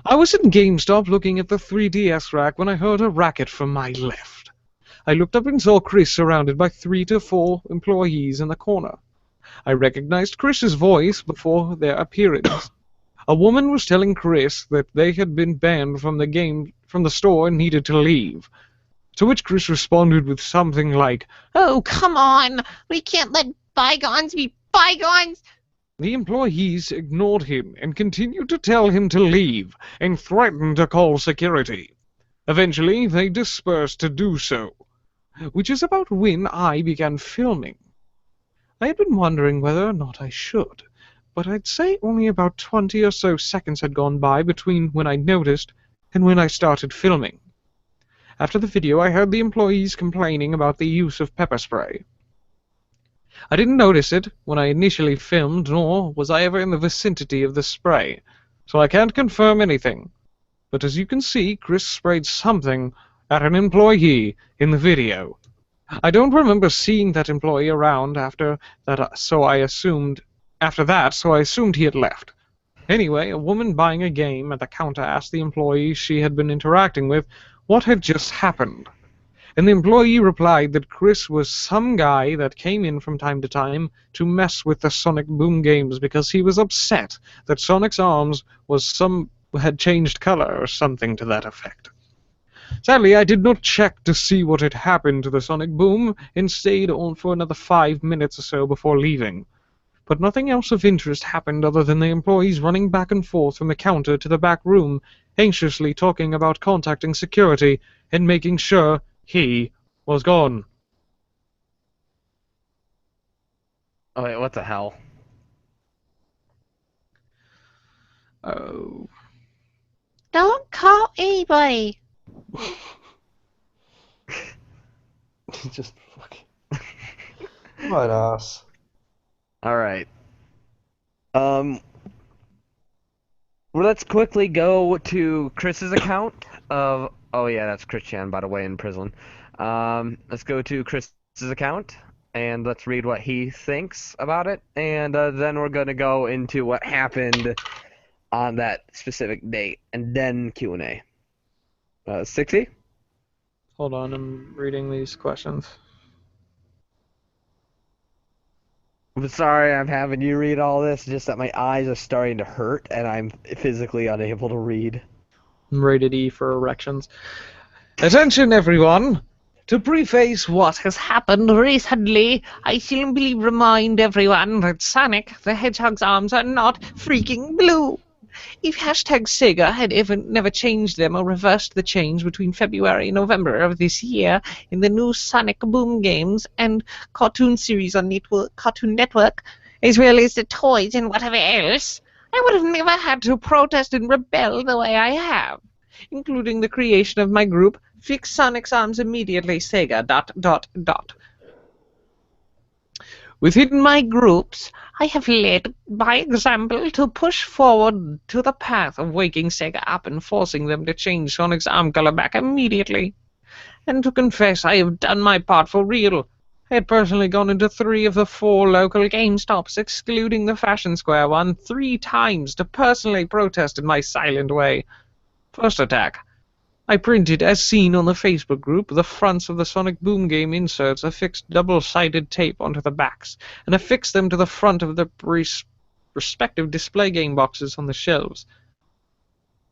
F: I was in GameStop looking at the 3DS rack when I heard a racket from my left. I looked up and saw Chris surrounded by 3 to 4 employees in the corner. I recognized Chris's voice before their appearance. A woman was telling Chris that they had been banned from the store and needed to leave. To which Chris responded with something like,
G: Oh, come on. We can't let bygones be bygones.
F: The employees ignored him and continued to tell him to leave and threatened to call security. Eventually, they dispersed to do so, which is about when I began filming. I had been wondering whether or not I should, but I'd say only about 20 or so seconds had gone by between when I noticed and when I started filming. After the video, I heard the employees complaining about the use of pepper spray. I didn't notice it when I initially filmed, nor was I ever in the vicinity of the spray, so I can't confirm anything. but as you can see, Chris sprayed something at an employee in the video. I don't remember seeing that employee around after that, so I assumed he had left. Anyway, a woman buying a game at the counter asked the employee she had been interacting with what had just happened. And the employee replied that Chris was some guy that came in from time to time to mess with the Sonic Boom games because he was upset that Sonic's arms had changed color or something to that effect. Sadly, I did not check to see what had happened to the Sonic Boom and stayed on for another 5 minutes or so before leaving. But nothing else of interest happened other than the employees running back and forth from the counter to the back room, anxiously talking about contacting security and making sure he was gone.
A: Oh wait, what the hell?
F: Oh.
G: Don't call anybody.
B: Just fucking. What an ass.
A: All right. Well, let's quickly go to Chris's account of. Oh yeah, that's Christian, by the way, in prison. Let's go to Chris's account and let's read what he thinks about it, and then we're gonna go into what happened on that specific date, and then Q&A. 60?
F: Hold on, I'm reading these questions.
A: I'm sorry I'm having you read all this, just that my eyes are starting to hurt and I'm physically unable to read.
F: I'm rated E for erections. Attention, everyone! To preface what has happened recently, I simply remind everyone that Sonic the Hedgehog's arms are not freaking blue. If #Sega had never changed them or reversed the change between February and November of this year in the new Sonic Boom games and cartoon series on Cartoon Network, as well as the toys and whatever else, I would have never had to protest and rebel the way I have, including the creation of my group, Fix Sonic's Arms Immediately Sega ... Within my groups, I have led by example to push forward to the path of waking Sega up and forcing them to change Sonic's arm color back immediately. And to confess, I have done my part for real. I had personally gone into 3 of the 4 local GameStops, excluding the Fashion Square one, 3 times to personally protest in my silent way. First attack. I printed, as seen on the Facebook group, the fronts of the Sonic Boom game inserts, affixed double-sided tape onto the backs, and affixed them to the front of the respective display game boxes on the shelves.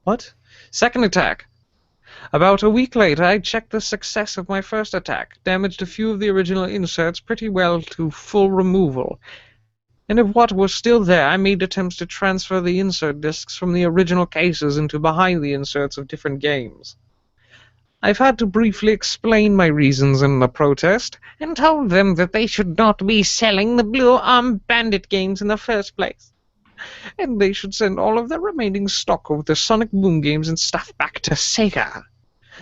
F: What? Second attack. About a week later, I checked the success of my first attack, damaged a few of the original inserts pretty well to full removal, and of what was still there, I made attempts to transfer the insert discs from the original cases into behind the inserts of different games. I've had to briefly explain my reasons in the protest, and told them that they should not be selling the Blue Arm Bandit games in the first place, and they should send all of the remaining stock of the Sonic Boom games and stuff back to Sega,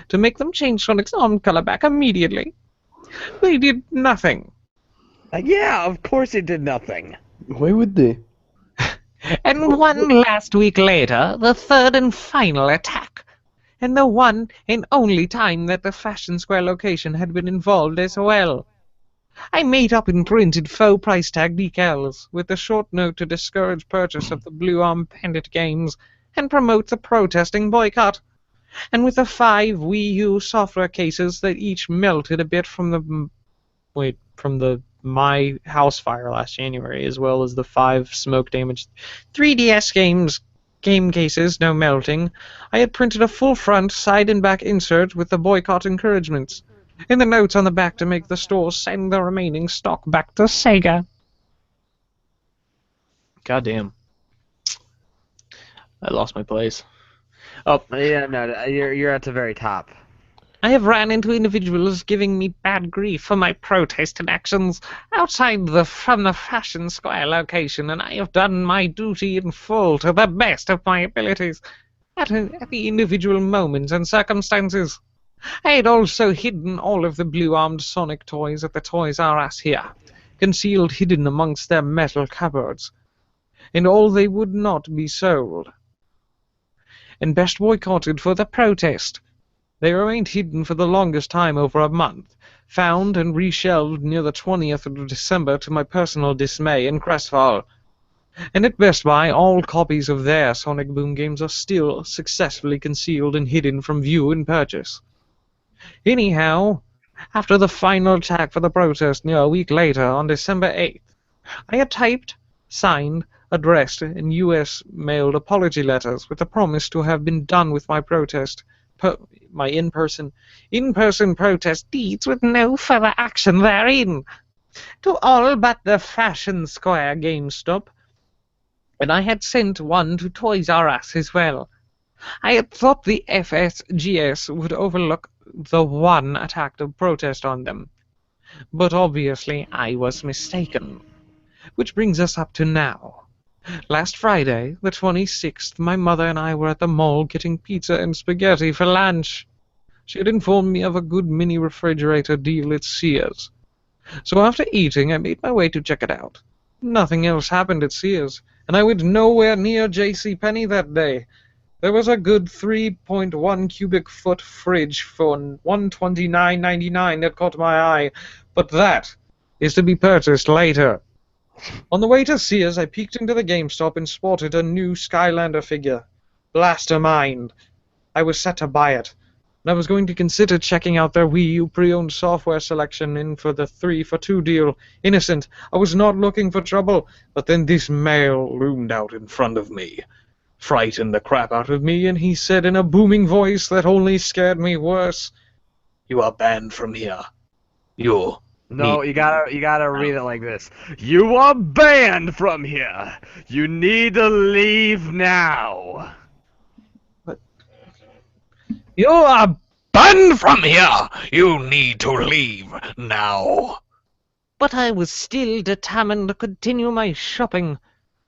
F: to make them change Sonic's arm color back immediately. They did nothing.
A: Yeah, of course it did nothing.
B: Why would they?
F: And one last week later, the third and final attack. And the one and only time that the Fashion Square location had been involved as well. I made up and printed faux price tag decals with a short note to discourage purchase of the Blue Arm Bandit games and promote the protesting boycott. And with the 5 Wii U software cases that each melted a bit from the My House fire last January, as well as the 5 smoke-damaged 3DS game cases, no melting, I had printed a full front, side and back insert with the boycott encouragements, and the notes on the back to make the store send the remaining stock back to Sega. Goddamn. I lost my place. Oh.
A: Yeah, no, you're at the very top.
F: I have ran into individuals giving me bad grief for my protest and actions outside from the Fashion Square location, and I have done my duty in full to the best of my abilities at the individual moments and circumstances. I had also hidden all of the blue-armed Sonic toys at the Toys R Us here, concealed hidden amongst their metal cupboards, and all they would not be sold. and best boycotted for the protest. They remained hidden for the longest time, over a month, found and reshelved near the 20th of December to my personal dismay and crestfall. And at Best Buy, all copies of their Sonic Boom games are still successfully concealed and hidden from view and purchase. Anyhow, after the final attack for the protest near a week later, on December 8th, I had typed, signed, addressed, and U.S. mailed apology letters with the promise to have been done with my protest, my in-person protest deeds with no further action therein, to all but the Fashion Square GameStop, and I had sent one to Toys R Us as well. I had thought the FSGS would overlook the one attack of protest on them, but obviously I was mistaken. Which brings us up to now. Last Friday, the 26th, my mother and I were at the mall getting pizza and spaghetti for lunch. She had informed me of a good mini refrigerator deal at Sears. So after eating, I made my way to check it out. Nothing else happened at Sears, and I went nowhere near JCPenney that day. There was a good 3.1 cubic foot fridge for $129.99 that caught my eye, but that is to be purchased later. On the way to Sears, I peeked into the GameStop and spotted a new Skylander figure. Blastermind. I was set to buy it, and I was going to consider checking out their Wii U pre-owned software selection in for the 3-for-2 deal. Innocent. I was not looking for trouble, but then this male loomed out in front of me, frightened the crap out of me, and he said in a booming voice that only scared me worse,
I: You are banned from here.
A: No, you gotta read it like this. You are banned from here. You need to leave now.
I: You are banned from here. You need to leave now.
F: but I was still determined to continue my shopping.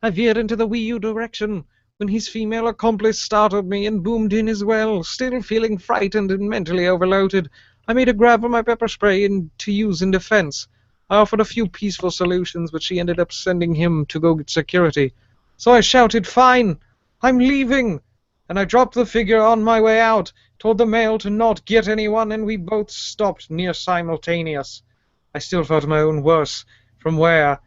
F: I veered into the Wii U direction, when his female accomplice startled me and boomed in as well. Still feeling frightened and mentally overloaded, I made a grab for my pepper spray to use in defense. I offered a few peaceful solutions, but she ended up sending him to go get security. So I shouted, "Fine, I'm leaving!" And I dropped the figure on my way out, told the male to not get anyone, and we both stopped near simultaneous. I still felt my own worse, from where,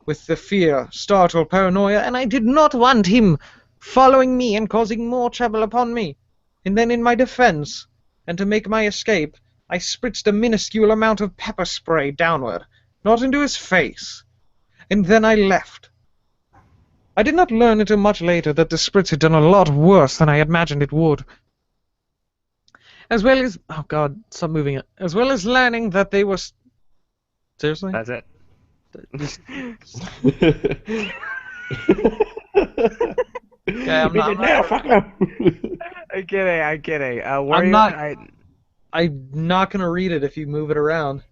F: with the fear, startled paranoia, and I did not want him following me and causing more trouble upon me. And then in my defense, and to make my escape, I spritzed a minuscule amount of pepper spray downward, not into his face. And then I left. I did not learn until much later that the spritz had done a lot worse than I imagined it would. As well as... oh god, stop moving it. As well as learning that they were... Seriously?
A: That's it.
F: Okay, I'm not...
B: now, fuck up.
A: I'm kidding.
F: I'm not gonna read it if you move it around.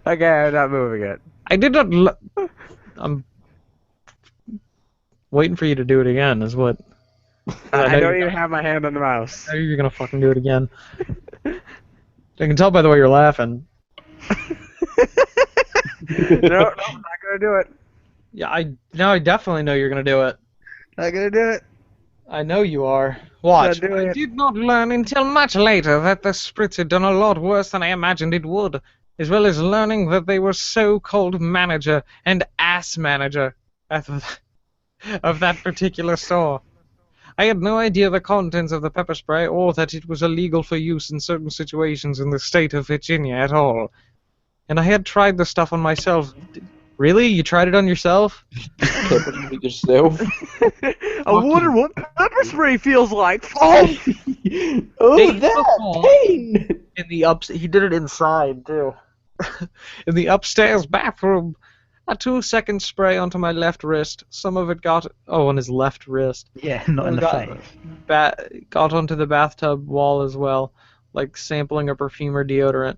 A: Okay, I'm not moving it.
F: I did not... I'm waiting for you to do it again, is what...
A: I don't even have my hand on the mouse.
F: I know you're gonna fucking do it again. I can tell by the way you're laughing.
A: No, I'm not gonna do it.
F: Yeah, I definitely know you're gonna do it.
A: Not gonna do it.
F: I know you are. Watch.
A: Not doing
F: I
A: it.
F: did not learn until much later that the spritz had done a lot worse than I imagined it would, as well as learning that they were so-called manager and ass manager of that particular store. I had no idea the contents of the pepper spray or that it was illegal for use in certain situations in the state of Virginia at all. And I had tried the stuff on myself. Really? You tried it on yourself?
B: yourself.
A: I wonder what pepper spray feels like. Oh,
B: Oh, that pain!
F: In the he did it inside too. In the upstairs bathroom. A 2-second spray onto my left wrist. Some of it got... oh, on his left wrist.
C: Yeah, not in the face.
F: Got onto the bathtub wall as well, like sampling a perfume or deodorant.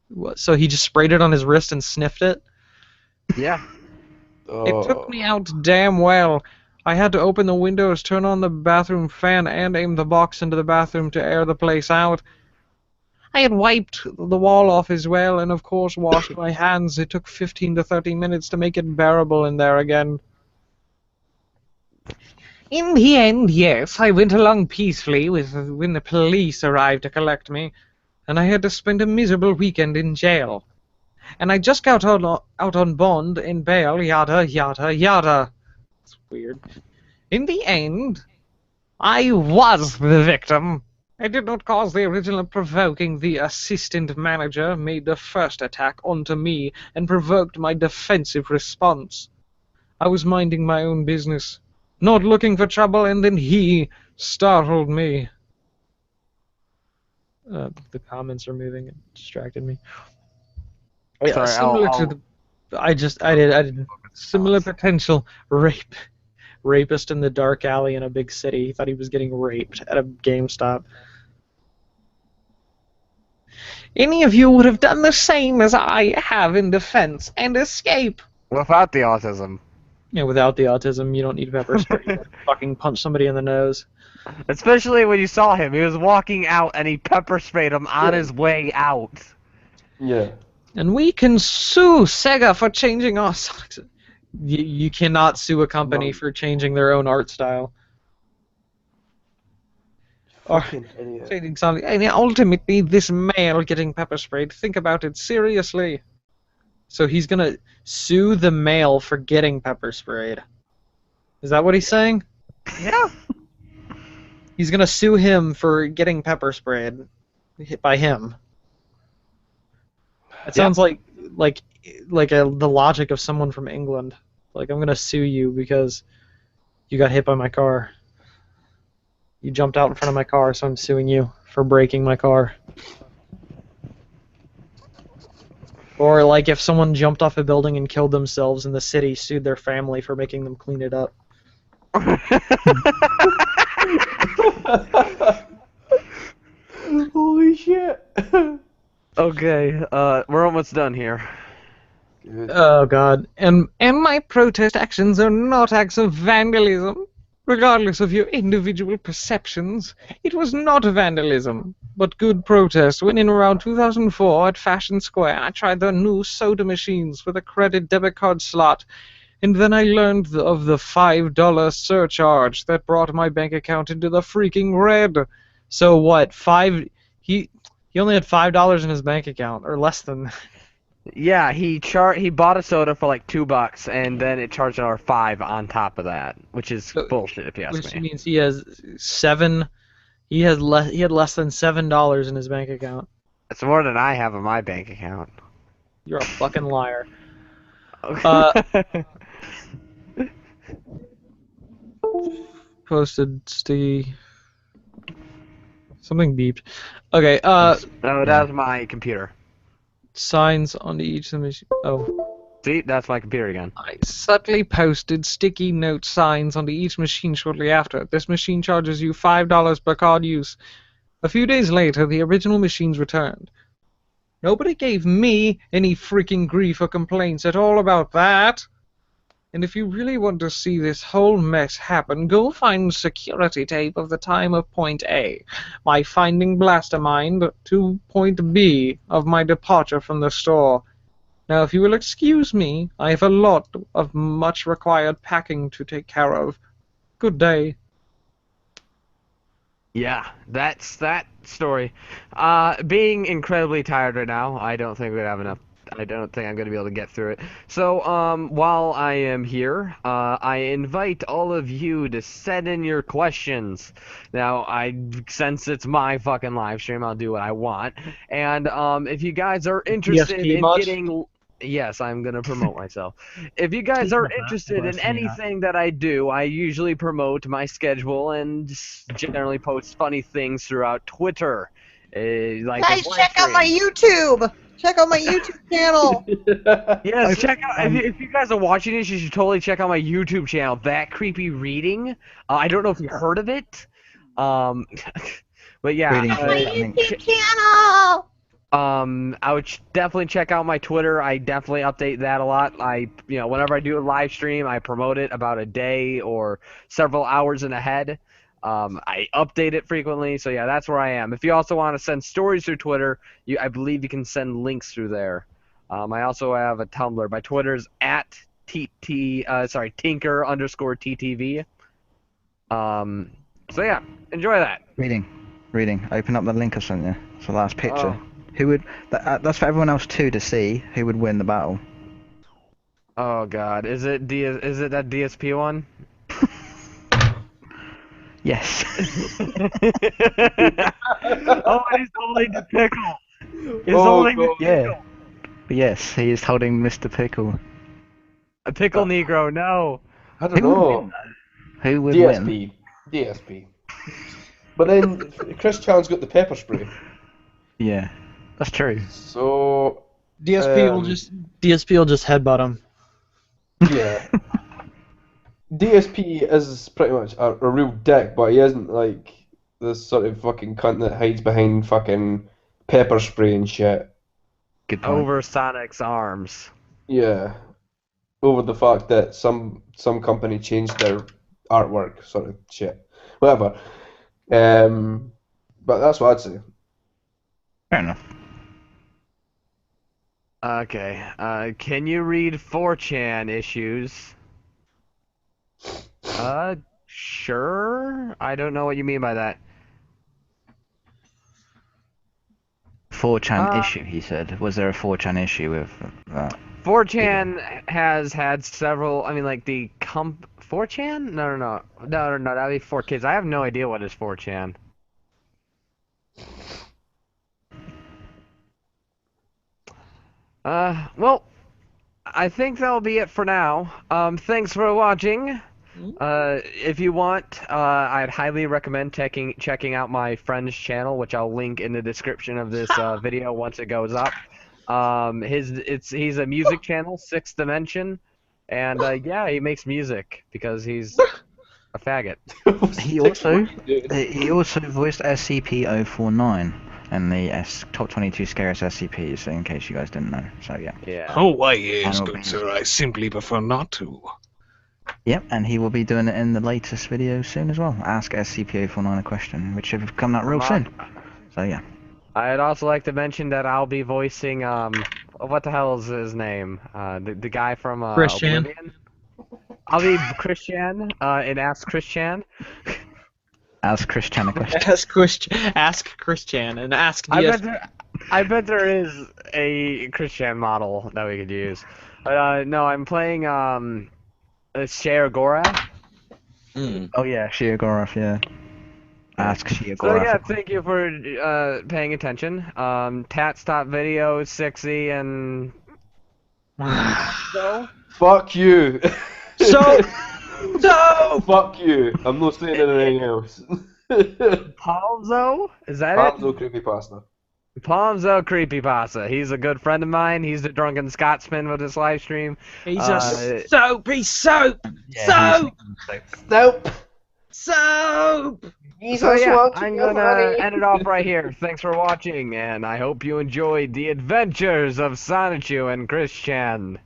F: What, so he just sprayed it on his wrist and sniffed it?
A: yeah.
F: It took me out damn well. I had to open the windows, turn on the bathroom fan, and aim the box into the bathroom to air the place out. I had wiped the wall off as well, and of course washed my hands. It took 15 to 30 minutes to make it bearable in there again. In the end, yes, I went along peacefully when the police arrived to collect me, and I had to spend a miserable weekend in jail. And I just got out on bond and bail, yada, yada, yada. It's weird. In the end, I was the victim. I did not cause the original provoking. The assistant manager made the first attack onto me and provoked my defensive response. I was minding my own business, not looking for trouble, and then he startled me. The comments are moving. It distracted me. Yeah,
A: Sorry,
F: similar to the, I did similar potential rapist in the dark alley in a big city. He thought he was getting raped at a GameStop. Any of you would have done the same as I have in defense and escape.
A: Without the autism.
F: Yeah, without the autism, you don't need pepper spray. You fucking punch somebody in the nose.
A: Especially when you saw him. He was walking out and he pepper sprayed him on his way out.
B: Yeah.
F: And we can sue Sega for changing our Sonic. You cannot sue a company for changing their own art style.
B: Fucking idiot.
F: Changing Sonic. And ultimately, this male getting pepper sprayed, think about it seriously. So he's gonna sue the male for getting pepper sprayed. Is that what he's saying?
A: Yeah.
F: He's gonna sue him for getting pepper sprayed by him. It sounds like the logic of someone from England. Like, I'm gonna sue you because you got hit by my car. You jumped out in front of my car, so I'm suing you for breaking my car. Or like if someone jumped off a building and killed themselves and the city sued their family for making them clean it up.
B: Holy shit.
A: Okay, we're almost done here.
B: Good.
F: Oh god. And my protest actions are not acts of vandalism. Regardless of your individual perceptions, it was not vandalism, but good protest. When in around 2004 at Fashion Square, I tried their new soda machines with a credit debit card slot, and then I learned of the $5 surcharge that brought my bank account into the freaking red. So what? He only had $5 in his bank account, or less than.
A: Yeah, he bought a soda for like $2, and then it charged another $5 on top of that, which is bullshit if you ask me.
F: Which means he has he had less than $7 in his bank account.
A: That's more than I have in my bank account.
F: You're a fucking liar. Posted sticky. Something beeped. Okay.
A: No, that was my computer.
F: Signs on each of the machine. Oh.
A: See, that's my computer again.
F: I subtly posted sticky note signs onto each machine shortly after. This machine charges you $5 per card use. A few days later, the original machines returned. Nobody gave me any freaking grief or complaints at all about that. And if you really want to see this whole mess happen, go find security tape of the time of point A, my finding Blastermind, to point B of my departure from the store. Now, if you will excuse me, I have a lot of much required packing to take care of. Good day.
A: Yeah, that's that story. Being incredibly tired right now, I don't think we have enough. I don't think I'm going to be able to get through it. So, while I am here, I invite all of you to send in your questions. Now, since it's my fucking live stream, I'll do what I want. And, if you guys are interested in getting... Yes, I'm going to promote myself. If you guys are interested in anything that I do, I usually promote my schedule and just generally post funny things throughout Twitter.
G: Guys, check out my YouTube! Check out my YouTube channel!
A: Yes, check out. If you guys are watching this, you should totally check out my YouTube channel, That Creepy Reading. I don't know if you heard of it. But yeah.
G: My YouTube channel!
A: I would definitely check out my Twitter. I definitely update that a lot. Whenever I do a live stream, I promote it about a day or several hours in ahead. I update it frequently, so yeah, that's where I am. If you also want to send stories through Twitter, I believe you can send links through there. I also have a Tumblr. My Twitter's at Tinker_TTV. So yeah, enjoy that.
C: Reading. Open up the link I sent you. It's the last picture.
A: Oh.
C: Who would? That's for everyone else too to see. Who would win the battle?
A: Oh God, is it that DSP one?
C: Yes.
A: Oh, he's holding the pickle. He's
B: Oh,
A: holding the
B: God.
A: pickle.
C: Yeah. Yes, he is holding Mr. Pickle.
A: A pickle Negro, no.
B: I don't
C: Who would
B: know.
C: win? Who would win?
B: DSP. But then Chris Chan's got the pepper spray.
C: Yeah, that's true.
B: So
H: DSP will just headbutt him.
B: yeah. DSP is pretty much a real dick, but he isn't like this sort of fucking cunt that hides behind fucking pepper spray and shit.
C: Good point.
A: Over Sonic's arms.
B: Yeah. Over the fact that some company changed their artwork, sort of shit. Whatever. But that's what I'd say.
C: Fair enough.
A: Okay. Can you read 4chan issues? Sure. I don't know what you mean by that.
C: 4chan issue, he said. Was there a 4chan issue with that?
A: 4chan has had several. I mean, like the 4chan? No. That'd be 4Kids. I have no idea what is 4chan. Well, I think that'll be it for now. Thanks for watching. If you want, I'd highly recommend checking out my friend's channel, which I'll link in the description of this video once it goes up. He's a music channel, Sixth Dimension, and yeah, he makes music because he's a faggot.
C: He also voiced SCP-049 and the top 22 scariest SCPs, in case you guys didn't know. So yeah.
A: Yeah.
F: Oh, why yes, good sir. I simply prefer not to.
C: Yep, and he will be doing it in the latest video soon as well. Ask SCP-049 a question, which should come out real soon. So yeah.
A: I'd also like to mention that I'll be voicing what the hell is his name? The guy from
H: Christian.
A: Oblivion. I'll be Christian in Ask Christian.
C: Ask Christian a question.
H: Ask Christian and ask DSP.
A: I bet there is a Christian model that we could use. But no, I'm playing Share Gora.
C: Oh yeah, Shiogorov, yeah. Ask Shiogorov.
A: So yeah, thank you for paying attention. Tats.video, 6E, and so.
B: Fuck you.
H: So
B: Fuck you. I'm not saying anything else.
A: Palmzo? Is that
B: Palmzo Creepypasta.
A: it? Palmzo Creepypasta. He's a good friend of mine. He's the Drunken Scotsman with his live stream.
H: he's a soap. He's soap.
C: Yeah,
B: Nope.
H: Soap.
A: So yeah, I'm gonna end it off right here. Thanks for watching, and I hope you enjoyed the adventures of Sonichu and Christian.